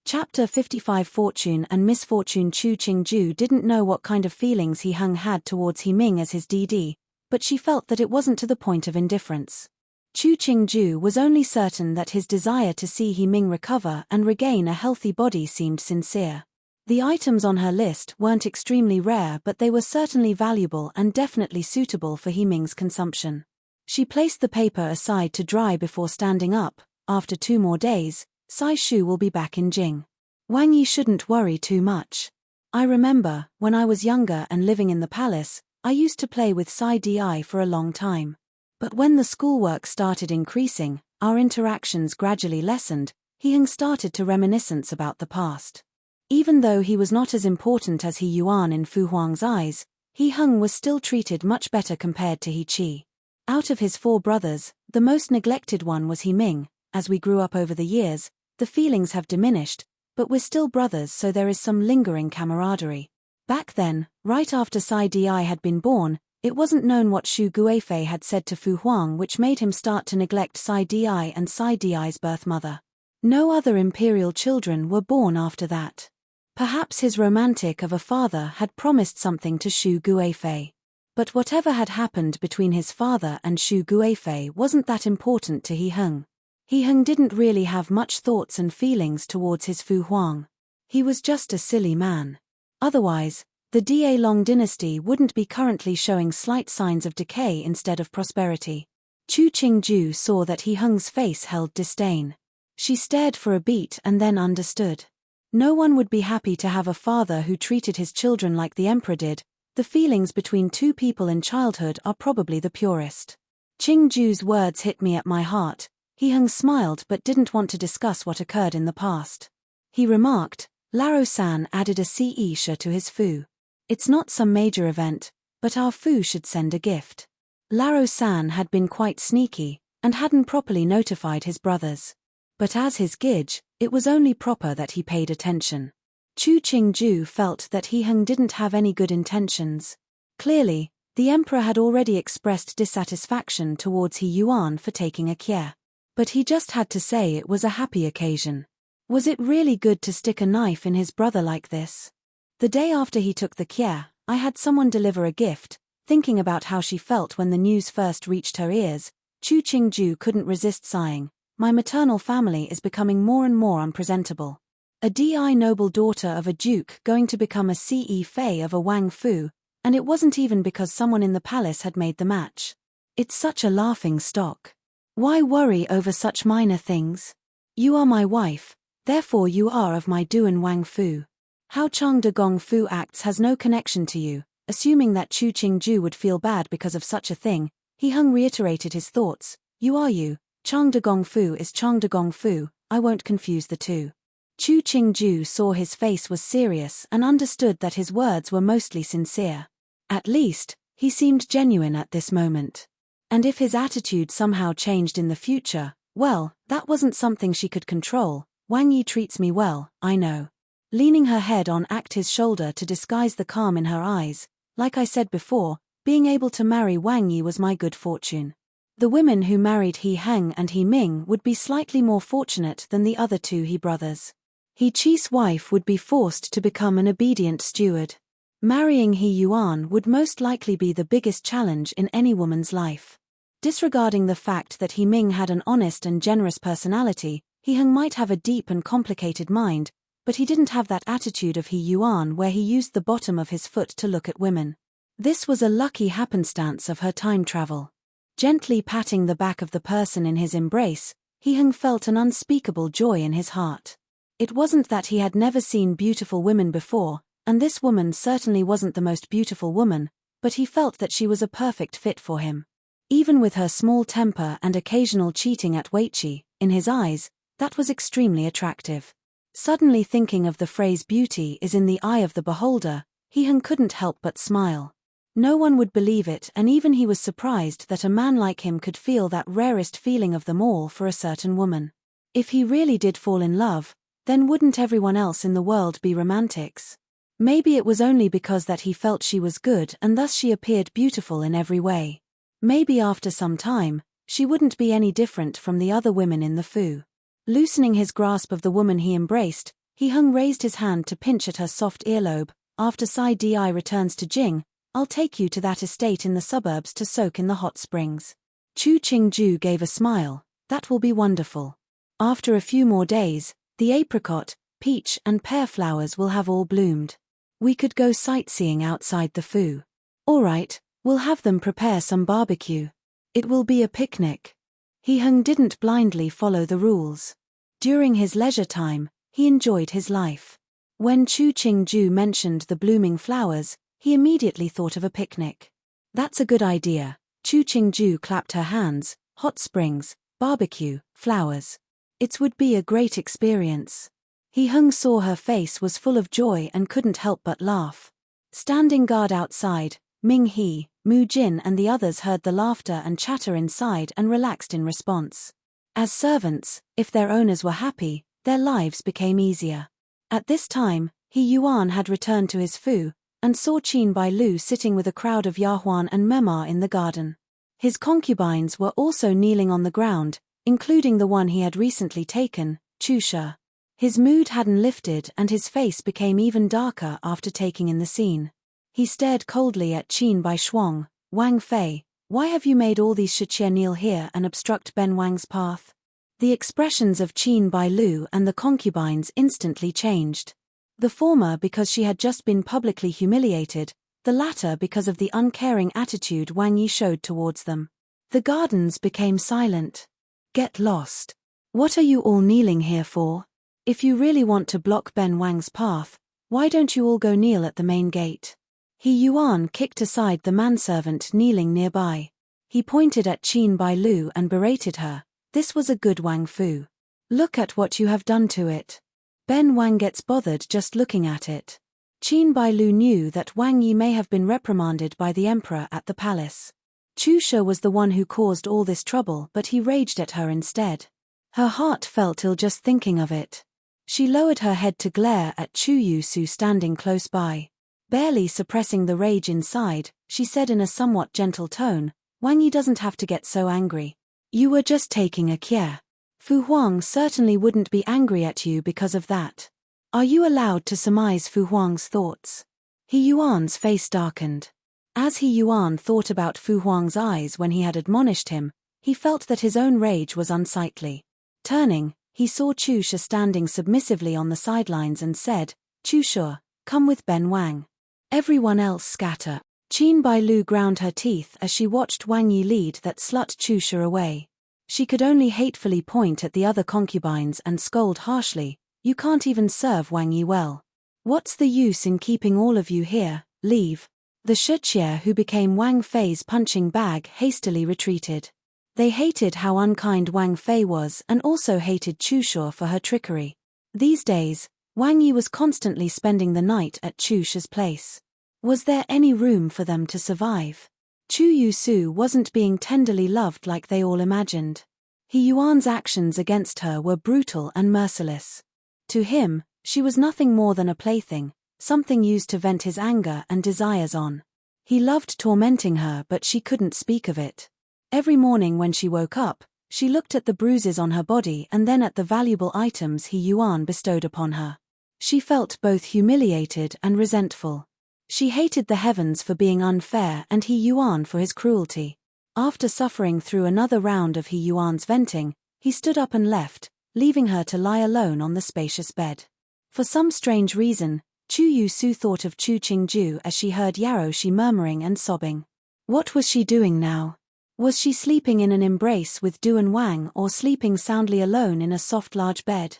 Chapter 55 Fortune and Misfortune. Chu Qingju didn't know what kind of feelings He Hung had towards He Ming as his DD, but she felt that it wasn't to the point of indifference. Chu Qingju was only certain that his desire to see He Ming recover and regain a healthy body seemed sincere. The items on her list weren't extremely rare, but they were certainly valuable and definitely suitable for He Ming's consumption. She placed the paper aside to dry before standing up. After 2 more days, Sai Shu will be back in Jing. Wang Yi shouldn't worry too much. I remember, when I was younger and living in the palace, I used to play with Sai Di for a long time. But when the schoolwork started increasing, our interactions gradually lessened. He Hung started to reminiscence about the past. Even though he was not as important as He Yuan in Fu Huang's eyes, He Hung was still treated much better compared to He Chi. Out of his 4 brothers, the most neglected one was He Ming. As we grew up over the years, the feelings have diminished, but we're still brothers, so there is some lingering camaraderie. Back then, right after Sai Di had been born, it wasn't known what Shu Guifei had said to Fu Huang which made him start to neglect Sai Di and Sai Di's birth mother. No other imperial children were born after that. Perhaps his romantic of a father had promised something to Shu Guifei. But whatever had happened between his father and Shu Guifei wasn't that important to He Heng. He Heng didn't really have much thoughts and feelings towards his Fu Huang. He was just a silly man. Otherwise, the Da Long dynasty wouldn't be currently showing slight signs of decay instead of prosperity. Chu Qingju saw that He Heng's face held disdain. She stared for a beat and then understood. No one would be happy to have a father who treated his children like the emperor did. The feelings between two people in childhood are probably the purest. Qingju's words hit me at my heart. He Heng smiled but didn't want to discuss what occurred in the past. He remarked, Laro-san added a CE to his Fu. It's not some major event, but our Fu should send a gift. Laro-san had been quite sneaky, and hadn't properly notified his brothers. But as his Gij, it was only proper that he paid attention. Chu Qingju felt that He Heng didn't have any good intentions. Clearly, the emperor had already expressed dissatisfaction towards He Yuan for taking a Kie. But he just had to say it was a happy occasion. Was it really good to stick a knife in his brother like this? The day after he took the Kie, I had someone deliver a gift. Thinking about how she felt when the news first reached her ears, Chu Qingju couldn't resist sighing. My maternal family is becoming more and more unpresentable. A Di noble daughter of a duke going to become a Ce Fei of a Wang Fu, and it wasn't even because someone in the palace had made the match. It's such a laughing stock. Why worry over such minor things? You are my wife, therefore you are of my Duan Wang Fu. How Chang De Gong Fu acts has no connection to you. Assuming that Chu Qingju would feel bad because of such a thing, He Heng reiterated his thoughts. You are you. Chang De Gong Fu is Chang De Gong Fu, I won't confuse the two. Chu Qingju saw his face was serious and understood that his words were mostly sincere. At least, he seemed genuine at this moment. And if his attitude somehow changed in the future, well, that wasn't something she could control. Wang Yi treats me well, I know. Leaning her head on Acta's shoulder to disguise the calm in her eyes, like I said before, being able to marry Wang Yi was my good fortune. The women who married He Heng and He Ming would be slightly more fortunate than the other two He brothers. He Chi's wife would be forced to become an obedient steward. Marrying He Yuan would most likely be the biggest challenge in any woman's life. Disregarding the fact that He Ming had an honest and generous personality, He Heng might have a deep and complicated mind, but he didn't have that attitude of He Yuan where he used the bottom of his foot to look at women. This was a lucky happenstance of her time travel. Gently patting the back of the person in his embrace, He Heng felt an unspeakable joy in his heart. It wasn't that he had never seen beautiful women before, and this woman certainly wasn't the most beautiful woman, but he felt that she was a perfect fit for him. Even with her small temper and occasional cheating at Weiqi, in his eyes, that was extremely attractive. Suddenly thinking of the phrase beauty is in the eye of the beholder, He Heng couldn't help but smile. No one would believe it, and even he was surprised that a man like him could feel that rarest feeling of them all for a certain woman. If he really did fall in love, then wouldn't everyone else in the world be romantics? Maybe it was only because that he felt she was good and thus she appeared beautiful in every way. Maybe after some time, she wouldn't be any different from the other women in the Fu. Loosening his grasp of the woman he embraced, He Heng raised his hand to pinch at her soft earlobe. After Sai Di returns to Jing, I'll take you to that estate in the suburbs to soak in the hot springs. Chu Qingju gave a smile. That will be wonderful. After a few more days, the apricot, peach and pear flowers will have all bloomed. We could go sightseeing outside the Fu. All right, we'll have them prepare some barbecue. It will be a picnic. He Heng didn't blindly follow the rules. During his leisure time, he enjoyed his life. When Chu Qingju mentioned the blooming flowers, he immediately thought of a picnic. That's a good idea. Chu Qingju clapped her hands. Hot springs, barbecue, flowers. It would be a great experience. He Heng saw her face was full of joy and couldn't help but laugh. Standing guard outside, Ming He, Mu Jin and the others heard the laughter and chatter inside and relaxed in response. As servants, if their owners were happy, their lives became easier. At this time, He Yuan had returned to his Fu, and saw Qin Bai Lu sitting with a crowd of Yahuan and Memar in the garden. His concubines were also kneeling on the ground, including the one he had recently taken, Chu Shi. His mood hadn't lifted and his face became even darker after taking in the scene. He stared coldly at Qin Bai Shuang. Wang Fei, why have you made all these Shiqie kneel here and obstruct Ben Wang's path? The expressions of Qin Bai Lu and the concubines instantly changed. The former because she had just been publicly humiliated, the latter because of the uncaring attitude Wang Yi showed towards them. The gardens became silent. Get lost. What are you all kneeling here for? If you really want to block Ben Wang's path, why don't you all go kneel at the main gate? He Yuan kicked aside the manservant kneeling nearby. He pointed at Qin Bai Lu and berated her. This was a good Wang Fu. Look at what you have done to it. Ben Wang gets bothered just looking at it. Qin Bai Lu knew that Wang Yi may have been reprimanded by the emperor at the palace. Chu Shi was the one who caused all this trouble, but he raged at her instead. Her heart felt ill just thinking of it. She lowered her head to glare at Chu Yusu standing close by. Barely suppressing the rage inside, she said in a somewhat gentle tone, Wang Yi doesn't have to get so angry. You were just taking a kia. Fu Huang certainly wouldn't be angry at you because of that. Are you allowed to surmise Fu Huang's thoughts? He Yuan's face darkened. As He Yuan thought about Fu Huang's eyes when he had admonished him, he felt that his own rage was unsightly. Turning, he saw Chu Shi standing submissively on the sidelines and said, Chu Shi, come with Ben Wang. Everyone else scatter. Qin Bai Lu ground her teeth as she watched Wang Yi lead that slut Chu Shi away. She could only hatefully point at the other concubines and scold harshly, you can't even serve Wang Yi well. What's the use in keeping all of you here? Leave. The Shiqie who became Wang Fei's punching bag hastily retreated. They hated how unkind Wang Fei was and also hated Chu Shi for her trickery. These days, Wang Yi was constantly spending the night at Chu Shi's place. Was there any room for them to survive? Chu Yusu wasn't being tenderly loved like they all imagined. He Yuan's actions against her were brutal and merciless. To him, she was nothing more than a plaything, something used to vent his anger and desires on. He loved tormenting her, but she couldn't speak of it. Every morning when she woke up, she looked at the bruises on her body and then at the valuable items He Yuan bestowed upon her. She felt both humiliated and resentful. She hated the heavens for being unfair and He Yuan for his cruelty. After suffering through another round of He Yuan's venting, he stood up and left, leaving her to lie alone on the spacious bed. For some strange reason, Chu Yusu thought of Chu Qingju as she heard Yaroshi murmuring and sobbing. What was she doing now? Was she sleeping in an embrace with Duan Wang or sleeping soundly alone in a soft large bed?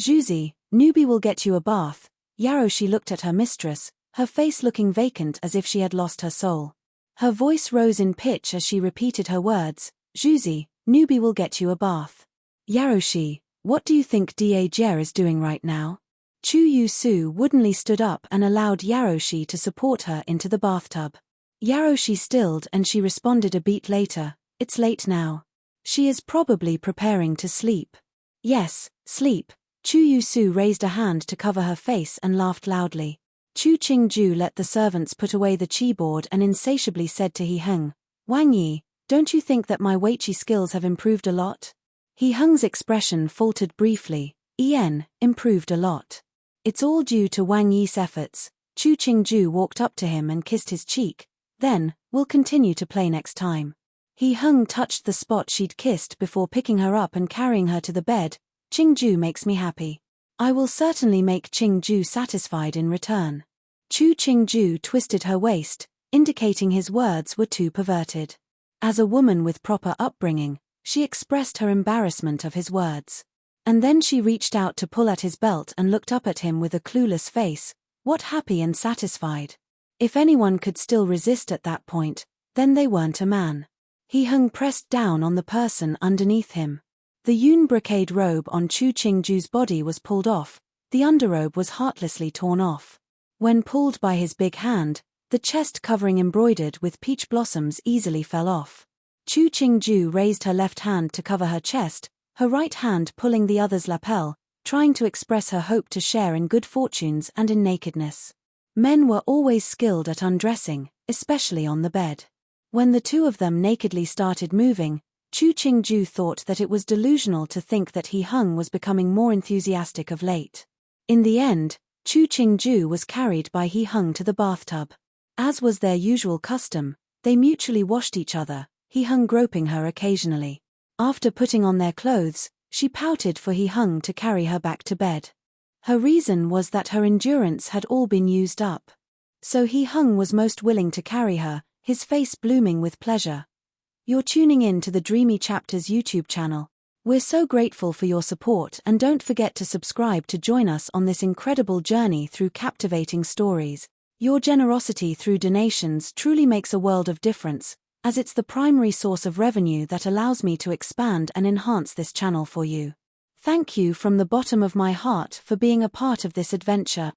Zhuzi, newbie will get you a bath. Yaroshi looked at her mistress, her face looking vacant as if she had lost her soul. Her voice rose in pitch as she repeated her words, Zhuzi, newbie will get you a bath. Yaroshi, what do you think Da Jie is doing right now? Chu Yusu woodenly stood up and allowed Yaroshi to support her into the bathtub. Yaroshi stilled and she responded a beat later, it's late now. She is probably preparing to sleep. Yes, sleep. Chu Yusu raised a hand to cover her face and laughed loudly. Chu Qingju let the servants put away the qi board and insatiably said to He Heng, Wang Yi, don't you think that my weiqi skills have improved a lot? He Heng's expression faltered briefly, improved a lot. It's all due to Wang Yi's efforts. Chu Qingju walked up to him and kissed his cheek. Then, we'll continue to play next time. He Heng touched the spot she'd kissed before picking her up and carrying her to the bed. Qingju makes me happy. I will certainly make Qingju satisfied in return. Chu Qingju twisted her waist, indicating his words were too perverted. As a woman with proper upbringing, she expressed her embarrassment of his words. And then she reached out to pull at his belt and looked up at him with a clueless face, what happy and satisfied. If anyone could still resist at that point, then they weren't a man. He Heng pressed down on the person underneath him. The yun brocade robe on Chu Qingju's body was pulled off, the underrobe was heartlessly torn off. When pulled by his big hand, the chest covering embroidered with peach blossoms easily fell off. Chu Qingju raised her left hand to cover her chest, her right hand pulling the other's lapel, trying to express her hope to share in good fortunes and in nakedness. Men were always skilled at undressing, especially on the bed. When the two of them nakedly started moving, Chu Qingju thought that it was delusional to think that He Heng was becoming more enthusiastic of late. In the end, Chu Qingju was carried by He Heng to the bathtub. As was their usual custom, they mutually washed each other, he hung groping her occasionally. After putting on their clothes, she pouted for he hung to carry her back to bed. Her reason was that her endurance had all been used up. So he hung was most willing to carry her, his face blooming with pleasure. You're tuning in to the Dreamy Chapters YouTube channel. We're so grateful for your support, and don't forget to subscribe to join us on this incredible journey through captivating stories. Your generosity through donations truly makes a world of difference, as it's the primary source of revenue that allows me to expand and enhance this channel for you. Thank you from the bottom of my heart for being a part of this adventure.